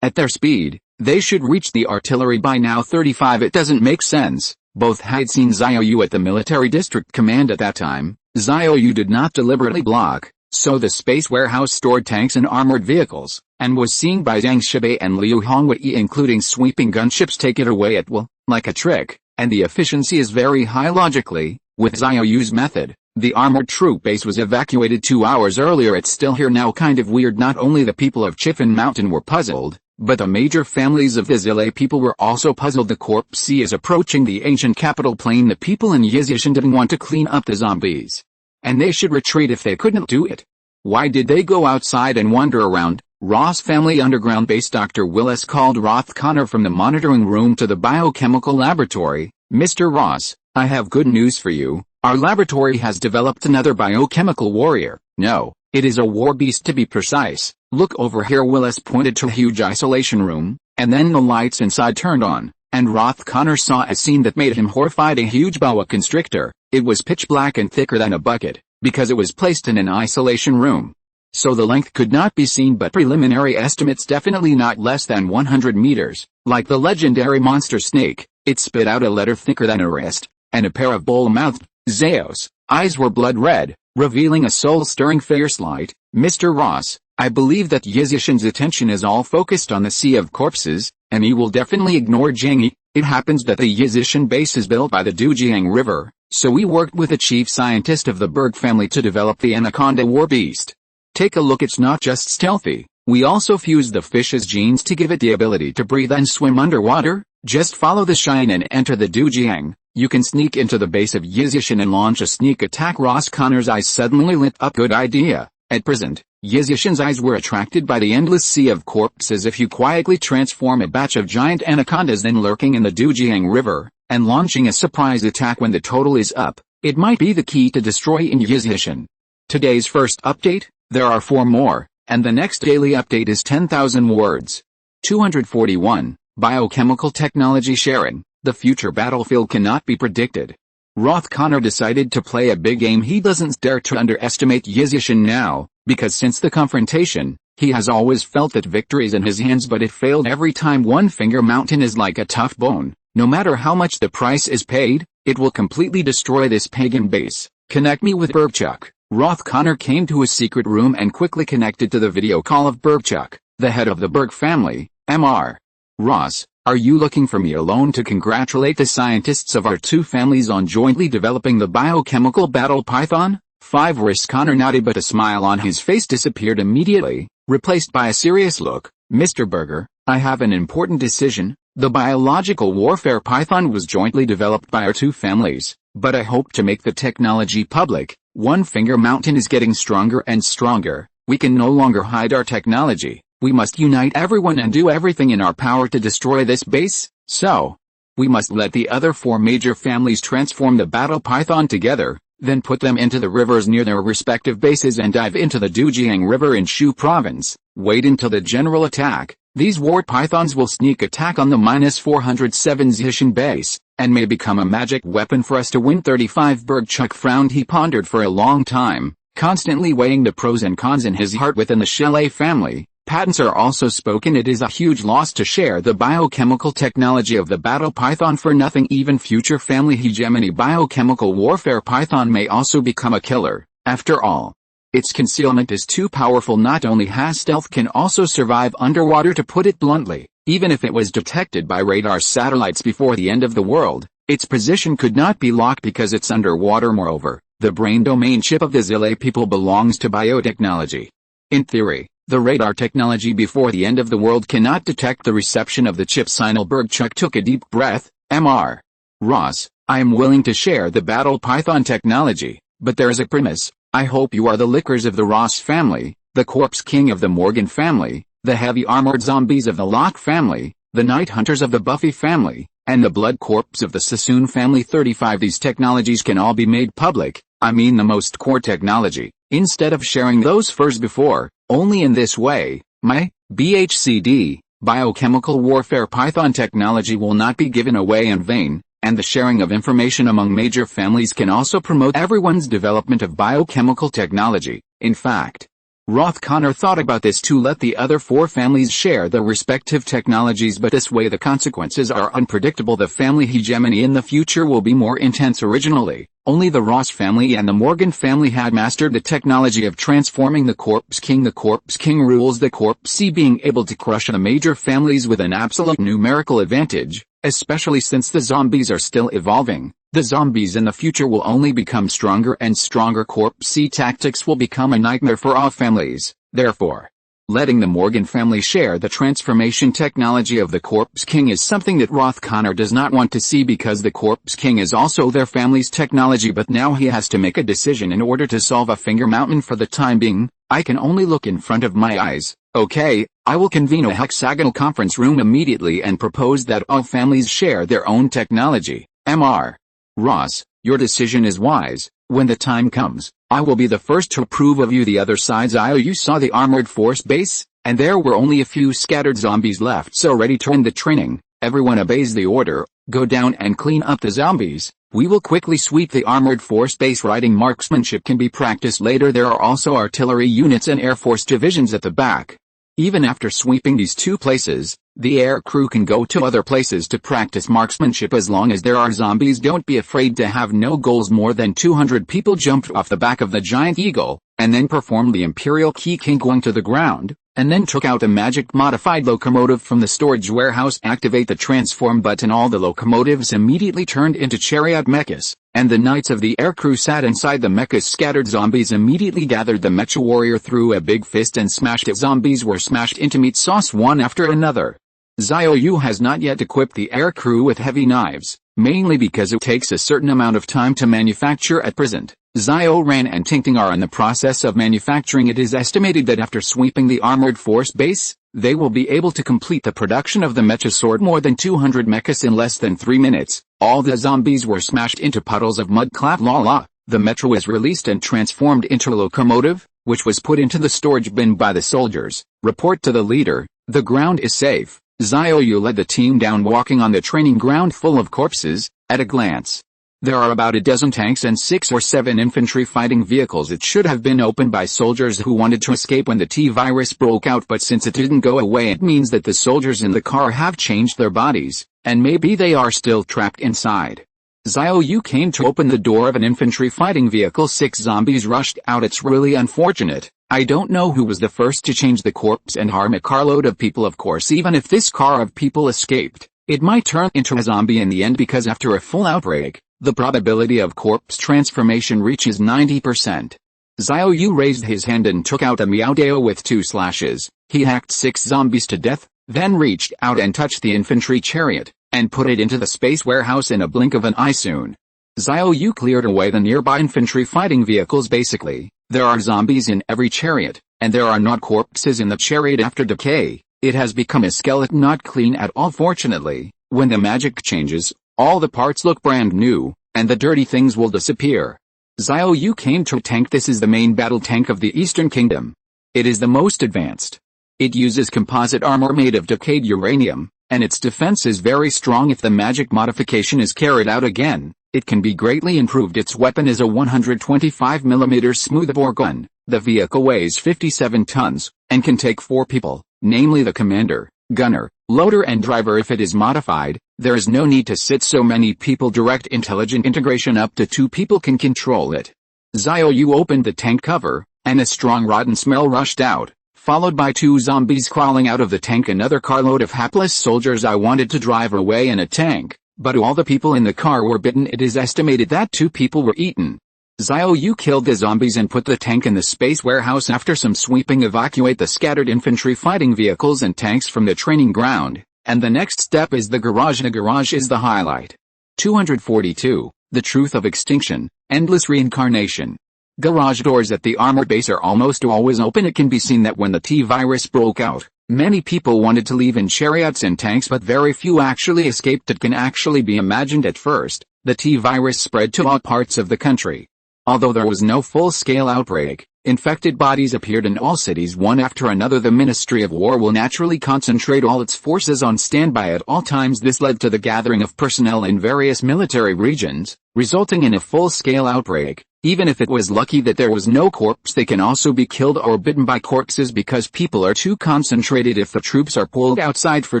At their speed, they should reach the artillery by now. 35. It doesn't make sense. Both had seen Xiao Yu at the military district command at that time. Xiao Yu did not deliberately block, so the space warehouse stored tanks and armored vehicles, and was seen by Zhang Shibei and Liu Hongwei, including sweeping gunships. Take it away at will, like a trick, and the efficiency is very high. Logically, with Xiao Yu's method, the armored troop base was evacuated 2 hours earlier. It's still here now. Kind of weird. Not only the people of Chifeng Mountain were puzzled, but the major families of the Zilay people were also puzzled. The corpse sea is approaching the ancient capital plain. The people in Yizishan didn't want to clean up the zombies, and they should retreat if they couldn't do it. Why did they go outside and wander around? Ross family underground base. Dr. Willis called Roth Connor from the monitoring room to the biochemical laboratory. Mr. Ross, I have good news for you. Our laboratory has developed another biochemical warrior. No, it is a war beast to be precise. Look over here. Willis pointed to a huge isolation room, and then the lights inside turned on, and Roth Connor saw a scene that made him horrified. A huge boa constrictor. It was pitch black and thicker than a bucket, because it was placed in an isolation room. So the length could not be seen, but preliminary estimates definitely not less than 100 meters. Like the legendary monster snake, it spit out a letter thicker than a wrist, and a pair of bull-mouthed Zeos eyes were blood red, revealing a soul-stirring fierce light. Mr. Ross, I believe that Yizishan's attention is all focused on the sea of corpses, and he will definitely ignore Jiangyi. It happens that the Yizishan base is built by the Dujiang River, so we worked with a chief scientist of the Berg family to develop the Anaconda war beast. Take a look, it's not just stealthy. We also fused the fish's genes to give it the ability to breathe and swim underwater. Just follow the shine and enter the Dujiang. You can sneak into the base of Yizhishan and launch a sneak attack. Ross Connor's eyes suddenly lit up. Good idea. At present, Yizhishan's eyes were attracted by the endless sea of corpses. If you quietly transform a batch of giant anacondas then lurking in the Dujiang River, and launching a surprise attack when the total is up, it might be the key to destroy in Yizhishan. Today's first update, there are 4 more, and the next daily update is 10,000 words. 241, Biochemical Technology Sharing. The future battlefield cannot be predicted. Roth Connor decided to play a big game. He doesn't dare to underestimate Yizhishan now, because since the confrontation, he has always felt that victory is in his hands, but it failed every time. One Finger Mountain is like a tough bone. No matter how much the price is paid, it will completely destroy this pagan base. Connect me with Bergchuk. Roth Connor came to his secret room and quickly connected to the video call of Bergchuk, the head of the Berg family. Mr. Ross, are you looking for me alone to congratulate the scientists of our 2 families on jointly developing the biochemical battle python? 5 Ross Connor nodded, but a smile on his face disappeared immediately, replaced by a serious look. Mr. Berger, I have an important decision. The biological warfare python was jointly developed by our 2 families, but I hope to make the technology public. One Finger Mountain is getting stronger and stronger. We can no longer hide our technology. We must unite everyone and do everything in our power to destroy this base. So, we must let the other 4 major families transform the battle python together, then put them into the rivers near their respective bases and dive into the Dujiang River in Shu province. Wait until the general attack. These war pythons will sneak attack on the -407 Yizhishan base, and may become a magic weapon for us to win. 35 Bergchuk frowned. He pondered for a long time, constantly weighing the pros and cons in his heart. Within the Shelley family, patents are also spoken. It is a huge loss to share the biochemical technology of the battle python for nothing. Even future family hegemony biochemical warfare python may also become a killer. After all, its concealment is too powerful. Not only has stealth, can also survive underwater. To put it bluntly, even if it was detected by radar satellites before the end of the world, its position could not be locked because it's underwater. Moreover, the brain domain chip of the Zile people belongs to biotechnology. In theory, the radar technology before the end of the world cannot detect the reception of the chip. Bergchuk took a deep breath. Mr. Ross, I am willing to share the battle python technology, but there is a premise. I hope you are the lickers of the Ross family, the corpse king of the Morgan family, the heavy armored zombies of the Locke family, the night hunters of the Buffy family, and the blood corpse of the Sassoon family. 35 These technologies can all be made public. I mean the most core technology, instead of sharing those first before. Only in this way, my BHCD, biochemical warfare python technology will not be given away in vain, and the sharing of information among major families can also promote everyone's development of biochemical technology. In fact, Roth Connor thought about this too. Let the other 4 families share their respective technologies, but this way the consequences are unpredictable. The family hegemony in the future will be more intense. Originally, only the Ross family and the Morgan family had mastered the technology of transforming the Corpse King. The Corpse King rules the Corpse Sea, being able to crush the major families with an absolute numerical advantage, especially since the zombies are still evolving. The zombies in the future will only become stronger and stronger. Corpse Sea tactics will become a nightmare for all families. Therefore, letting the Morgan family share the transformation technology of the Corpse King is something that Roth Connor does not want to see, because the Corpse King is also their family's technology. But now he has to make a decision in order to solve a Finger Mountain. For the time being, I can only look in front of my eyes. Okay, I will convene a hexagonal conference room immediately and propose that all families share their own technology. Mr. Ross, your decision is wise. When the time comes, I will be the first to approve of you. The other side's Xiao Yu saw the armored force base, and there were only a few scattered zombies left. So ready to end the training, everyone obeys the order. Go down and clean up the zombies. We will quickly sweep the armored force base. Riding marksmanship can be practiced later. There are also artillery units and air force divisions at the back. Even after sweeping these 2 places, the air crew can go to other places to practice marksmanship. As long as there are zombies, don't be afraid to have no goals. More than 200 people jumped off the back of the giant eagle, and then performed the imperial key king going to the ground. and then took out a magic-modified locomotive from the storage warehouse. Activate the transform button. All the locomotives immediately turned into chariot mechas, and the knights of the aircrew sat inside the mechas. Scattered zombies immediately gathered. The mecha warrior threw a big fist and smashed it. Zombies were smashed into meat sauce one after another. Xiao Yu has not yet equipped the aircrew with heavy knives, mainly because it takes a certain amount of time to manufacture at present. Xiaoran and Tingting are in the process of manufacturing. It is estimated that after sweeping the armored force base, they will be able to complete the production of the mecha sword. More than 200 mechas in less than 3 minutes. All the zombies were smashed into puddles of mud. Clap la la. The mecha was released and transformed into a locomotive, which was put into the storage bin by the soldiers. Report to the leader. The ground is safe. Xiao Yu led the team down, walking on the training ground full of corpses. At a glance, there are about a dozen tanks and 6 or 7 infantry fighting vehicles. It should have been opened by soldiers who wanted to escape when the T-virus broke out, but since it didn't go away, it means that the soldiers in the car have changed their bodies, and maybe they are still trapped inside. Xiao Yu came to open the door of an infantry fighting vehicle. 6 zombies rushed out. It's really unfortunate. I don't know who was the first to change the corpse and harm a carload of people. Of course, even if this car of people escaped, it might turn into a zombie in the end, because after a full outbreak, the probability of corpse transformation reaches 90%. Xiao Yu raised his hand and took out a Miaodao with 2 slashes. He hacked 6 zombies to death, then reached out and touched the infantry chariot, and put it into the space warehouse in a blink of an eye. Soon, Xiao Yu cleared away the nearby infantry fighting vehicles. Basically, there are zombies in every chariot, and there are not corpses in the chariot after decay. It has become a skeleton, not clean at all. Fortunately, when the magic changes, all the parts look brand new, and the dirty things will disappear. Xiao Yu came to a tank. This is the main battle tank of the Eastern Kingdom. It is the most advanced. It uses composite armor made of decayed uranium, and its defense is very strong. If the magic modification is carried out again, it can be greatly improved. Its weapon is a 125mm smoothbore gun. The vehicle weighs 57 tons, and can take 4 people, namely the commander, gunner, loader and driver. If it is modified, there is no need to sit so many people. Direct intelligent integration. Up to 2 people can control it. Xiao Yu opened the tank cover, and a strong rotten smell rushed out, followed by 2 zombies crawling out of the tank. Another carload of hapless soldiers. I wanted to drive away in a tank, but all the people in the car were bitten. It is estimated that 2 people were eaten. Xiao Yu killed the zombies and put the tank in the space warehouse. After some sweeping, evacuate the scattered infantry fighting vehicles and tanks from the training ground, and the next step is the garage. The garage is the highlight. 242. The Truth of Extinction, Endless Reincarnation. Garage doors at the armor base are almost always open. It can be seen that when the T-virus broke out, many people wanted to leave in chariots and tanks, but very few actually escaped. It can actually be imagined at first, the T-virus spread to all parts of the country. Although there was no full-scale outbreak, infected bodies appeared in all cities one after another. The Ministry of War will naturally concentrate all its forces on standby at all times. This led to the gathering of personnel in various military regions, resulting in a full-scale outbreak. Even if it was lucky that there was no corpse, they can also be killed or bitten by corpses because people are too concentrated. If the troops are pulled outside for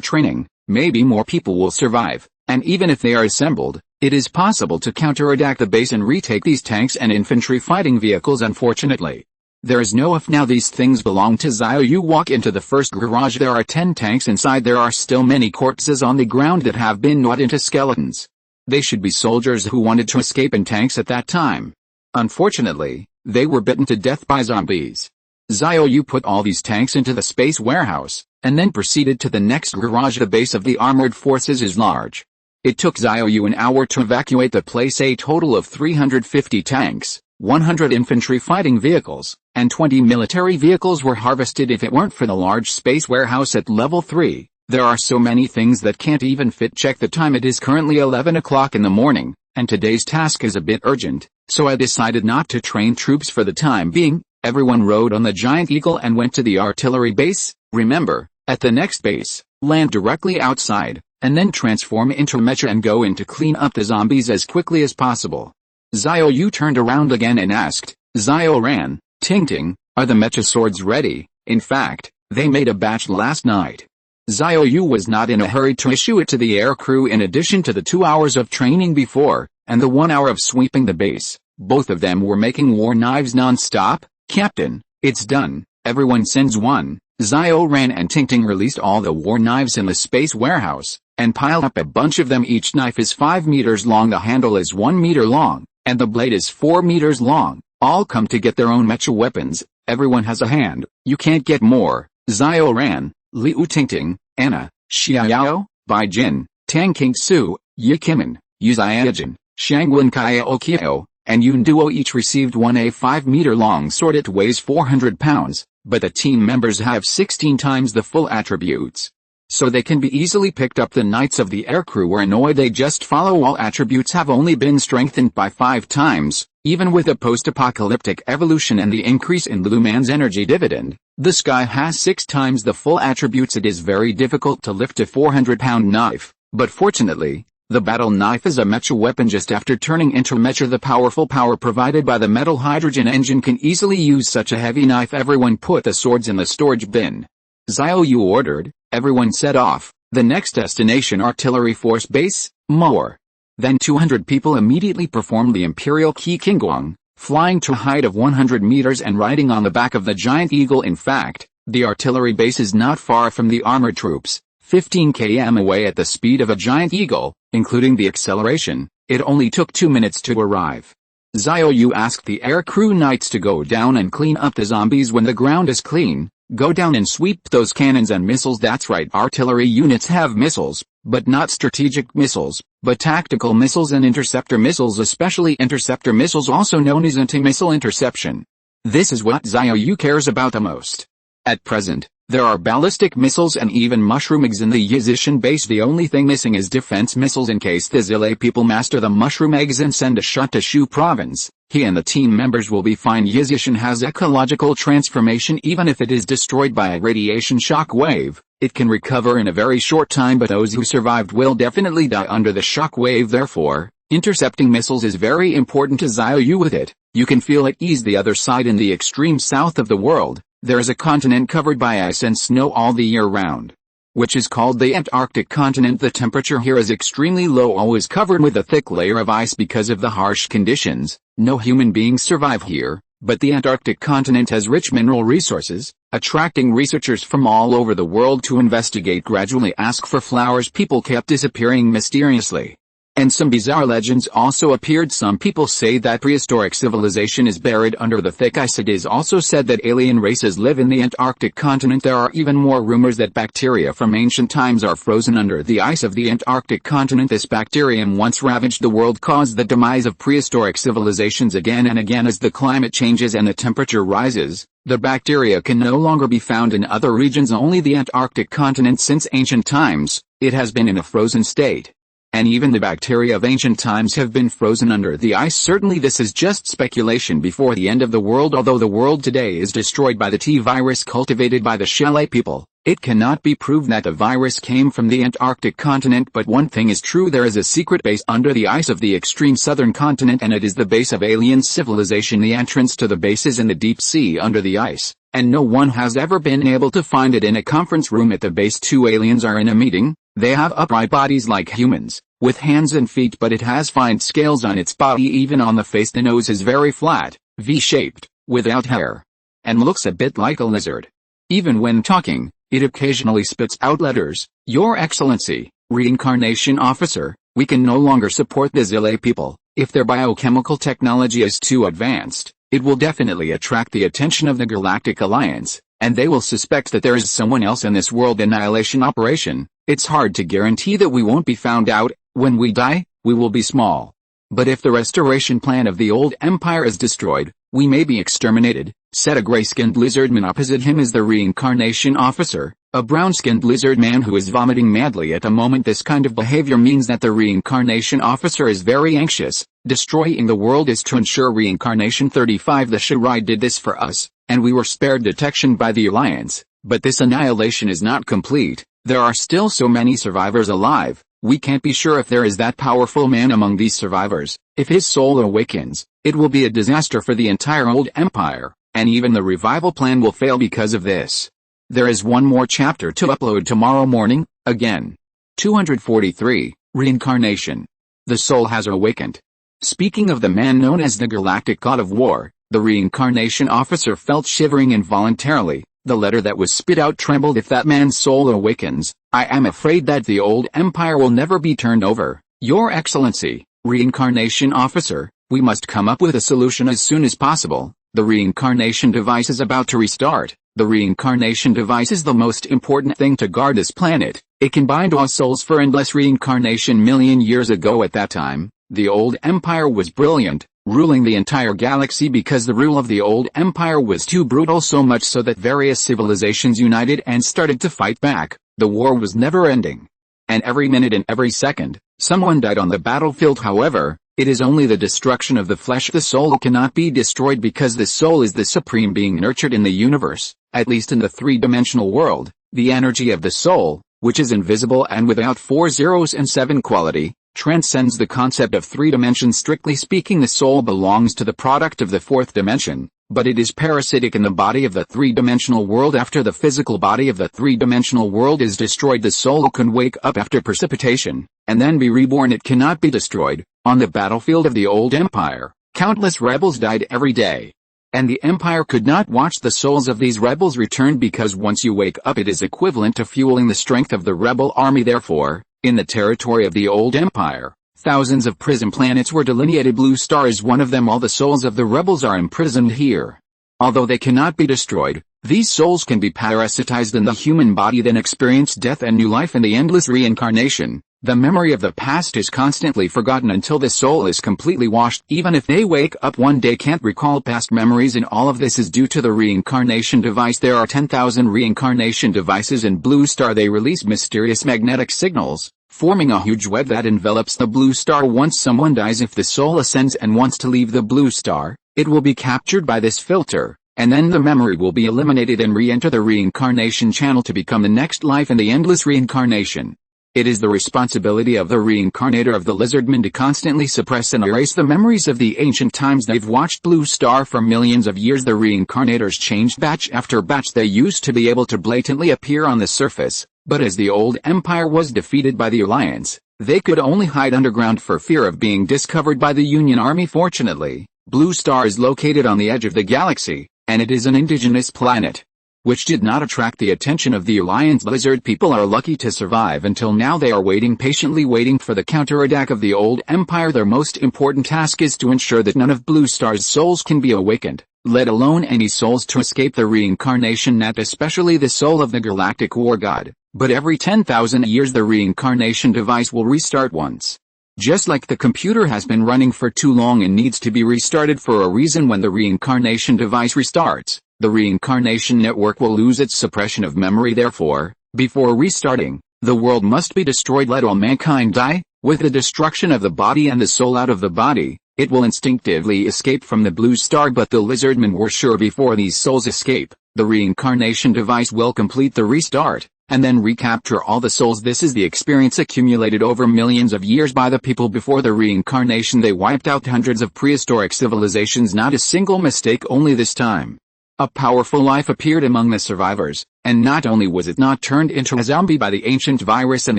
training, maybe more people will survive, and even if they are assembled, it is possible to counterattack the base and retake these tanks and infantry fighting vehicles. Unfortunately, there is no if now. These things belong to Xiao Yu. Walk into the first garage. There are 10 tanks inside. There are still many corpses on the ground that have been gnawed into skeletons. They should be soldiers who wanted to escape in tanks at that time. Unfortunately, they were bitten to death by zombies. Xiao Yu put all these tanks into the space warehouse, and then proceeded to the next garage. The base of the armored forces is large. It took Xiao Yu an hour to evacuate the place. A total of 350 tanks, 100 infantry fighting vehicles, and 20 military vehicles were harvested. If it weren't for the large space warehouse at level 3, there are so many things that can't even fit. Check the time. It is currently 11 o'clock in the morning, and today's task is a bit urgent, so I decided not to train troops for the time being. Everyone rode on the giant eagle and went to the artillery base. Remember, at the next base, land directly outside, and then transform into mecha and go in to clean up the zombies as quickly as possible. Xiao Yu turned around again and asked, Xiaoran, Tingting, are the mecha swords ready? In fact, they made a batch last night. Xiao Yu was not in a hurry to issue it to the air crew. In addition to the 2 hours of training before, and the 1 hour of sweeping the base, both of them were making war knives non-stop. Captain, it's done. Everyone sends one. Xiaoran and Tingting released all the war knives in the space warehouse, and piled up a bunch of them. Each knife is 5 meters long, the handle is 1 meter long, and the blade is 4 meters long. All come to get their own mecha weapons. Everyone has a hand, you can't get more. Xiaoran, Liu Tingting, Anna, Xiao, Bai Jin, Tang Qingsu, Yi Kimin, Yu Xiaojin, Shangwen Kaiokio, and Yun Duo each received one a 5-meter-long sword. It weighs 400 pounds, but the team members have 16 times the full attributes. So they can be easily picked up. The Knights of the Aircrew were annoyed. They just follow. All attributes have only been strengthened by 5 times, even with a post-apocalyptic evolution and the increase in Luman's energy dividend. The Sky has 6 times the full attributes. It is very difficult to lift a 400-pound knife, but fortunately, the battle knife is a mecha weapon. Just after turning into mecha, the powerful power provided by the metal hydrogen engine can easily use such a heavy knife. Everyone put the swords in the storage bin. Xiao Yu ordered. Everyone set off. The next destination, Artillery Force Base, Moor. Then 200 people immediately performed the Imperial Qi Qingguang, flying to a height of 100 meters and riding on the back of the giant eagle. In fact, the artillery base is not far from the armored troops, 15 km away. At the speed of a giant eagle, including the acceleration, it only took 2 minutes to arrive. Xiao Yu asked the aircrew knights to go down and clean up the zombies. When the ground is clean, go down and sweep those cannons and missiles. That's right, artillery units have missiles, but not strategic missiles, but tactical missiles and interceptor missiles, especially interceptor missiles, also known as anti-missile interception. This is what Xiao Yu cares about the most. At present, there are ballistic missiles and even mushroom eggs in the Yizishan base. The only thing missing is defense missiles. In case the Zile people master the mushroom eggs and send a shot to Shu province, he and the team members will be fine. Yizishan has ecological transformation. Even if it is destroyed by a radiation shock wave, it can recover in a very short time, but those who survived will definitely die under the shock wave. Therefore, intercepting missiles is very important to Xiao Yu. With it, you can feel at ease. The other side, in the extreme south of the world, there is a continent covered by ice and snow all the year round, which is called the Antarctic continent. The temperature here is extremely low, always covered with a thick layer of ice. Because of the harsh conditions, no human beings survive here, but the Antarctic continent has rich mineral resources, attracting researchers from all over the world to investigate. Gradually ask for flowers. People kept disappearing mysteriously, and some bizarre legends also appeared. Some people say that prehistoric civilization is buried under the thick ice. It is also said that alien races live in the Antarctic continent. There are even more rumors that bacteria from ancient times are frozen under the ice of the Antarctic continent. This bacterium once ravaged the world, caused the demise of prehistoric civilizations again and again. As the climate changes and the temperature rises, the bacteria can no longer be found in other regions, only the Antarctic continent. Since ancient times, it has been in a frozen state. And even the bacteria of ancient times have been frozen under the ice. Certainly this is just speculation before the end of the world. Although the world today is destroyed by the T-virus cultivated by the Xiao people, it cannot be proved that the virus came from the Antarctic continent. But one thing is true, there is a secret base under the ice of the extreme southern continent, and it is the base of alien civilization. The entrance to the base is in the deep sea under the ice, and no one has ever been able to find it. In a conference room at the base, 2 aliens are in a meeting. They have upright bodies like humans, with hands and feet, but it has fine scales on its body. Even on the face, the nose is very flat, V-shaped, without hair, and looks a bit like a lizard. Even when talking, it occasionally spits out letters. Your Excellency, Reincarnation Officer, we can no longer support the Zile people. If their biochemical technology is too advanced, it will definitely attract the attention of the Galactic Alliance, and they will suspect that there is someone else in this world annihilation operation. It's hard to guarantee that we won't be found out. When we die, we will be small. But if the restoration plan of the old empire is destroyed, we may be exterminated, said a gray-skinned lizard man. Opposite him is the Reincarnation Officer, a brown-skinned lizard man who is vomiting madly at the moment. This kind of behavior means that the Reincarnation Officer is very anxious. Destroying the world is to ensure reincarnation. 35 The Shirai did this for us, and we were spared detection by the Alliance. But this annihilation is not complete. There are still so many survivors alive. We can't be sure if there is that powerful man among these survivors. If his soul awakens, it will be a disaster for the entire old empire, and even the revival plan will fail because of this. There is one more chapter to upload tomorrow morning, again. 243, Reincarnation. The soul has awakened. Speaking of the man known as the Galactic God of War, the Reincarnation Officer felt shivering involuntarily. The letter that was spit out trembled. If that man's soul awakens, I am afraid that the old empire will never be turned over. Your Excellency, Reincarnation Officer, we must come up with a solution as soon as possible. The reincarnation device is about to restart. The reincarnation device is the most important thing to guard this planet. It can bind all souls for endless reincarnation. Million years ago at that time, the old empire was brilliant, ruling the entire galaxy because the rule of the old empire was too brutal, so much so that various civilizations united and started to fight back. The war was never ending. And every minute and every second, someone died on the battlefield. However, it is only the destruction of the flesh. The soul cannot be destroyed because the soul is the supreme being nurtured in the universe, at least in the three-dimensional world. The energy of the soul, which is invisible and without 4 zeros and 7 quality, transcends the concept of 3 dimensions. Strictly speaking, the soul belongs to the product of the 4th dimension, but it is parasitic in the body of the 3-dimensional world. After the physical body of the 3-dimensional world is destroyed, the soul can wake up after precipitation, and then be reborn. It cannot be destroyed. On the battlefield of the old empire, countless rebels died every day. And the empire could not watch the souls of these rebels return, because once you wake up, it is equivalent to fueling the strength of the rebel army. Therefore, in the territory of the old empire, thousands of prison planets were delineated. Blue Star is one of them. All the souls of the rebels are imprisoned here. Although they cannot be destroyed, these souls can be parasitized in the human body, then experience death and new life in the endless reincarnation. The memory of the past is constantly forgotten until the soul is completely washed. Even if they wake up one day, can't recall past memories, and all of this is due to the reincarnation device. There are 10,000 reincarnation devices in Blue Star. They release mysterious magnetic signals, forming a huge web that envelops the Blue Star. Once someone dies, if the soul ascends and wants to leave the Blue Star, it will be captured by this filter, and then the memory will be eliminated and re-enter the reincarnation channel to become the next life in the endless reincarnation. It is the responsibility of the reincarnator of the lizardmen to constantly suppress and erase the memories of the ancient times. They've watched Blue Star for millions of years. The reincarnators changed batch after batch. They used to be able to blatantly appear on the surface, but as the old empire was defeated by the Alliance, they could only hide underground for fear of being discovered by the Union Army. Fortunately, Blue Star is located on the edge of the galaxy, and it is an indigenous planet, which did not attract the attention of the Alliance. Lizard people are lucky to survive until now. They are patiently waiting for the counterattack of the old empire. Their most important task is to ensure that none of Blue Star's souls can be awakened, let alone any souls to escape the reincarnation net, especially the soul of the galactic war god. But every 10,000 years the reincarnation device will restart once. Just like the computer has been running for too long and needs to be restarted for a reason. When the reincarnation device restarts, the reincarnation network will lose its suppression of memory. Therefore, before restarting, the world must be destroyed. Let all mankind die. With the destruction of the body and the soul out of the body, it will instinctively escape from the Blue Star. But the lizardmen were sure before these souls escape, the reincarnation device will complete the restart, and then recapture all the souls. This is the experience accumulated over millions of years by the people before the reincarnation. They wiped out hundreds of prehistoric civilizations. Not a single mistake. Only this time, a powerful life appeared among the survivors, and not only was it not turned into a zombie by the ancient virus and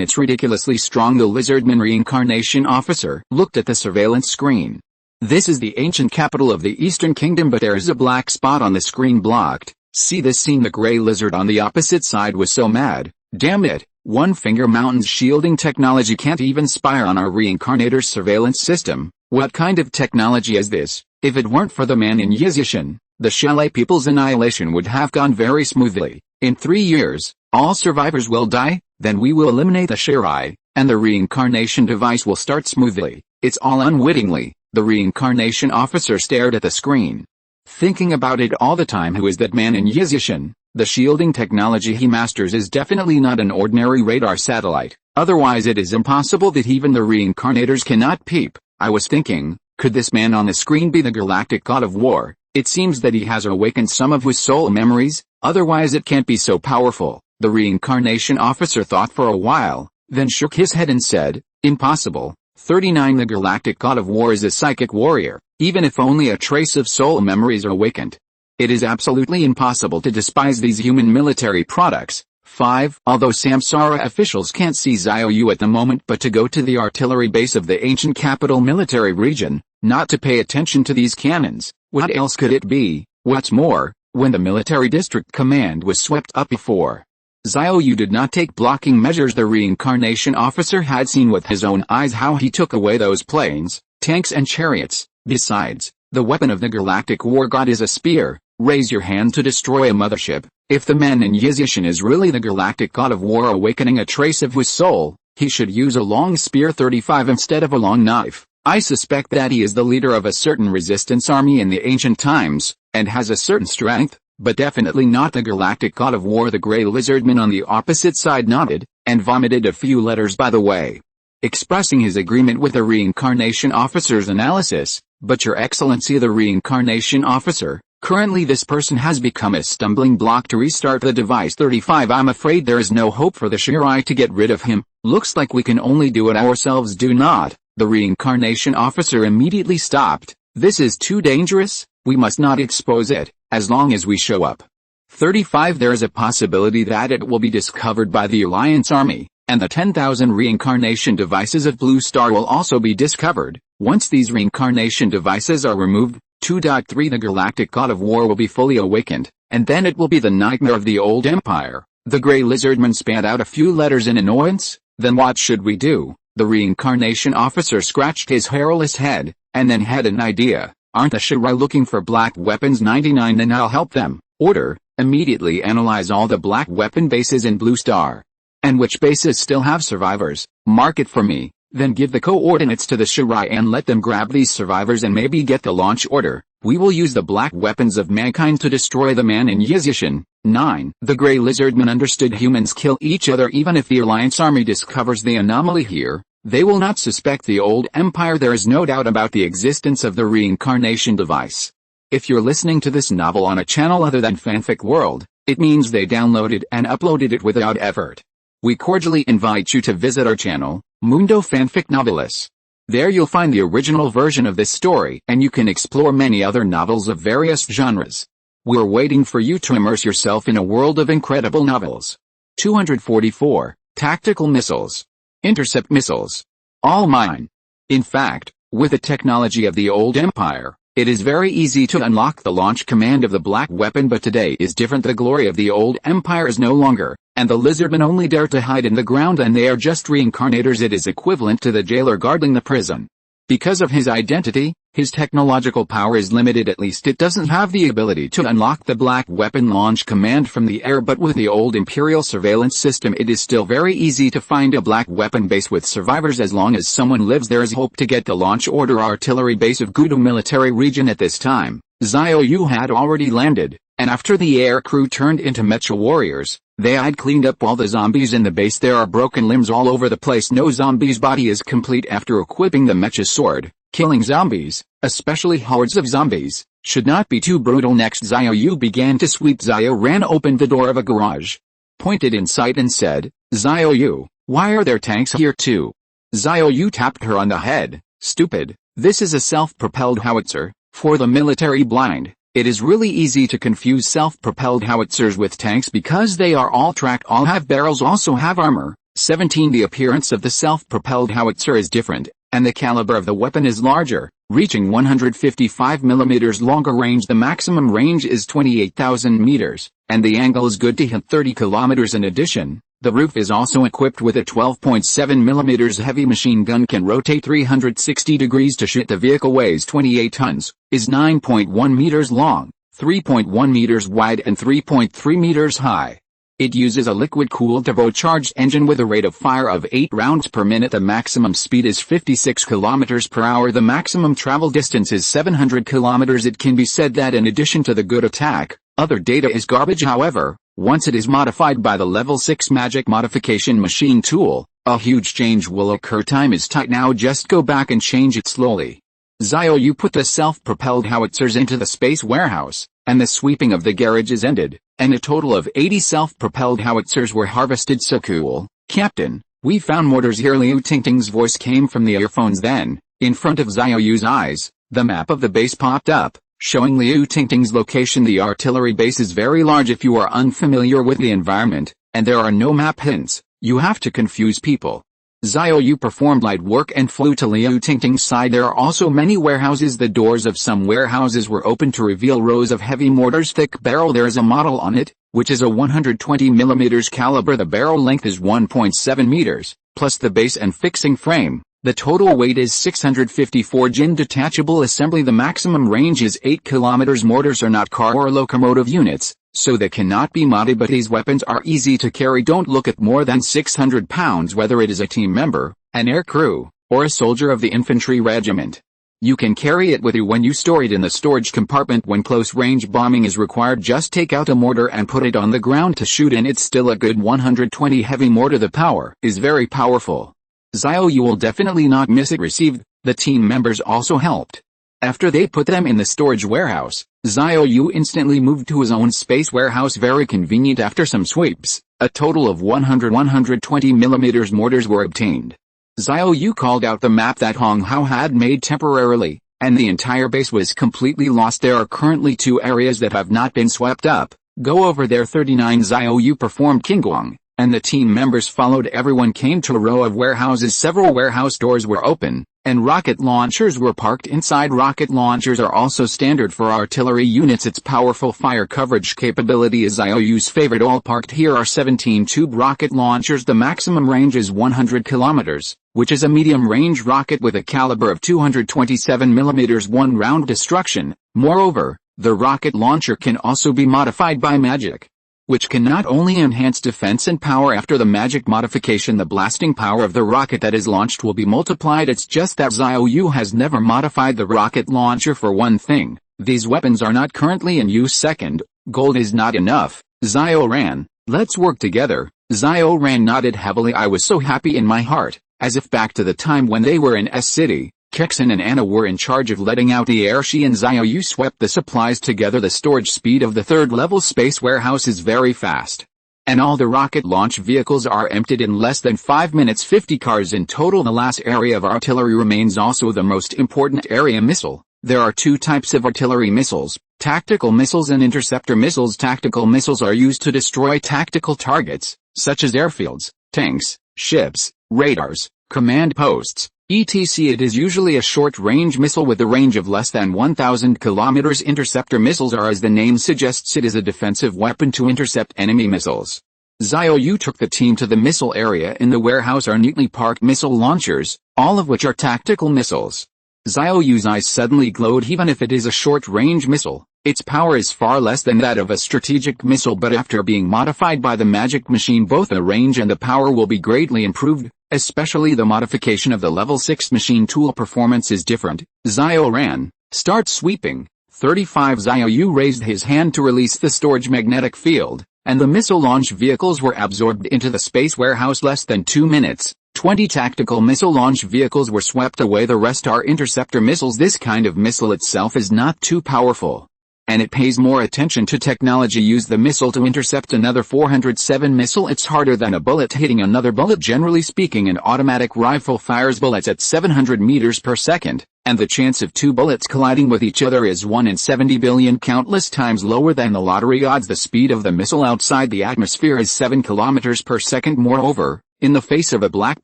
it's ridiculously strong. The lizardman reincarnation officer looked at the surveillance screen. This is the ancient capital of the Eastern Kingdom, but there is a black spot on the screen blocked. See this scene? The gray lizard on the opposite side was so mad. Damn it, One Finger Mountain's shielding technology can't even spy on our reincarnator's surveillance system. What kind of technology is this? If it weren't for the man in Yizishan, the Chalet people's annihilation would have gone very smoothly. In 3 years, all survivors will die, then we will eliminate the Shirai, and the reincarnation device will start smoothly. It's all unwittingly. The reincarnation officer stared at the screen, thinking about it all the time. Who is that man in Yizishan? The shielding technology he masters is definitely not an ordinary radar satellite. Otherwise it is impossible that even the reincarnators cannot peep. I was thinking, could this man on the screen be the galactic god of war? It seems that he has awakened some of his soul memories, otherwise it can't be so powerful. The reincarnation officer thought for a while, then shook his head and said, impossible. 39 The galactic god of war is a psychic warrior, even if only a trace of soul memories are awakened. It is absolutely impossible to despise these human military products. 5. Although Samsara officials can't see Xiao Yu at the moment, but to go to the artillery base of the ancient capital military region, not to pay attention to these cannons. What else could it be? What's more, When the military district command was swept up before, Xiao Yu did not take blocking measures. The reincarnation officer had seen with his own eyes how he took away those planes, tanks and chariots. Besides, the weapon of the galactic war god is a spear. Raise your hand to destroy a mothership. If the man in Yizishan is really the galactic god of war awakening a trace of his soul, he should use a long spear 35 instead of a long knife. I suspect that he is the leader of a certain resistance army in the ancient times, and has a certain strength, but definitely not the galactic god of war. The grey lizardman on the opposite side nodded, and vomited a few letters by the way, expressing his agreement with the reincarnation officer's analysis. But your excellency, the reincarnation officer, currently this person has become a stumbling block to restart the device 35. I'm afraid there is no hope for the Shirai to get rid of him. Looks like we can only do it ourselves. Do not. The reincarnation officer immediately stopped. This is too dangerous. We must not expose it, as long as we show up. 35. There is a possibility that it will be discovered by the Alliance army, and the 10,000 reincarnation devices of Blue Star will also be discovered. Once these reincarnation devices are removed, 2.3 The galactic god of war will be fully awakened, and then it will be the nightmare of the old empire. The grey lizardman spat out a few letters in annoyance. Then what should we do? The reincarnation officer scratched his hairless head, and then had an idea. Aren't the Shirai looking for black weapons? 99. And I'll help them. Order, immediately analyze all the black weapon bases in Blue Star. And which bases still have survivors? Mark it for me. Then give the coordinates to the Shirai and let them grab these survivors and maybe get the launch order. We will use the black weapons of mankind to destroy the man in Yizishan. 9. The grey lizardman understood humans kill each other. Even if the Alliance army discovers the anomaly here, they will not suspect the old empire. There is no doubt about the existence of the reincarnation device. If you're listening to this novel on a channel other than Fanfic World, it means they downloaded and uploaded it without effort. We cordially invite you to visit our channel, Mundo Fanfic Novelis. There you'll find the original version of this story, and you can explore many other novels of various genres. We're waiting for you to immerse yourself in a world of incredible novels. 244. Tactical missiles. Intercept missiles. All mine. In fact, with the technology of the old empire, it is very easy to unlock the launch command of the black weapon, but today is different. The glory of the old empire is no longer, and the lizardmen only dare to hide in the ground, and they are just reincarnators. It is equivalent to the jailer guarding the prison. Because of his identity, his technological power is limited. At least it doesn't have the ability to unlock the black weapon launch command from the air, but with the old imperial surveillance system it is still very easy to find a black weapon base with survivors. As long as someone lives, there is hope to get the launch order. Artillery base of Gudu military region. At this time, Xiao Yu had already landed, and after the air crew turned into mecha warriors, they had cleaned up all the zombies in the base. There are broken limbs all over the place. No zombie's body is complete after equipping the mecha sword. Killing zombies, especially hordes of zombies, should not be too brutal. Next, Xiao Yu began to sweep. Xiaoran opened the door of a garage, pointed inside and said, "Xiao Yu, why are there tanks here too?" Xiao Yu tapped her on the head. "Stupid, this is a self-propelled howitzer. For the military blind, it is really easy to confuse self-propelled howitzers with tanks because they are all tracked, all have barrels, also have armor." 17. The appearance of the self-propelled howitzer is different, and the caliber of the weapon is larger, reaching 155 mm longer range. The maximum range is 28,000 meters, and the angle is good to hit 30 km. In addition, the roof is also equipped with a 12.7 mm heavy machine gun, can rotate 360 degrees to shoot. The vehicle weighs 28 tons, is 9.1 meters long, 3.1 meters wide and 3.3 meters high. It uses a liquid-cooled turbocharged engine with a rate of fire of 8 rounds per minute. The maximum speed is 56 km per hour. The maximum travel distance is 700 km. It can be said that in addition to the good attack, other data is garbage. However, once it is modified by the level 6 magic modification machine tool, a huge change will occur. Time is tight now, just go back and change it slowly. Xiao Yu put the self-propelled howitzers into the space warehouse, and the sweeping of the garages ended, and a total of 80 self-propelled howitzers were harvested. "So cool, Captain, we found mortars here." Liu Tingting's voice came from the earphones. Then, in front of Xiao Yu's eyes, the map of the base popped up, showing Liu Tingting's location. The artillery base is very large. If you are unfamiliar with the environment, and there are no map hints, you have to confuse people. Xiao Yu performed light work and flew to Liu Tingting's side. There are also many warehouses. The doors of some warehouses were open to reveal rows of heavy mortars. Thick barrel. There is a model on it, which is a 120 mm caliber. The barrel length is 1.7 meters, plus the base and fixing frame. The total weight is 654 jin. Detachable assembly. The maximum range is 8 kilometers. Mortars are not car or locomotive units, so they cannot be modded, but these weapons are easy to carry. Don't look at more than 600 pounds whether it is a team member, an air crew, or a soldier of the infantry regiment. You can carry it with you when you store it in the storage compartment. When close-range bombing is required, just take out a mortar and put it on the ground to shoot, and it's still a good 120 heavy mortar. The power is very powerful. Xiao Yu will definitely not miss it. Received. The team members also helped. After they put them in the storage warehouse, Xiao Yu instantly moved to his own space warehouse. Very convenient. After some sweeps, a total of 120 mm mortars were obtained. Xiao Yu called out the map that Hong Hao had made temporarily, and the entire base was completely lost. There are currently 2 areas that have not been swept up. Go over there. 39. Xiao Yu performed Qingguang, and the team members followed. Everyone came to a row of warehouses. Several warehouse doors were open, and rocket launchers were parked inside. Rocket launchers are also standard for artillery units. Its powerful fire coverage capability is Xiao Yu's favorite. All parked here are 17-tube rocket launchers. The maximum range is 100 kilometers, which is a medium-range rocket with a caliber of 227 mm. One-round destruction. Moreover, the rocket launcher can also be modified by magic, which can not only enhance defense and power. After the magic modification, the blasting power of the rocket that is launched will be multiplied. It's just that Xiao Yu has never modified the rocket launcher. For one thing, these weapons are not currently in use. Second, gold is not enough. Xiaoran, let's work together. Xiaoran nodded heavily. I was so happy in my heart, as if back to the time when they were in S City. Kexin and Anna were in charge of letting out the air. She and Xiao Yu swept the supplies together. The storage speed of the third-level space warehouse is very fast, and all the rocket launch vehicles are emptied in less than 5 minutes. 50 cars in total. The last area of artillery remains also the most important area. Missile. There are 2 types of artillery missiles: tactical missiles and interceptor missiles. Tactical missiles are used to destroy tactical targets, such as airfields, tanks, ships, radars, command posts, etc. It is usually a short-range missile with a range of less than 1,000 kilometers. Interceptor missiles are, as the name suggests, it is a defensive weapon to intercept enemy missiles. Xiao Yu took the team to the missile area. In the warehouse are neatly parked missile launchers, all of which are tactical missiles. Xiao Yu's eyes suddenly glowed. Even if it is a short-range missile, its power is far less than that of a strategic missile, but after being modified by the magic machine, both the range and the power will be greatly improved. Especially the modification of the level 6 machine tool performance is different. Xiaoran, start sweeping. 35. Xiao Yu raised his hand to release the storage magnetic field, and the missile launch vehicles were absorbed into the space warehouse. Less than 2 minutes, 20 tactical missile launch vehicles were swept away. The rest are interceptor missiles. This kind of missile itself is not too powerful, and it pays more attention to technology. Use the missile to intercept another 407 missile. It's harder than a bullet hitting another bullet. Generally speaking, an automatic rifle fires bullets at 700 meters per second, and the chance of 2 bullets colliding with each other is 1 in 70 billion, countless times lower than the lottery odds. The speed of the missile outside the atmosphere is 7 kilometers per second. Moreover, in the face of a black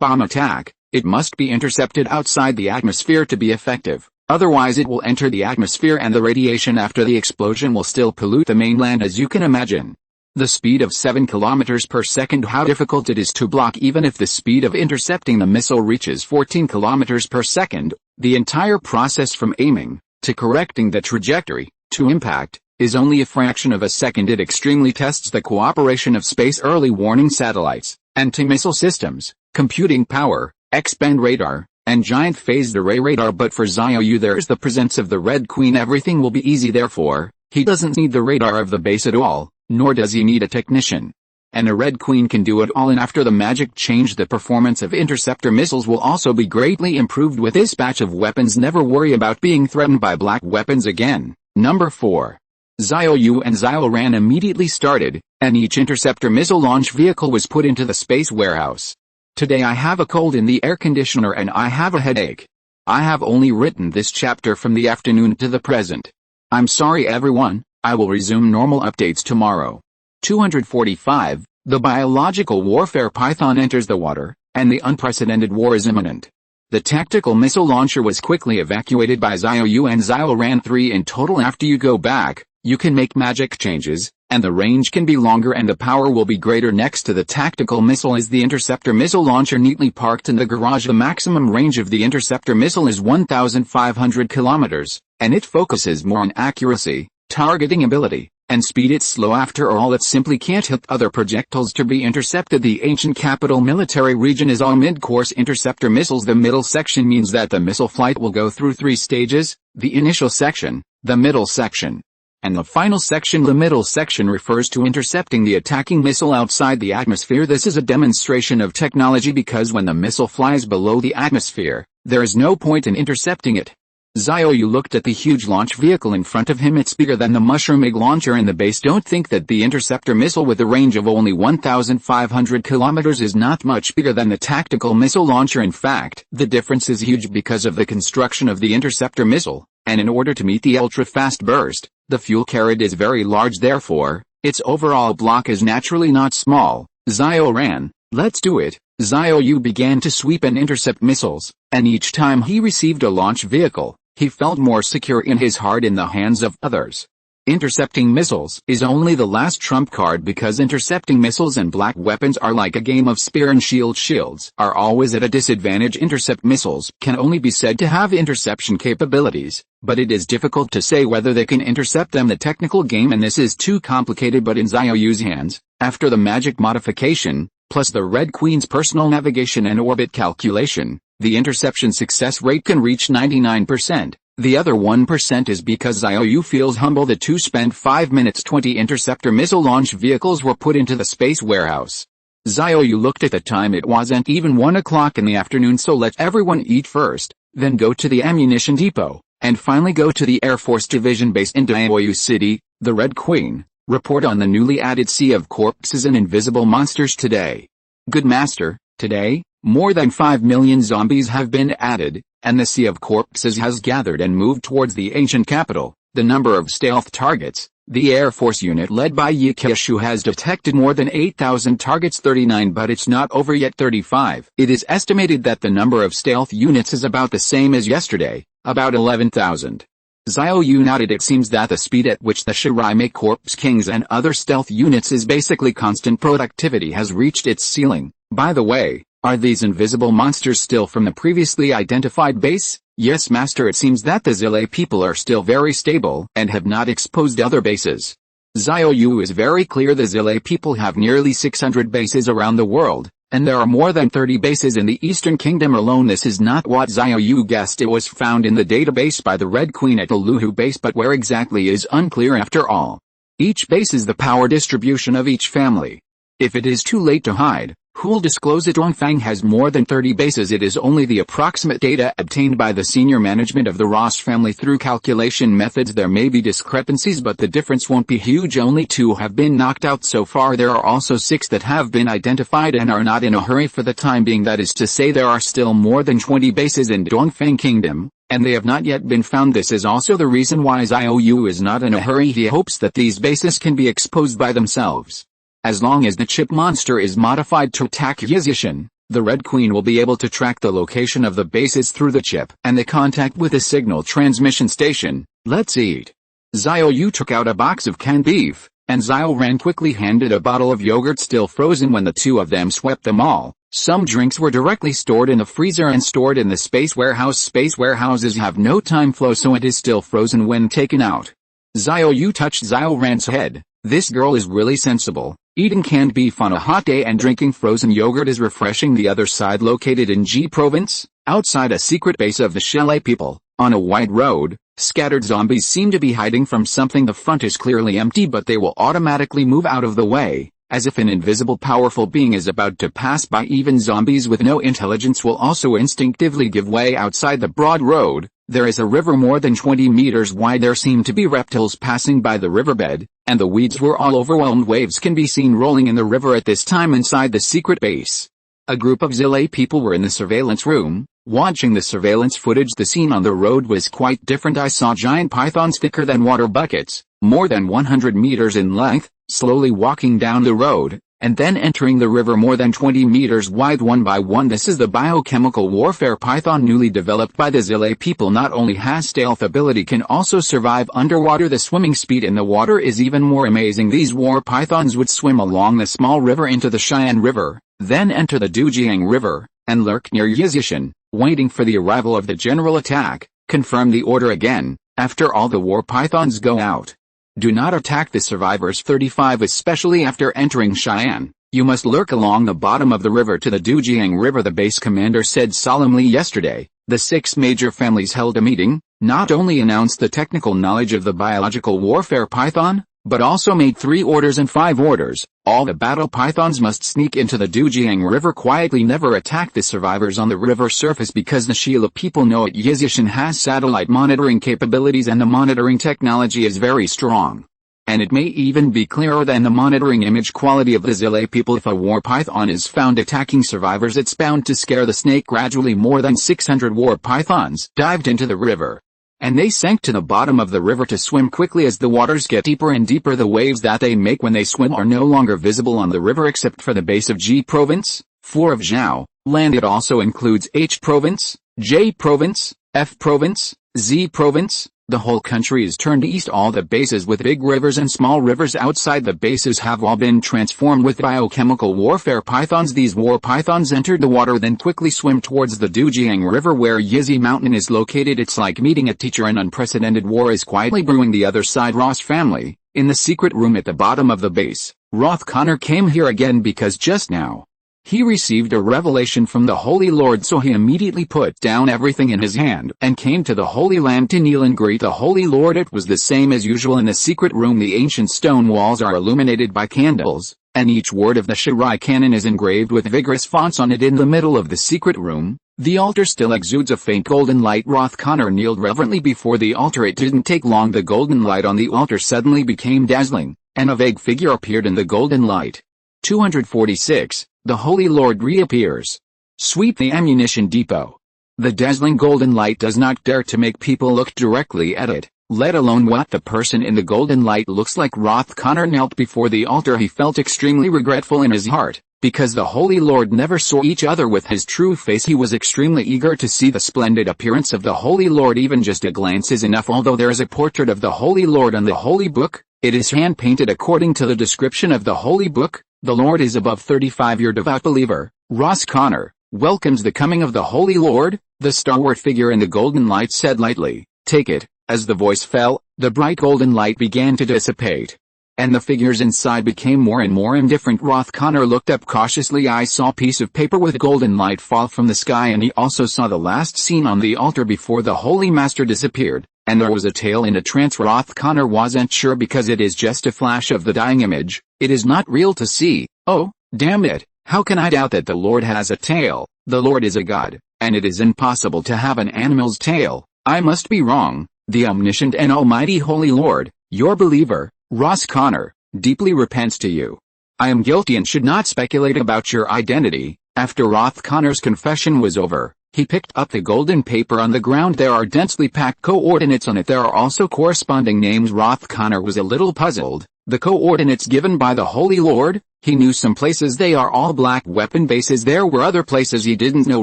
bomb attack, it must be intercepted outside the atmosphere to be effective. Otherwise it will enter the atmosphere, and the radiation after the explosion will still pollute the mainland, as you can imagine. The speed of 7 kilometers per second, how difficult it is to block. Even if the speed of intercepting the missile reaches 14 kilometers per second, the entire process from aiming, to correcting the trajectory, to impact, is only a fraction of a second. It extremely tests the cooperation of space early warning satellites, anti-missile systems, computing power, X-band radar, and giant phased array radar. But for Xiao Yu there is the presence of the Red Queen. Everything will be easy. Therefore, he doesn't need the radar of the base at all, nor does he need a technician. And a Red Queen can do it all. And after the magic change, the performance of interceptor missiles will also be greatly improved. With this batch of weapons, never worry about being threatened by black weapons again. Number 4. Xiao Yu and Xiaoran immediately started, and each interceptor missile launch vehicle was put into the space warehouse. Today I have a cold in the air conditioner and I have a headache. I have only written this chapter from the afternoon to the present. I'm sorry everyone, I will resume normal updates tomorrow. 245, the biological warfare python enters the water, and the unprecedented war is imminent. The tactical missile launcher was quickly evacuated by Xiao Yu and Xiaoran 3 in total. After you go back, you can make magic changes, and the range can be longer and the power will be greater. Next to the tactical missile is the interceptor missile launcher neatly parked in the garage. The maximum range of the interceptor missile is 1,500 kilometers, and it focuses more on accuracy, targeting ability, and speed. It's slow after all, it simply can't hit other projectiles to be intercepted. The ancient capital military region is all mid-course interceptor missiles. The middle section means that the missile flight will go through 3 stages, the initial section, the middle section, and the final section. The middle section refers to intercepting the attacking missile outside the atmosphere. This is a demonstration of technology because when the missile flies below the atmosphere, there is no point in intercepting it. Xiao Yu looked at the huge launch vehicle in front of him. It's bigger than the mushroom egg launcher in the base. Don't think that the interceptor missile with a range of only 1,500 kilometers is not much bigger than the tactical missile launcher. In fact, the difference is huge because of the construction of the interceptor missile, and in order to meet the ultra-fast burst, the fuel carried is very large. Therefore, its overall block is naturally not small. Xiao ran. Let's do it. Xiao Yu began to sweep and intercept missiles, and each time he received a launch vehicle, he felt more secure in his heart in the hands of others. Intercepting missiles is only the last trump card because intercepting missiles and black weapons are like a game of spear and shield. Shields are always at a disadvantage. Intercept missiles can only be said to have interception capabilities, but it is difficult to say whether they can intercept them. The technical game and this is too complicated, but in Xiao Yu's hands, after the magic modification, plus the Red Queen's personal navigation and orbit calculation, the interception success rate can reach 99%. The other 1% is because Xiao Yu feels humble. The two spent 5 minutes. 20 interceptor missile launch vehicles were put into the space warehouse. Xiao Yu looked at the time. It wasn't even 1 o'clock in the afternoon, so let everyone eat first, then go to the ammunition depot, and finally go to the Air Force Division base in Xiao City. The Red Queen, report on the newly added Sea of Corpses and Invisible Monsters today. Good Master, today, more than 5 million zombies have been added, and the Sea of Corpses has gathered and moved towards the ancient capital. The number of stealth targets, the Air Force unit led by Yi Keishu has detected more than 8,000 targets. 39, but it's not over yet. 35. It is estimated that the number of stealth units is about the same as yesterday, about 11,000. Xiao Yu nodded. It seems that the speed at which the Shiraime Corpse Kings and other stealth units is basically constant. Productivity has reached its ceiling. By the way, are these invisible monsters still from the previously identified base? Yes, Master. It seems that the Zile people are still very stable and have not exposed other bases. Xiao Yu is very clear. The Zile people have nearly 600 bases around the world, and there are more than 30 bases in the Eastern Kingdom alone. This is not what Xiao Yu guessed. It was found in the database by the Red Queen at the Luhu base, but where exactly is unclear. After all, each base is the power distribution of each family. If it is too late to hide, who'll disclose it? Dongfang has more than 30 bases. It is only the approximate data obtained by the senior management of the Ross family through calculation methods. There may be discrepancies, but the difference won't be huge. Only 2 have been knocked out so far. There are also 6 that have been identified and are not in a hurry for the time being. That is to say, there are still more than 20 bases in Dongfang Kingdom, and they have not yet been found. This is also the reason why Xiao Yu is not in a hurry. He hopes that these bases can be exposed by themselves. As long as the chip monster is modified to attack Yizishin, the Red Queen will be able to track the location of the bases through the chip and the contact with the signal transmission station. Let's eat. Xiao Yu took out a box of canned beef, and Xiaoran quickly handed a bottle of yogurt still frozen. When the two of them swept them all, some drinks were directly stored in the freezer and stored in the space warehouse. Space warehouses have no time flow, so it is still frozen when taken out. Xiao Yu touched Xiaoran's head. This girl is really sensible. Eating canned beef on a hot day and drinking frozen yogurt is refreshing. The other side, located in Ji province, outside a secret base of the Shele people, on a wide road, scattered zombies seem to be hiding from something. The front is clearly empty, but they will automatically move out of the way, as if an invisible powerful being is about to pass by. Even zombies with no intelligence will also instinctively give way. Outside the broad road, there is a river more than 20 meters wide. There seem to be reptiles passing by the riverbed, and the weeds were all overwhelmed. Waves can be seen rolling in the river at this time inside the secret base. A group of Zile people were in the surveillance room, watching the surveillance footage. The scene on the road was quite different. I saw giant pythons thicker than water buckets, more than 100 meters in length, slowly walking down the road. and then entering the river more than 20 meters wide one by one. This is the biochemical warfare python newly developed by the Zile people. Not only has stealth ability, can also survive underwater. The swimming speed in the water is even more amazing. These war pythons would swim along the small river into the Xian River, then enter the Dujiang River, and lurk near Yizishan, waiting for the arrival of the general attack. Confirm the order again. After all the war pythons go out, do not attack the survivors. 35 Especially after entering Xian, you must lurk along the bottom of the river to the Dujiang River, the base commander said solemnly yesterday. The 6 major families held a meeting, not only announced the technical knowledge of the biological warfare python, but also made 3 orders and 5 orders. All the battle pythons must sneak into the Dujiang River quietly, never attack the survivors on the river surface, because the Sheila people know it. Yizishan has satellite monitoring capabilities and the monitoring technology is very strong. And it may even be clearer than the monitoring image quality of the Zile people. If a war python is found attacking survivors, it's bound to scare the snake. Gradually more than 600 war pythons dived into the river, and they sank to the bottom of the river to swim quickly. As the waters get deeper and deeper, the waves that they make when they swim are no longer visible on the river except for the base of G Province, floor of Xiao Land. It also includes H Province, J Province, F Province, Z Province. The whole country is turned east. All the bases with big rivers and small rivers outside the bases have all been transformed with biochemical warfare pythons. These war pythons entered the water, then quickly swim towards the Dujiang River where Yizi Mountain is located. It's like meeting a teacher. An unprecedented war is quietly brewing. The other side, Ross family, in the secret room at the bottom of the base. Roth Connor came here again because just now he received a revelation from the Holy Lord, so he immediately put down everything in his hand and came to the Holy Land to kneel and greet the Holy Lord. It was the same as usual in the secret room. The ancient stone walls are illuminated by candles, and each word of the Shirai canon is engraved with vigorous fonts on it. In the middle of the secret room, the altar still exudes a faint golden light. Roth Connor kneeled reverently before the altar. It didn't take long. The golden light on the altar suddenly became dazzling, and a vague figure appeared in the golden light. 246. The Holy Lord reappears. Sweep the ammunition depot. The dazzling golden light does not dare to make people look directly at it, let alone what the person in the golden light looks like. Roth Connor knelt before the altar. He felt extremely regretful in his heart, because the Holy Lord never saw each other with his true face. He was extremely eager to see the splendid appearance of the Holy Lord. Even just a glance is enough. Although there is a portrait of the Holy Lord on the Holy Book, it is hand-painted according to the description of the Holy Book. The Lord is above 35. Your devout believer, Ross Connor, welcomes the coming of the Holy Lord. The stalwart figure in the golden light said lightly, "Take it." As the voice fell, the bright golden light began to dissipate, and the figures inside became more and more indifferent. Roth Connor looked up cautiously. I saw a piece of paper with golden light fall from the sky, and he also saw the last scene on the altar before the Holy Master disappeared, and there was a tail in a trance. Roth Connor wasn't sure because it is just a flash of the dying image. It is not real to see. Oh, damn it, how can I doubt that the Lord has a tail? The Lord is a God, and it is impossible to have an animal's tail. I must be wrong. The omniscient and almighty Holy Lord, your believer, Ross Connor, deeply repents to you. I am guilty and should not speculate about your identity. After Roth Connor's confession was over, he picked up the golden paper on the ground. There are densely packed coordinates on it. There are also corresponding names. Roth Connor was a little puzzled. The coordinates given by the Holy Lord, he knew some places they are all black weapon bases. There were other places he didn't know.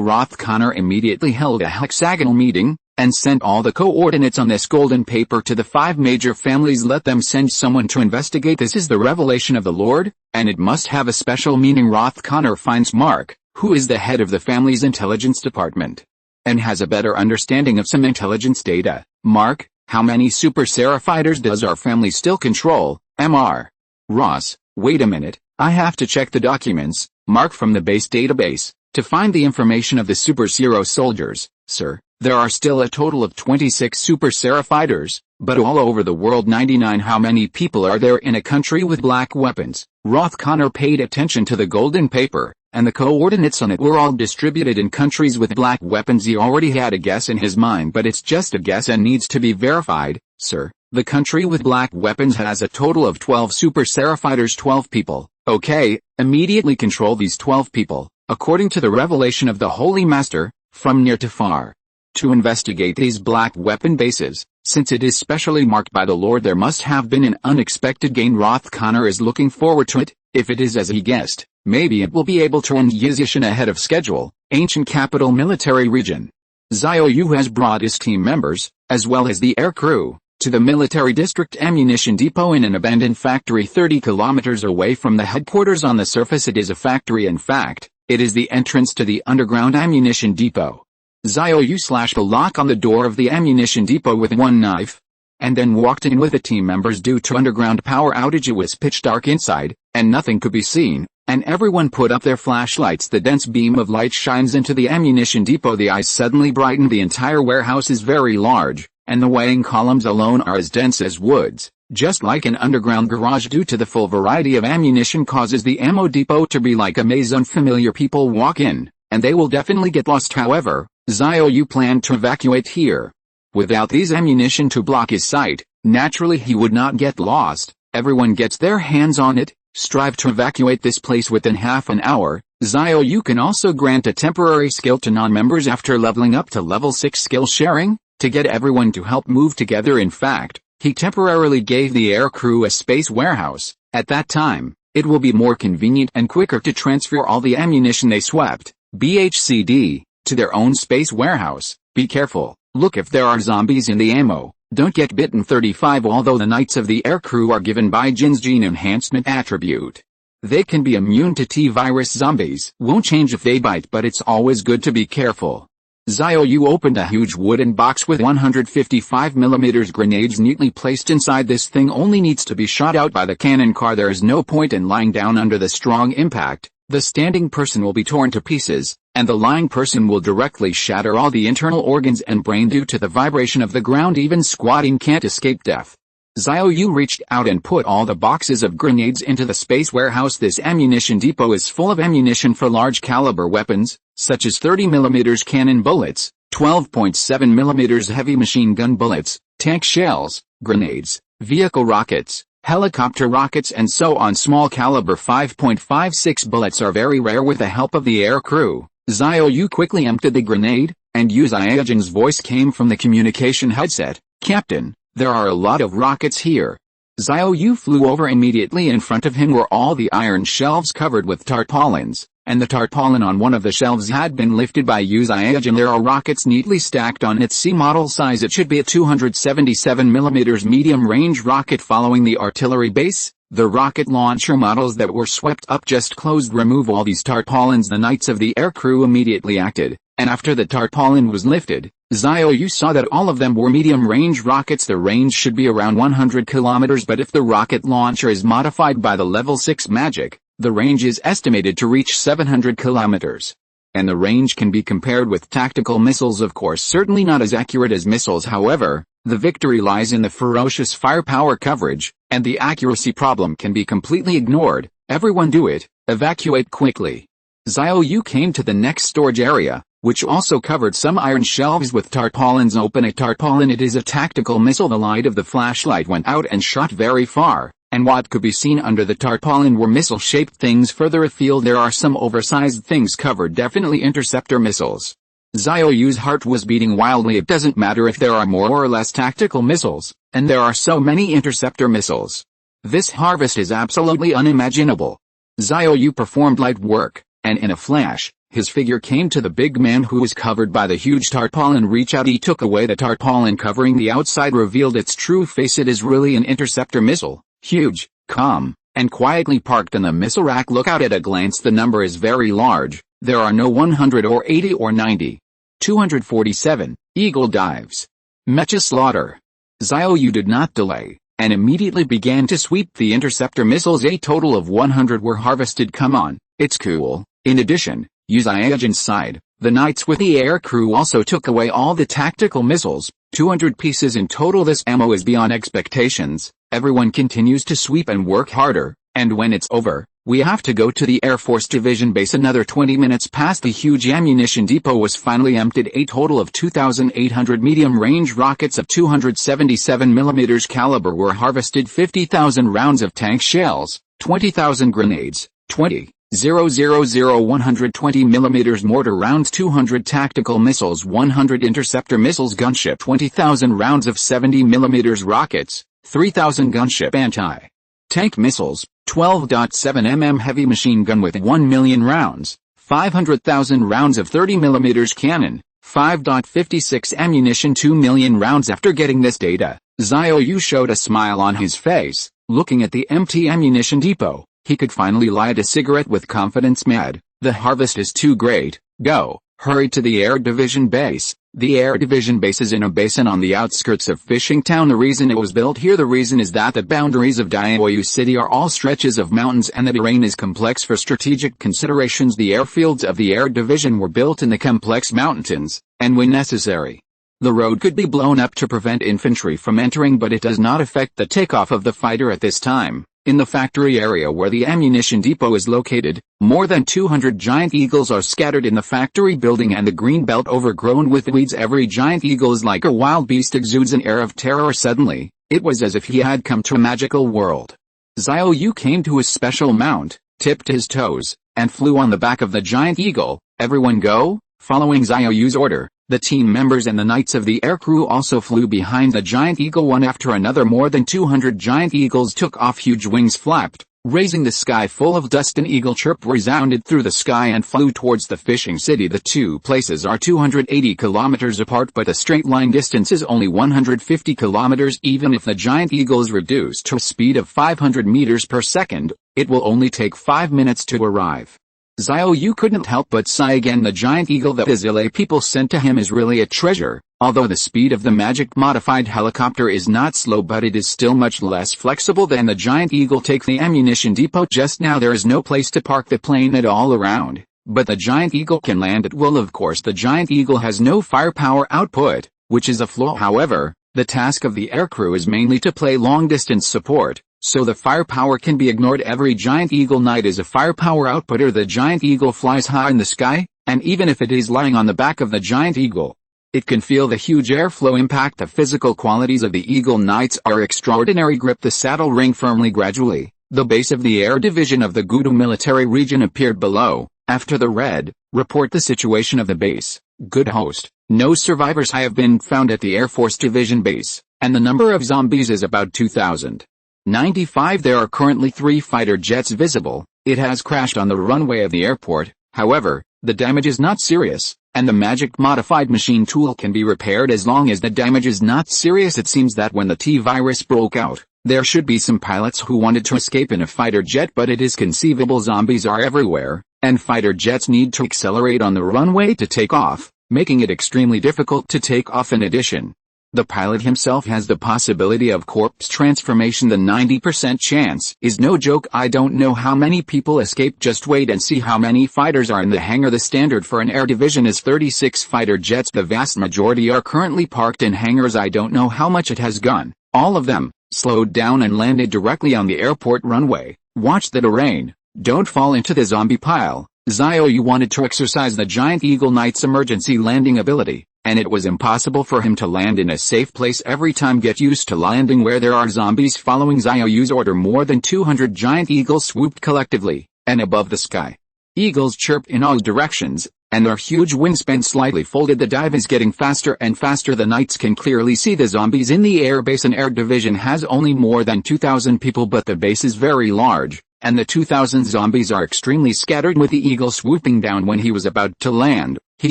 Roth Connor immediately held a hexagonal meeting, and sent all the coordinates on this golden paper to the 5 major families. Let them send someone to investigate. This is the revelation of the Lord, and it must have a special meaning. Roth Connor finds Mark, who is the head of the family's intelligence department, and has a better understanding of some intelligence data. Mark, how many super Seraphiters does our family still control? Mr. Ross, wait a minute, I have to check the documents, Mark, from the base database, to find the information of the Super Zero soldiers. Sir, there are still a total of 26 Super Seraphiters, but all over the world 99. How many people are there in a country with black weapons? Roth Connor paid attention to the golden paper, and the coordinates on it were all distributed in countries with black weapons. He already had a guess in his mind, but it's just a guess and needs to be verified. Sir, the country with black weapons has a total of 12 Super Seraphiters. 12 people. Okay, immediately control these 12 people, according to the revelation of the Holy Master, from near to far, to investigate these black weapon bases. Since it is specially marked by the Lord, there must have been an unexpected gain. Roth Connor is looking forward to it. If it is as he guessed, maybe it will be able to end Yizishan ahead of schedule. Ancient capital military region. Xiao Yu has brought his team members, as well as the air crew, to the military district ammunition depot in an abandoned factory 30 kilometers away from the headquarters. On the surface it is a factory. In fact, it is the entrance to the underground ammunition depot. Xiao Yu slashed the lock on the door of the ammunition depot with one knife, and then walked in with the team members. Due to underground power outage, it was pitch dark inside, and nothing could be seen, and everyone put up their flashlights. The dense beam of light shines into the ammunition depot. The eyes suddenly brighten. The entire warehouse is very large, and the weighing columns alone are as dense as woods, just like an underground garage. Due to the full variety of ammunition causes the ammo depot to be like a maze. Unfamiliar people walk in, and they will definitely get lost. However, Xiao Yu planned to evacuate here. Without these ammunition to block his sight, naturally he would not get lost. Everyone gets their hands on it. Strive to evacuate this place within half an hour. Xiao Yu can also grant a temporary skill to non-members after leveling up to level 6 skill sharing, to get everyone to help move together. In fact, he temporarily gave the air crew a space warehouse. At that time, it will be more convenient and quicker to transfer all the ammunition they swept, BHCD, to their own space warehouse. Be careful, look if there are zombies in the ammo, don't get bitten. 35 Although the Knights of the Air Crew are given by Jin's gene enhancement attribute, they can be immune to T-virus. Zombies won't change if they bite, but it's always good to be careful. Xiao Yu opened a huge wooden box with 155mm grenades neatly placed inside. This thing only needs to be shot out by the cannon car. There is no point in lying down under the strong impact. The standing person will be torn to pieces, and the lying person will directly shatter all the internal organs and brain. Due to the vibration of the ground, even squatting can't escape death. Xiao Yu reached out and put all the boxes of grenades into the space warehouse. This ammunition depot is full of ammunition for large caliber weapons, such as 30mm cannon bullets, 12.7mm heavy machine gun bullets, tank shells, grenades, vehicle rockets, helicopter rockets, and so on. Small caliber 5.56 bullets are very rare. With the help of the air crew, Xiao Yu quickly emptied the grenade, and Yu Xiaojin's voice came from the communication headset. Captain, there are a lot of rockets here. Xiao Yu flew over. Immediately in front of him were all the iron shelves covered with tarpaulins, and the tarpaulin on one of the shelves had been lifted by Yu Xiaojin. There are rockets neatly stacked on its C model size. It should be a 277mm medium-range rocket following the artillery base. The rocket launcher models that were swept up just closed. Remove all these tarpaulins. The Knights of the Air Crew immediately acted, and after the tarpaulin was lifted, Xiao Yu saw that all of them were medium-range rockets. The range should be around 100 kilometers, but if the rocket launcher is modified by the level 6 magic, the range is estimated to reach 700 kilometers. And the range can be compared with tactical missiles. Of course, certainly not as accurate as missiles. However, the victory lies in the ferocious firepower coverage, and the accuracy problem can be completely ignored. Everyone do it, evacuate quickly. Xiao Yu came to the next storage area, which also covered some iron shelves with tarpaulins. Open a tarpaulin. It is a tactical missile. The light of the flashlight went out and shot very far, and what could be seen under the tarpaulin were missile-shaped things. Further afield there are some oversized things covered, definitely interceptor missiles. Xiao Yu's heart was beating wildly. It doesn't matter if there are more or less tactical missiles, and there are so many interceptor missiles. This harvest is absolutely unimaginable. Xiao Yu performed light work, and in a flash, his figure came to the big man who was covered by the huge tarpaulin. Reach out. He took away the tarpaulin covering the outside, revealed its true face. It is really an interceptor missile, huge, calm, and quietly parked in the missile rack. Look out at a glance. The number is very large. There are no 100 or 80 or 90. 247, Eagle dives. Mecha slaughter. Xiao Yu did not delay, and immediately began to sweep the interceptor missiles. A total of 100 were harvested. Come on, it's cool. In addition, Yu Xiaojin's side, the Knights with the Air Crew also took away all the tactical missiles, 200 pieces in total. This ammo is beyond expectations. Everyone continues to sweep and work harder, and when it's over, we have to go to the Air Force Division base. Another 20 minutes passed. The huge ammunition depot was finally emptied. A total of 2,800 medium-range rockets of 277mm caliber were harvested. 50,000 rounds of tank shells, 20,000 grenades, 20 120 mm mortar rounds, 200 tactical missiles, 100 interceptor missiles, gunship, 20,000 rounds of 70 mm rockets, 3,000 gunship anti-tank missiles, 12.7 mm heavy machine gun with 1 million rounds, 500,000 rounds of 30 mm cannon, 5.56 ammunition, 2 million rounds. After getting this data, Xiao Yu showed a smile on his face, looking at the empty ammunition depot. He could finally light a cigarette with confidence. Mad, the harvest is too great. Go, hurry to the Air Division base. The Air Division base is in a basin on the outskirts of Fishing Town. The reason it was built here, the reason is that the boundaries of Xiao Yu City are all stretches of mountains and the terrain is complex. For strategic considerations, the airfields of the Air Division were built in the complex mountains, and when necessary, the road could be blown up to prevent infantry from entering, but it does not affect the takeoff of the fighter at this time. In the factory area where the ammunition depot is located, more than 200 giant eagles are scattered in the factory building and the green belt overgrown with weeds. Every giant eagle is like a wild beast, exudes an air of terror. Suddenly, it was as if he had come to a magical world. Xiao Yu came to his special mount, tipped his toes, and flew on the back of the giant eagle. Everyone go! Following Xiao Yu's order, the team members and the knights of the aircrew also flew behind the giant eagle one after another. More than 200 giant eagles took off, huge wings flapped, raising the sky full of dust. An eagle chirp resounded through the sky and flew towards the fishing city. The two places are 280 kilometers apart, but the straight line distance is only 150 kilometers. Even if the giant eagle is reduced to a speed of 500 meters per second, it will only take 5 minutes to arrive. Xiao Yu couldn't help but sigh again. The giant eagle that the Zile people sent to him is really a treasure. Although the speed of the magic-modified helicopter is not slow, but it is still much less flexible than the giant eagle. Take the ammunition depot. Just now there is no place to park the plane at all around, but the giant eagle can land at will. Of course, the giant eagle has no firepower output, which is a flaw. However, the task of the aircrew is mainly to play long-distance support, so the firepower can be ignored. Every giant eagle knight is a firepower outputter. The giant eagle flies high in the sky, and even if it is lying on the back of the giant eagle, it can feel the huge airflow impact. The physical qualities of the eagle knights are extraordinary. Grip the saddle ring firmly. Gradually, the base of the Air Division of the Gudu military region appeared below. After the red, report the situation of the base. Good host, no survivors have been found at the Air Force Division base, and the number of zombies is about 2,095. There are currently 3 fighter jets visible. It has crashed on the runway of the airport. However, the damage is not serious, and the magic-modified machine tool can be repaired as long as the damage is not serious. It seems that when the T-virus broke out, there should be some pilots who wanted to escape in a fighter jet, but it is conceivable zombies are everywhere, and fighter jets need to accelerate on the runway to take off, making it extremely difficult to take off. In addition, the pilot himself has the possibility of corpse transformation. The 90% chance is no joke. I don't know how many people escape. Just wait and see how many fighters are in the hangar. The standard for an air division is 36 fighter jets. The vast majority are currently parked in hangars. I don't know how much it has gone. All of them slowed down and landed directly on the airport runway. Watch the terrain. Don't fall into the zombie pile. Xiao Yu wanted to exercise the giant eagle knight's emergency landing ability, and it was impossible for him to land in a safe place every time. Get used to landing where there are zombies. Following Xiao Yu's order, more than 200 giant eagles swooped collectively, and above the sky. Eagles chirped in all directions, and their huge wingspan slightly folded. The dive is getting faster and faster. The knights can clearly see the zombies in the air base. An air division has only more than 2,000 people, but the base is very large, and the 2,000 zombies are extremely scattered. With the eagle swooping down when he was about to land, he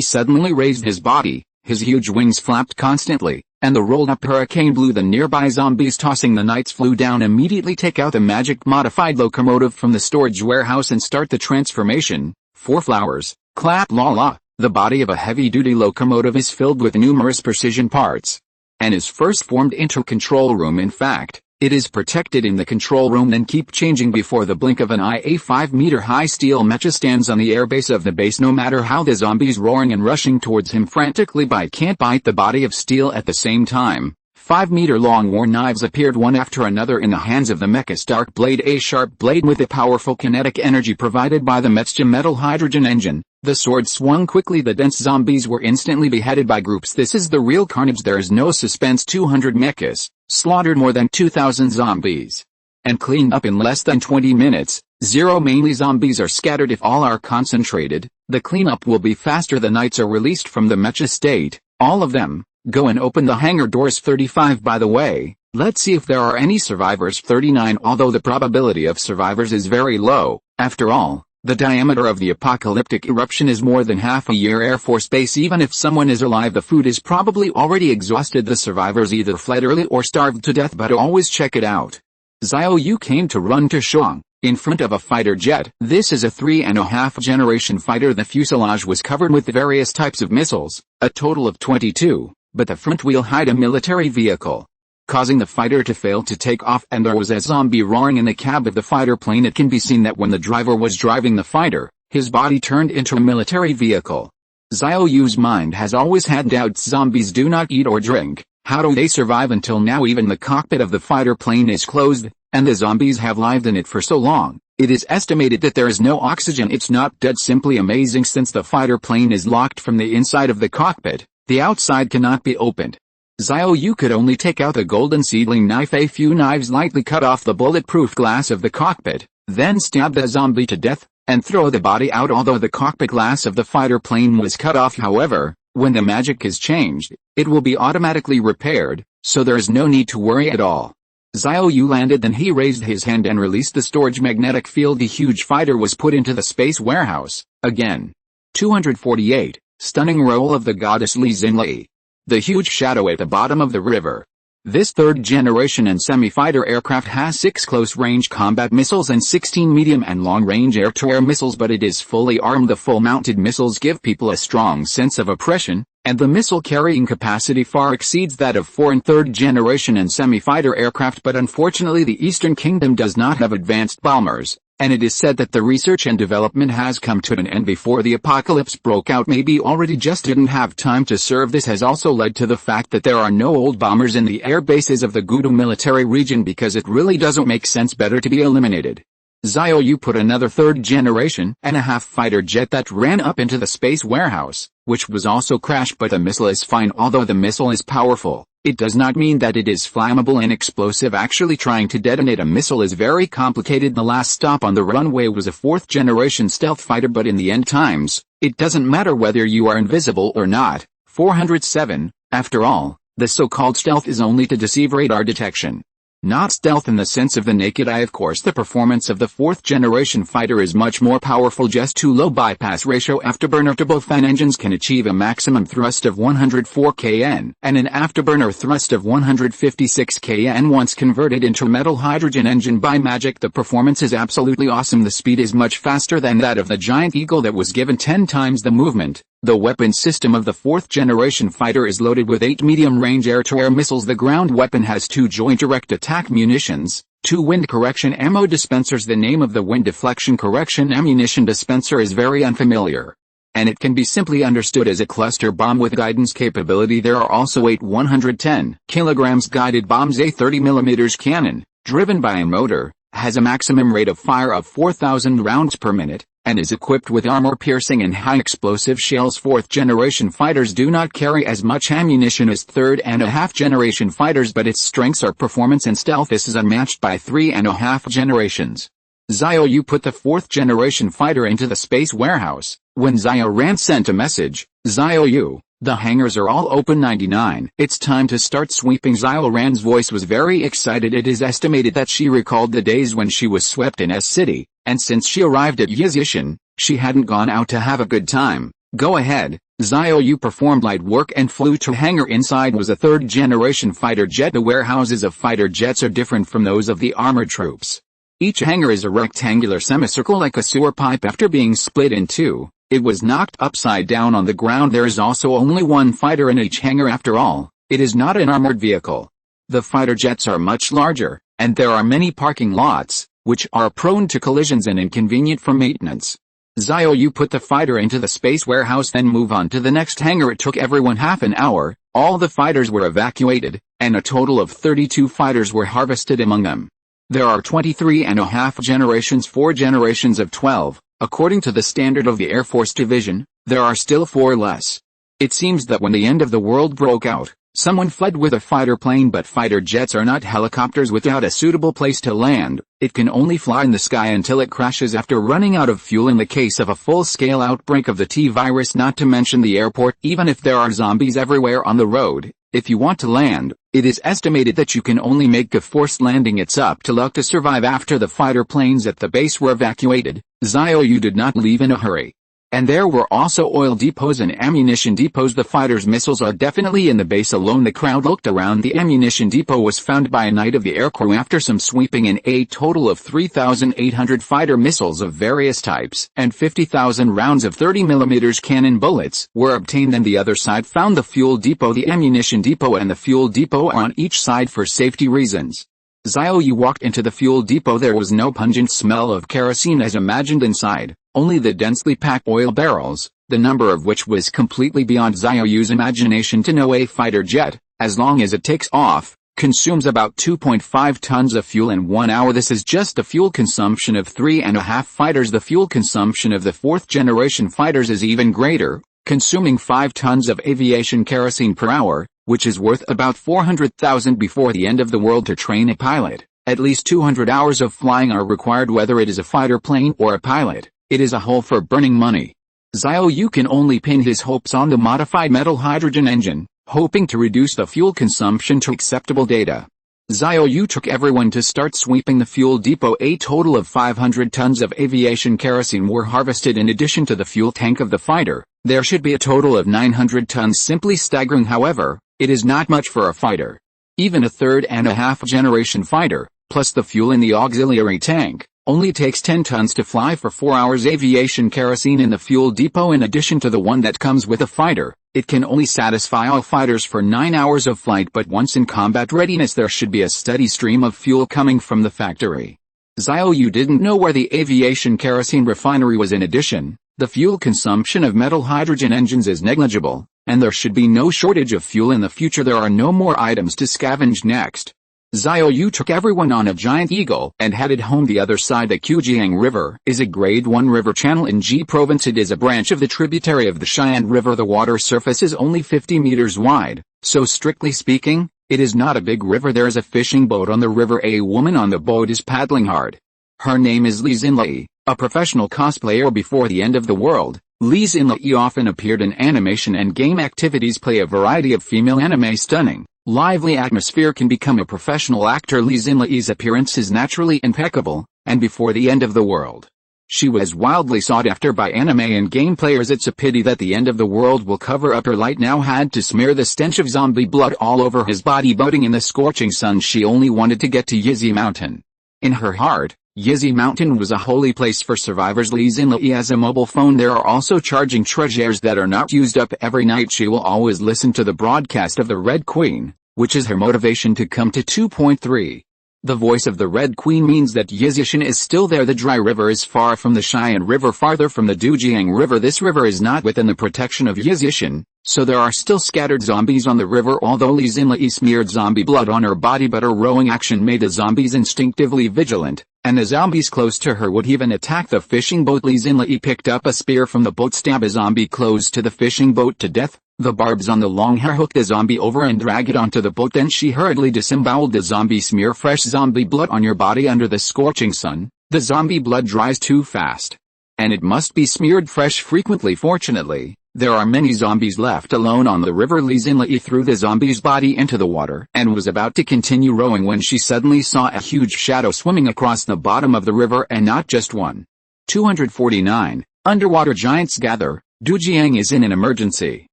suddenly raised his body. His huge wings flapped constantly, and the rolled-up hurricane blew the nearby zombies tossing. The knights flew down. Immediately take out the magic-modified locomotive from the storage warehouse and start the transformation. 4 flowers, clap la la. The body of a heavy-duty locomotive is filled with numerous precision parts, and is first formed into a control room. In fact, it is protected in the control room, then keep changing before the blink of an eye. A 5-meter-high steel mecha stands on the airbase of the base. No matter how the zombies roaring and rushing towards him frantically can't bite the body of steel at the same time. 5-meter-long war knives appeared one after another in the hands of the mecha's dark blade, a sharp blade with the powerful kinetic energy provided by the Mech's metal hydrogen engine. The sword swung quickly. The dense zombies were instantly beheaded by groups. This is the real carnage. There is no suspense. 200 mechas slaughtered more than 2,000 zombies, and cleaned up in less than 20 minutes. 0 Mainly zombies are scattered. If all are concentrated, the cleanup will be faster. The knights are released from the mecha state, all of them. Go and open the hangar doors. 35 By the way, let's see if there are any survivors. 39 Although the probability of survivors is very low, after all, the diameter of the apocalyptic eruption is more than half a year Air Force Base. Even if someone is alive, the food is probably already exhausted. The survivors either fled early or starved to death, but always check it out. Xiao Yu came to run to Shuang, in front of a fighter jet. This is a 3.5 generation fighter. The fuselage was covered with various types of missiles, a total of 22, but the front wheel hid a military vehicle, causing the fighter to fail to take off, and there was a zombie roaring in the cab of the fighter plane. It can be seen that when the driver was driving the fighter, his body turned into a military vehicle. Xiao Yu's mind has always had doubts. Zombies do not eat or drink. How do they survive? Until now even the cockpit of the fighter plane is closed, and the zombies have lived in it for so long. It is estimated that there is no oxygen. It's not dead. Simply amazing. Since the fighter plane is locked from the inside of the cockpit, the outside cannot be opened. Xiao Yu could only take out the golden seedling knife. A few knives lightly cut off the bulletproof glass of the cockpit, then stab the zombie to death, and throw the body out. Although the cockpit glass of the fighter plane was cut off, however, when the magic is changed, it will be automatically repaired, so there is no need to worry at all. Xiao Yu landed, then he raised his hand and released the storage magnetic field. The huge fighter was put into the space warehouse, again. 248, stunning role of the goddess Li Xinli. The huge shadow at the bottom of the river. This third-generation and semi-fighter aircraft has 6 close-range combat missiles and 16 medium and long-range air-to-air missiles, but it is fully armed. The full-mounted missiles give people a strong sense of oppression, and the missile carrying capacity far exceeds that of 4th and 3rd-generation and semi-fighter aircraft. But unfortunately the Eastern Kingdom does not have advanced bombers, and it is said that the research and development has come to an end before the apocalypse broke out. Maybe already just didn't have time to serve. This has also led to the fact that there are no old bombers in the air bases of the Gudu military region, because it really doesn't make sense. Better to be eliminated. Xiao Yu put another 3rd-generation and a half fighter jet that ran up into the space warehouse, which was also crashed. But the missile is fine. Although the missile is powerful, it does not mean that it is flammable and explosive. Actually, trying to detonate a missile is very complicated. The last stop on the runway was a 4th-generation stealth fighter, but in the end times, it doesn't matter whether you are invisible or not. 407, after all, the so-called stealth is only to deceive radar detection, not stealth in the sense of the naked eye. Of course, the performance of the 4th-generation fighter is much more powerful. Just too low bypass ratio. Afterburner turbofan engines can achieve a maximum thrust of 104 kN and an afterburner thrust of 156 kN. Once converted into metal hydrogen engine by magic, the performance is absolutely awesome. The speed is much faster than that of the giant eagle that was given 10 times the movement. The weapon system of the 4th-generation fighter is loaded with 8 medium-range air-to-air missiles. The ground weapon has 2 joint direct attack munitions, 2 wind correction ammo dispensers. The name of the wind deflection correction ammunition dispenser is very unfamiliar, and it can be simply understood as a cluster bomb with guidance capability. There are also 8 110 kilograms guided bombs. A 30mm cannon, driven by a motor, has a maximum rate of fire of 4,000 rounds per minute, and is equipped with armor-piercing and high-explosive shells. 4th-generation fighters do not carry as much ammunition as 3rd-and-a-half-generation fighters, but its strengths are performance and stealth. This is unmatched by 3.5 generations. Xiao Yu put the 4th-generation fighter into the space warehouse. When Xiaoran sent a message, Xiao Yu, the hangars are all open. 99. It's time to start sweeping. Xiaoran's voice was very excited. It is estimated that she recalled the days when she was swept in S-City, and since she arrived at Yizishan, she hadn't gone out to have a good time. Go ahead. Xiao Yu performed light work and flew to hangar. Inside was a 3rd-generation fighter jet. The warehouses of fighter jets are different from those of the armored troops. Each hangar is a rectangular semicircle like a sewer pipe. After being split in two, it was knocked upside down on the ground. There is also only one fighter in each hangar. After all, it is not an armored vehicle. The fighter jets are much larger, and there are many parking lots, which are prone to collisions and inconvenient for maintenance. Xiao Yu put the fighter into the space warehouse, then move on to the next hangar. It took everyone half an hour. All the fighters were evacuated, and a total of 32 fighters were harvested among them. There are 23.5 generations, 4 generations of 12. According to the standard of the Air Force Division, there are still 4 less. It seems that when the end of the world broke out, Someone fled with a fighter plane, but fighter jets are not helicopters without a suitable place to land. It can only fly in the sky until it crashes after running out of fuel in the case of a full-scale outbreak of the T-virus, not to mention the airport. Even if there are zombies everywhere on the road, if you want to land, it is estimated that you can only make a forced landing. It's up to luck to survive. After the fighter planes at the base were evacuated, Xiao Yu did not leave in a hurry. And there were also oil depots and ammunition depots. The fighters' missiles are definitely in the base alone. The crowd looked around. The ammunition depot was found by a knight of the aircrew after some sweeping, and a total of 3,800 fighter missiles of various types and 50,000 rounds of 30mm cannon bullets were obtained. And the other side found the fuel depot. The ammunition depot and the fuel depot are on each side for safety reasons. Xiao Yu walked into the fuel depot. There was no pungent smell of kerosene as imagined inside, only the densely packed oil barrels, the number of which was completely beyond Xiao Yu's imagination to know. A fighter jet, as long as it takes off, consumes about 2.5 tons of fuel in 1 hour. This is just the fuel consumption of 3.5 fighters. The fuel consumption of the 4th generation fighters is even greater, consuming 5 tons of aviation kerosene per hour, which is worth about 400,000 before the end of the world. To train a pilot, at least 200 hours of flying are required, whether it is a fighter plane or a pilot. It is a hole for burning money. Xiao Yu can only pin his hopes on the modified metal hydrogen engine, hoping to reduce the fuel consumption to acceptable data. Xiao Yu took everyone to start sweeping the fuel depot. A total of 500 tons of aviation kerosene were harvested in addition to the fuel tank of the fighter. There should be a total of 900 tons. Simply staggering. However, it is not much for a fighter. Even a 3rd generation fighter, plus the fuel in the auxiliary tank, only takes 10 tons to fly for 4 hours. Aviation kerosene in the fuel depot, in addition to the one that comes with a fighter, it can only satisfy all fighters for 9 hours of flight. But once in combat readiness, there should be a steady stream of fuel coming from the factory. Xiao Yu didn't know where the aviation kerosene refinery was. In addition, the fuel consumption of metal hydrogen engines is negligible, and there should be no shortage of fuel in the future. There are no more items to scavenge. Next, Xiao Yu took everyone on a giant eagle and headed home. The other side, the Qujiang River, is a Grade 1 river channel in Ji Province. It is a branch of the tributary of the Xian River. The water surface is only 50 meters wide, so strictly speaking, it is not a big river. There is a fishing boat on the river. A woman on the boat is paddling hard. Her name is Li Xinlei, a professional cosplayer. Before the end of the world, Li Xinlei often appeared in animation and game activities. Play a variety of female anime. Stunning, lively atmosphere. Can become a professional actor. Li Xinlei's appearance is naturally impeccable, and before the end of the world, she was wildly sought after by anime and game players. It's a pity that the end of the world will cover up her light. Now had to smear the stench of zombie blood all over his body. Boating in the scorching sun, she only wanted to get to Yizi Mountain. In her heart, Yizi Mountain was a holy place for survivors. Li Xinlei has a mobile phone. There are also charging treasures that are not used up. Every night she will always listen to the broadcast of the Red Queen, which is her motivation to come to 2.3. The voice of the Red Queen means that Yizishan is still there. The dry river is far from the Xian River, farther from the Dujiang River. This river is not within the protection of Yizishan, so there are still scattered zombies on the river. Although Li Xinlei smeared zombie blood on her body, but her rowing action made the zombies instinctively vigilant, and the zombies close to her would even attack the fishing boat. Li Xinlei picked up a spear from the boat, stabbed a zombie close to the fishing boat to death. The barbs on the long hair hooked the zombie over and dragged it onto the boat. Then she hurriedly disemboweled the zombie. Smear fresh zombie blood on your body under the scorching sun. The zombie blood dries too fast, and it must be smeared fresh frequently. Fortunately, there are many zombies left alone on the river. Li Xinlei threw the zombie's body into the water and was about to continue rowing when she suddenly saw a huge shadow swimming across the bottom of the river, and not just one. 249. Underwater giants gather. Dujiang is in an emergency.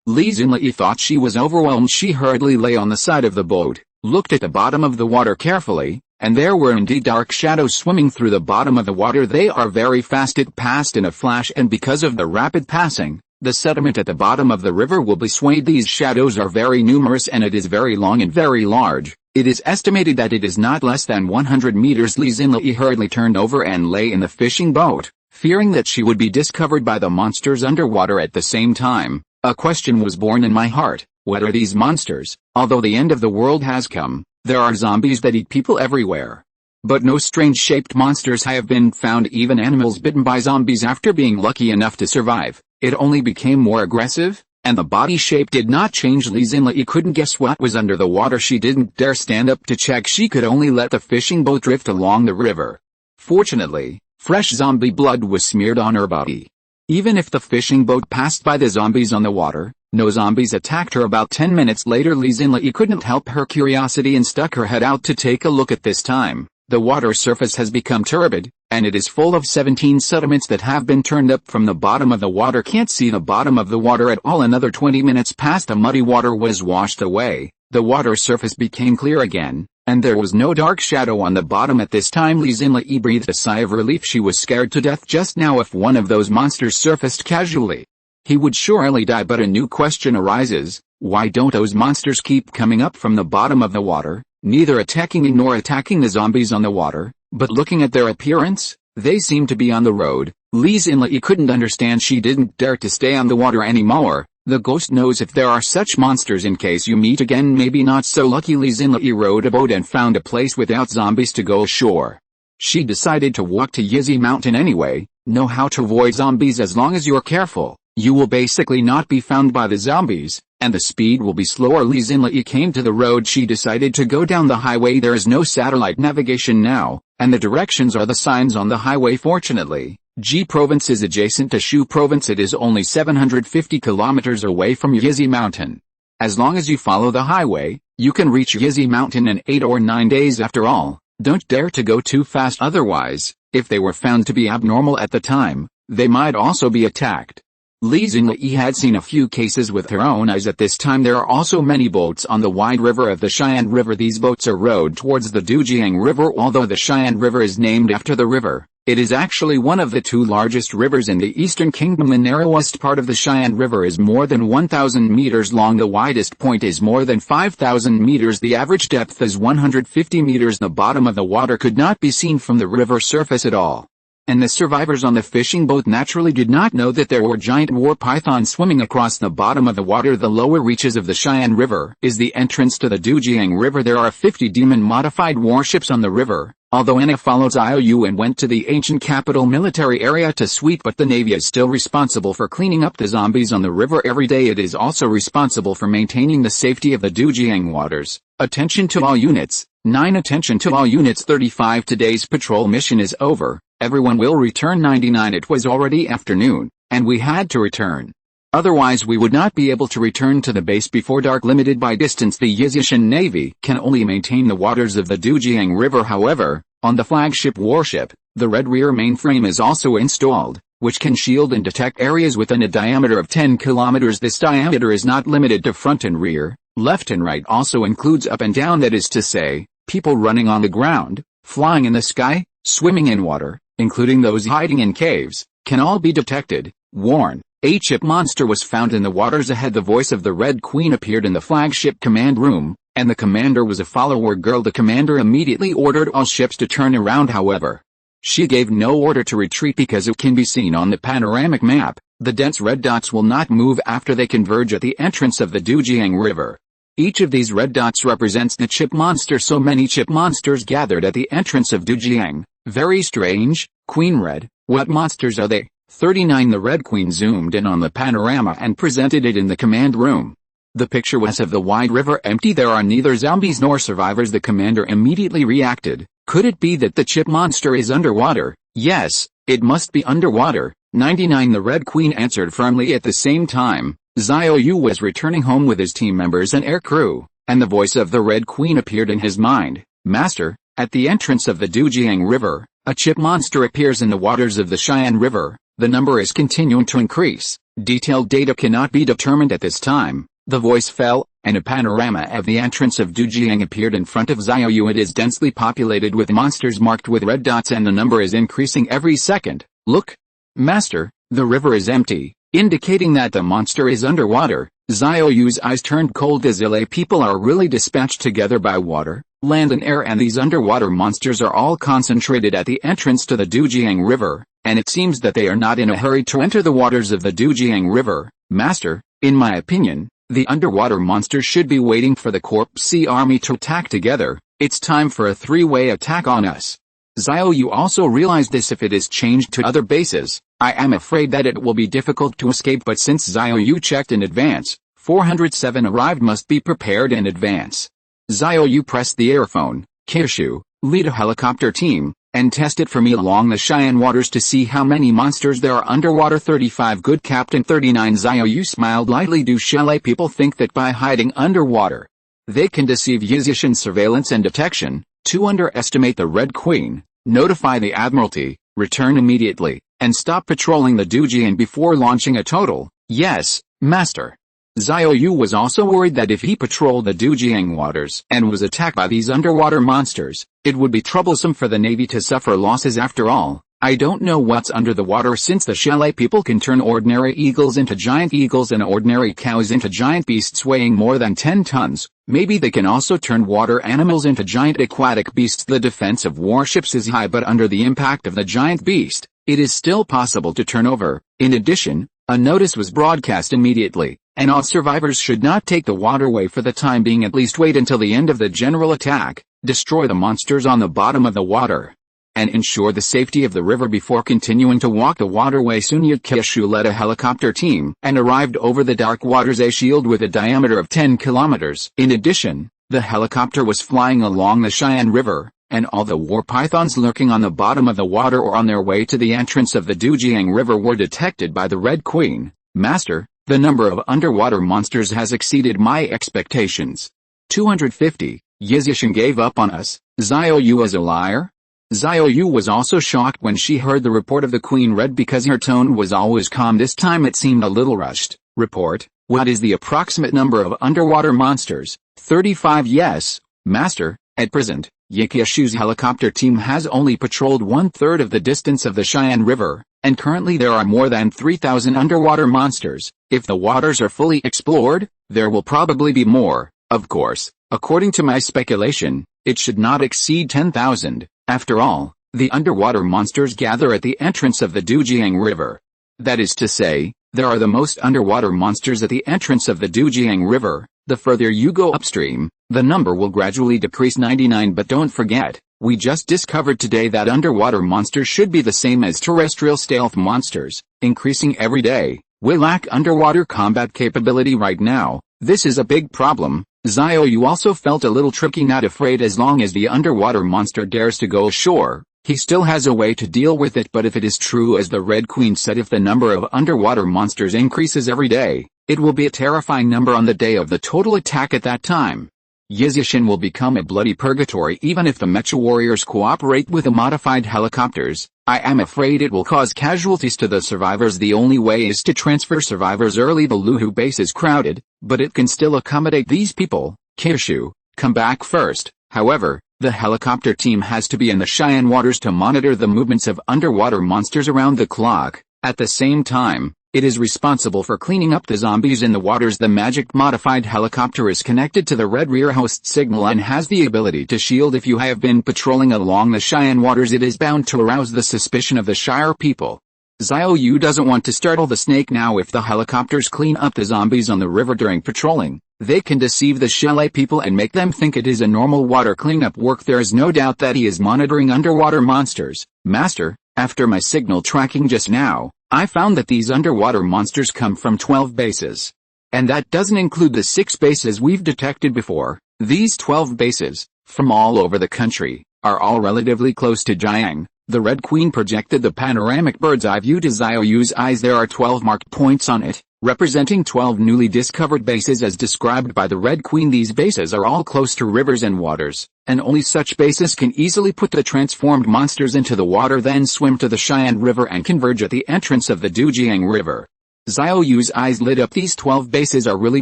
Li Xinlei thought she was overwhelmed. She hurriedly lay on the side of the boat, looked at the bottom of the water carefully, and there were indeed dark shadows swimming through the bottom of the water. They are very fast. It passed in a flash, and because of the rapid passing, the sediment at the bottom of the river will be swayed. These shadows are very numerous, and it is very long and very large. It is estimated that it is not less than 100 meters. Li Xinlei hurriedly turned over and lay in the fishing boat, fearing that she would be discovered by the monsters underwater. At the same time, a question was born in my heart: what are these monsters? Although the end of the world has come, there are zombies that eat people everywhere. But no strange-shaped monsters have been found. Even animals bitten by zombies after being lucky enough to survive, it only became more aggressive, and the body shape did not change. Li Xinli couldn't guess what was under the water. She didn't dare stand up to check. She could only let the fishing boat drift along the river. Fortunately, fresh zombie blood was smeared on her body. Even if the fishing boat passed by the zombies on the water, no zombies attacked her. About 10 minutes later, Li Xinli couldn't help her curiosity and stuck her head out to take a look. At this time, the water surface has become turbid, and it is full of 17 sediments that have been turned up from the bottom of the water. Can't see the bottom of the water at all. Another 20 minutes passed. The muddy water was washed away, the water surface became clear again, and there was no dark shadow on the bottom. At this time, Li Xinli breathed a sigh of relief. She was scared to death just now. If one of those monsters surfaced casually, he would surely die. But a new question arises: why don't those monsters keep coming up from the bottom of the water, neither attacking nor attacking the zombies on the water, but looking at their appearance, they seem to be on the road? Li Xinli couldn't understand. She didn't dare to stay on the water anymore. The ghost knows if there are such monsters. In case you meet again, maybe not so lucky. Li Xinli rowed a boat and found a place without zombies to go ashore. She decided to walk to Yizi Mountain anyway. Know how to avoid zombies. As long as you're careful, you will basically not be found by the zombies, and the speed will be slower. Li Xinli came to the road. She decided to go down the highway. There is no satellite navigation now, and the directions are the signs on the highway. Fortunately, Ji Province is adjacent to Shu Province. It is only 750 kilometers away from Yizi Mountain. As long as you follow the highway, you can reach Yizi Mountain in 8 or 9 days. After all, don't dare to go too fast. Otherwise, if they were found to be abnormal at the time, they might also be attacked. Li Xinli had seen a few cases with her own eyes. At this time, there are also many boats on the wide river of the Xian River. These boats are rowed towards the Dujiang River. Although the Xian River is named after the river, it is actually one of the two largest rivers in the Eastern Kingdom. The narrowest part of the Xian River is more than 1,000 meters long. The widest point is more than 5,000 meters. The average depth is 150 meters. The bottom of the water could not be seen from the river surface at all. And the survivors on the fishing boat naturally did not know that there were giant war pythons swimming across the bottom of the water. The lower reaches of the Xian River is the entrance to the Dujiang River. There are 50 demon-modified warships on the river. Although Anna followed Xiao Yu and went to the ancient capital military area to sweep, but the Navy is still responsible for cleaning up the zombies on the river every day. It is also responsible for maintaining the safety of the Dujiang waters. Attention to all units. 9. Attention to all units. 35. Today's patrol mission is over. Everyone will return. 99. It was already afternoon, and we had to return. Otherwise we would not be able to return to the base before dark. Limited by distance, the Yizishan Navy can only maintain the waters of the Dujiang River. However, on the flagship warship, the Red Rear mainframe is also installed, which can shield and detect areas within a diameter of 10 kilometers. This diameter is not limited to front and rear, left and right. Also includes up and down. That is to say, people running on the ground, flying in the sky, swimming in water, including those hiding in caves, can all be detected. Warn: a ship monster was found in the waters ahead. The voice of the Red Queen appeared in the flagship command room, and the commander was a follower girl. The commander immediately ordered all ships to turn around. However, she gave no order to retreat because it can be seen on the panoramic map. The dense red dots will not move after they converge at the entrance of the Dujiang River. Each of these red dots represents the chip monster. So many chip monsters gathered at the entrance of Dujiang. Very strange. Queen Red, what monsters are they? 39. The Red Queen zoomed in on the panorama and presented it in the command room. The picture was of the wide river empty. There are neither zombies nor survivors. The commander immediately reacted. Could it be that the chip monster is underwater? Yes, it must be underwater. 99. The Red Queen answered firmly. At the same time, Xiao Yu was returning home with his team members and air crew, and the voice of the Red Queen appeared in his mind. Master, at the entrance of the Dujiang River, a chip monster appears in the waters of the Xian River. The number is continuing to increase. Detailed data cannot be determined at this time. The voice fell, and a panorama of the entrance of Dujiang appeared in front of Xiao Yu. It is densely populated with monsters marked with red dots, and the number is increasing every second. Look, Master, the river is empty, indicating that the monster is underwater. Xiao Yu's eyes turned cold. The Zile people are really dispatched together by water, land and air, and these underwater monsters are all concentrated at the entrance to the Dujiang River, and it seems that they are not in a hurry to enter the waters of the Dujiang River. Master, in my opinion, the underwater monsters should be waiting for the Corp C army to attack together. It's time for a three-way attack on us. Xiao Yu also realized this: if it is changed to other bases, I am afraid that it will be difficult to escape, but since Xiao Yu checked in advance, 407 arrived must be prepared in advance. Xiao Yu pressed the airphone. Kirshu, lead a helicopter team, and test it for me along the Cheyenne waters to see how many monsters there are underwater. 35 Good Captain. 39 Xiao Yu smiled lightly. Do Shelly people think that by hiding underwater, they can deceive Yizishin's surveillance and detection? To underestimate the Red Queen, notify the Admiralty, return immediately, and stop patrolling the Dujian before launching a total. Yes, Master. Xiao Yu was also worried that if he patrolled the Dujiang waters and was attacked by these underwater monsters, it would be troublesome for the Navy to suffer losses. After all, I don't know what's under the water, since the Shelly people can turn ordinary eagles into giant eagles and ordinary cows into giant beasts weighing more than 10 tons. Maybe they can also turn water animals into giant aquatic beasts. The defense of warships is high, but under the impact of the giant beast, it is still possible to turn over. In addition, a notice was broadcast immediately, and all survivors should not take the waterway for the time being. At least wait until the end of the general attack, destroy the monsters on the bottom of the water, and ensure the safety of the river before continuing to walk the waterway. Sun Yat-Keshu led a helicopter team and arrived over the dark waters, a shield with a diameter of 10 kilometers. In addition, the helicopter was flying along the Cheyenne River, and all the war pythons lurking on the bottom of the water or on their way to the entrance of the Dujiang River were detected by the Red Queen. Master, the number of underwater monsters has exceeded my expectations. 250. Yizishin gave up on us. Xiao Yu is a liar? Xiao Yu was also shocked when she heard the report of the Queen read, because her tone was always calm. This time it seemed a little rushed. Report, what is the approximate number of underwater monsters? 35. Yes, Master, at present, Yikeshu's helicopter team has only patrolled 1/3 of the distance of the Cheyenne River, and currently there are more than 3,000 underwater monsters. If the waters are fully explored, there will probably be more. Of course, according to my speculation, it should not exceed 10,000. After all, the underwater monsters gather at the entrance of the Dujiang River. That is to say, there are the most underwater monsters at the entrance of the Dujiang River. The further you go upstream, the number will gradually decrease. 99. But don't forget, we just discovered today that underwater monsters should be the same as terrestrial stealth monsters, increasing every day. We lack underwater combat capability right now. This is a big problem. Xiao Yu also felt a little tricky. Not afraid as long as the underwater monster dares to go ashore. He still has a way to deal with it. But if it is true as the Red Queen said, if the number of underwater monsters increases every day, it will be a terrifying number on the day of the total attack. At that time, Yizishin will become a bloody purgatory. Even if the Mecha warriors cooperate with the modified helicopters, I am afraid it will cause casualties to the survivors. The only way is to transfer survivors early. The Luhu base is crowded, but it can still accommodate these people. Kirshu, come back first. However, the helicopter team has to be in the Cheyenne waters to monitor the movements of underwater monsters around the clock. At the same time, it is responsible for cleaning up the zombies in the waters. The magic modified helicopter is connected to the red rear host signal and has the ability to shield. If you have been patrolling along the Cheyenne waters, it is bound to arouse the suspicion of the Shire people. Xiao Yu doesn't want to startle the snake now. If the helicopters clean up the zombies on the river during patrolling, they can deceive the Shelly people and make them think it is a normal water cleanup work. There is no doubt that he is monitoring underwater monsters. Master, after my signal tracking just now, I found that these underwater monsters come from 12 bases. And that doesn't include the 6 bases we've detected before. These 12 bases, from all over the country, are all relatively close to Jiang. The Red Queen projected the panoramic bird's eye view to Xiao Yu's eyes. There are 12 marked points on it, representing 12 newly discovered bases as described by the Red Queen. These bases are all close to rivers and waters, and only such bases can easily put the transformed monsters into the water, then swim to the Cheyenne River and converge at the entrance of the Dujiang River. Xiao Yu's eyes lit up. These 12 bases are really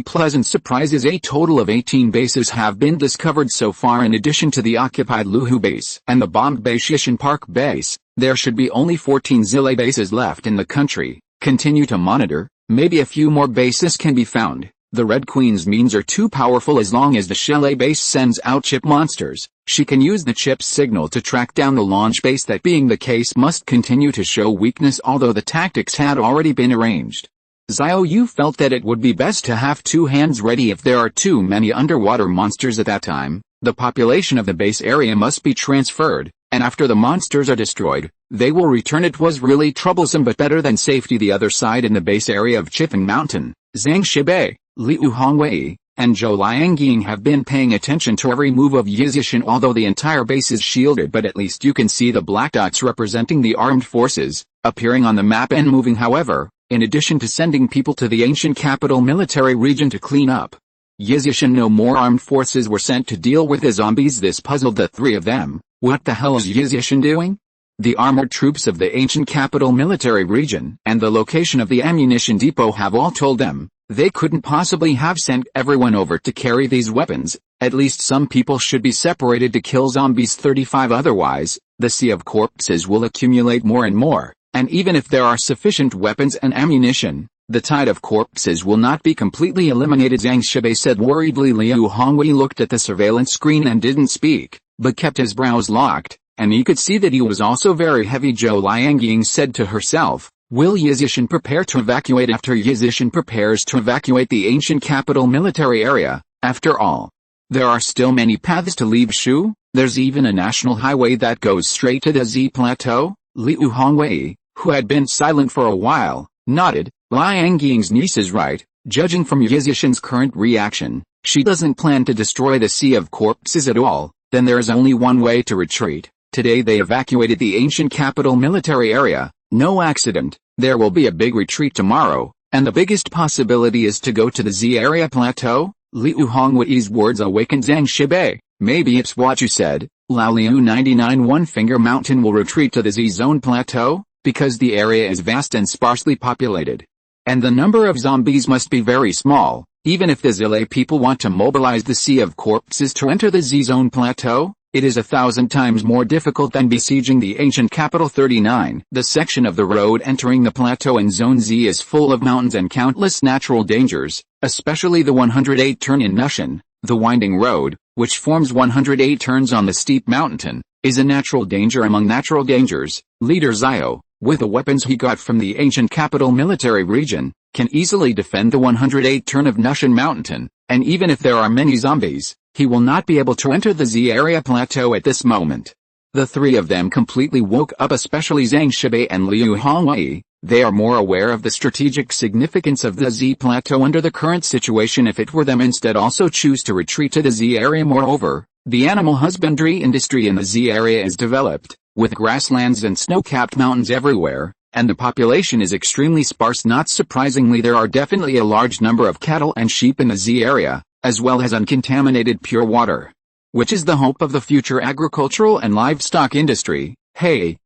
pleasant surprises. A total of 18 bases have been discovered so far. In addition to the occupied Luhu base and the bombed Baishishan Park base, there should be only 14 Zile bases left in the country. Continue to monitor. Maybe a few more bases can be found. The Red Queen's means are too powerful. As long as the Shelly base sends out chip monsters, she can use the chip's signal to track down the launch base. That being the case, must continue to show weakness, although the tactics had already been arranged. Xiao Yu felt that it would be best to have 2 hands ready if there are too many underwater monsters at that time. The population of the base area must be transferred, and after the monsters are destroyed, they will return. It was really troublesome but better than safety. The other side in the base area of Chifeng Mountain, Zhang Shibei, Liu Hongwei, and Zhou Liangying have been paying attention to every move of Yizhishan. Although the entire base is shielded, but at least you can see the black dots representing the armed forces, appearing on the map and moving. However, in addition to sending people to the ancient capital military region to clean up Yizhishan, no more armed forces were sent to deal with the zombies. This puzzled the three of them. What the hell is Yizhishan doing? The armored troops of the ancient capital military region and the location of the ammunition depot have all told them they couldn't possibly have sent everyone over to carry these weapons. At least some people should be separated to kill zombies. 35 Otherwise, the sea of corpses will accumulate more and more, and even if there are sufficient weapons and ammunition, the tide of corpses will not be completely eliminated. Zhang Shibei said worriedly. Liu Hongwei looked at the surveillance screen and didn't speak, but kept his brows locked, and he could see that he was also very heavy. Zhou Liangying said to herself, will Yizhishan prepare to evacuate? After Yizhishan prepares to evacuate the ancient capital military area, after all, there are still many paths to leave Shu. There's even a national highway that goes straight to the Z Plateau. Liu Hongwei, who had been silent for a while, nodded. Liangying's niece is right. Judging from Yizhishan's current reaction, she doesn't plan to destroy the sea of corpses at all. Then there is only one way to retreat. Today they evacuated the ancient capital military area. No accident. There will be a big retreat tomorrow, and the biggest possibility is to go to the Z area plateau. Liu Hongwei's words awakened Zhang Shibei. Maybe it's what you said, Lao Liu. 99 One Finger Mountain will retreat to the Z zone plateau, because the area is vast and sparsely populated. And the number of zombies must be very small. Even if the Zile people want to mobilize the Sea of Corpses to enter the Z-Zone Plateau, it is 1,000 times more difficult than besieging the ancient capital. 39 The section of the road entering the plateau in Zone Z is full of mountains and countless natural dangers, especially the 108 turn in Nushan. The winding road, which forms 108 turns on the steep mountain, is a natural danger among natural dangers. Leader Xiao, with the weapons he got from the ancient capital military region, can easily defend the 108 turn of Nushan Mountain, and even if there are many zombies, he will not be able to enter the Z area plateau at this moment. The three of them completely woke up, especially Zhang Shibei and Liu Hongwei. They are more aware of the strategic significance of the Z plateau under the current situation. If it were them instead also choose to retreat to the Z area. Moreover, the animal husbandry industry in the Z area is developed, with grasslands and snow-capped mountains everywhere, and the population is extremely sparse. Not surprisingly, there are definitely a large number of cattle and sheep in the Z area, as well as uncontaminated pure water, which is the hope of the future agricultural and livestock industry. Hey,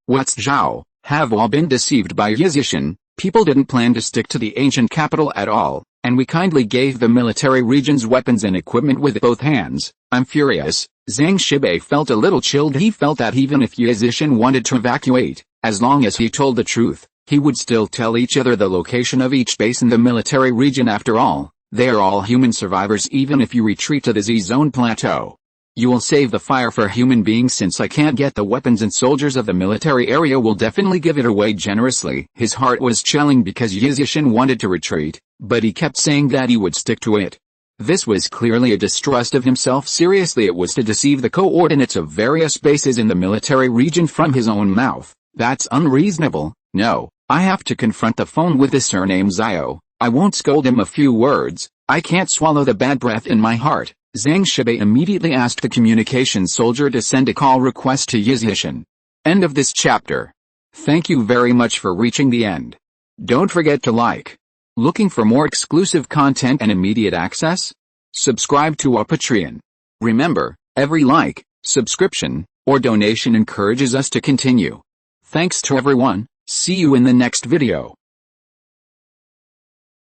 what's Zhao, have all been deceived by Yizhishan. People didn't plan to stick to the ancient capital at all, and we kindly gave the military regions weapons and equipment with both hands. I'm furious. Zhang Shibei felt a little chilled. He felt that even if Yizhishan wanted to evacuate, as long as he told the truth, he would still tell each other the location of each base in the military region. After all, they are all human survivors. Even if you retreat to the Z-Zone Plateau, you will save the fire for human beings. Since I can't get the weapons, and soldiers of the military area will definitely give it away generously. His heart was chilling because Yizhishan wanted to retreat, but he kept saying that he would stick to it. This was clearly a distrust of himself. Seriously, it was to deceive the coordinates of various bases in the military region from his own mouth. That's unreasonable. No, I have to confront the phone with the surname Xiao. I won't scold him a few words. I can't swallow the bad breath in my heart. Zhang Shibei immediately asked the communications soldier to send a call request to Yizhishan. End of this chapter. Thank you very much for reaching the end. Don't forget to like. Looking for more exclusive content and immediate access? Subscribe to our Patreon. Remember, every like, subscription, or donation encourages us to continue. Thanks to everyone. See you in the next video.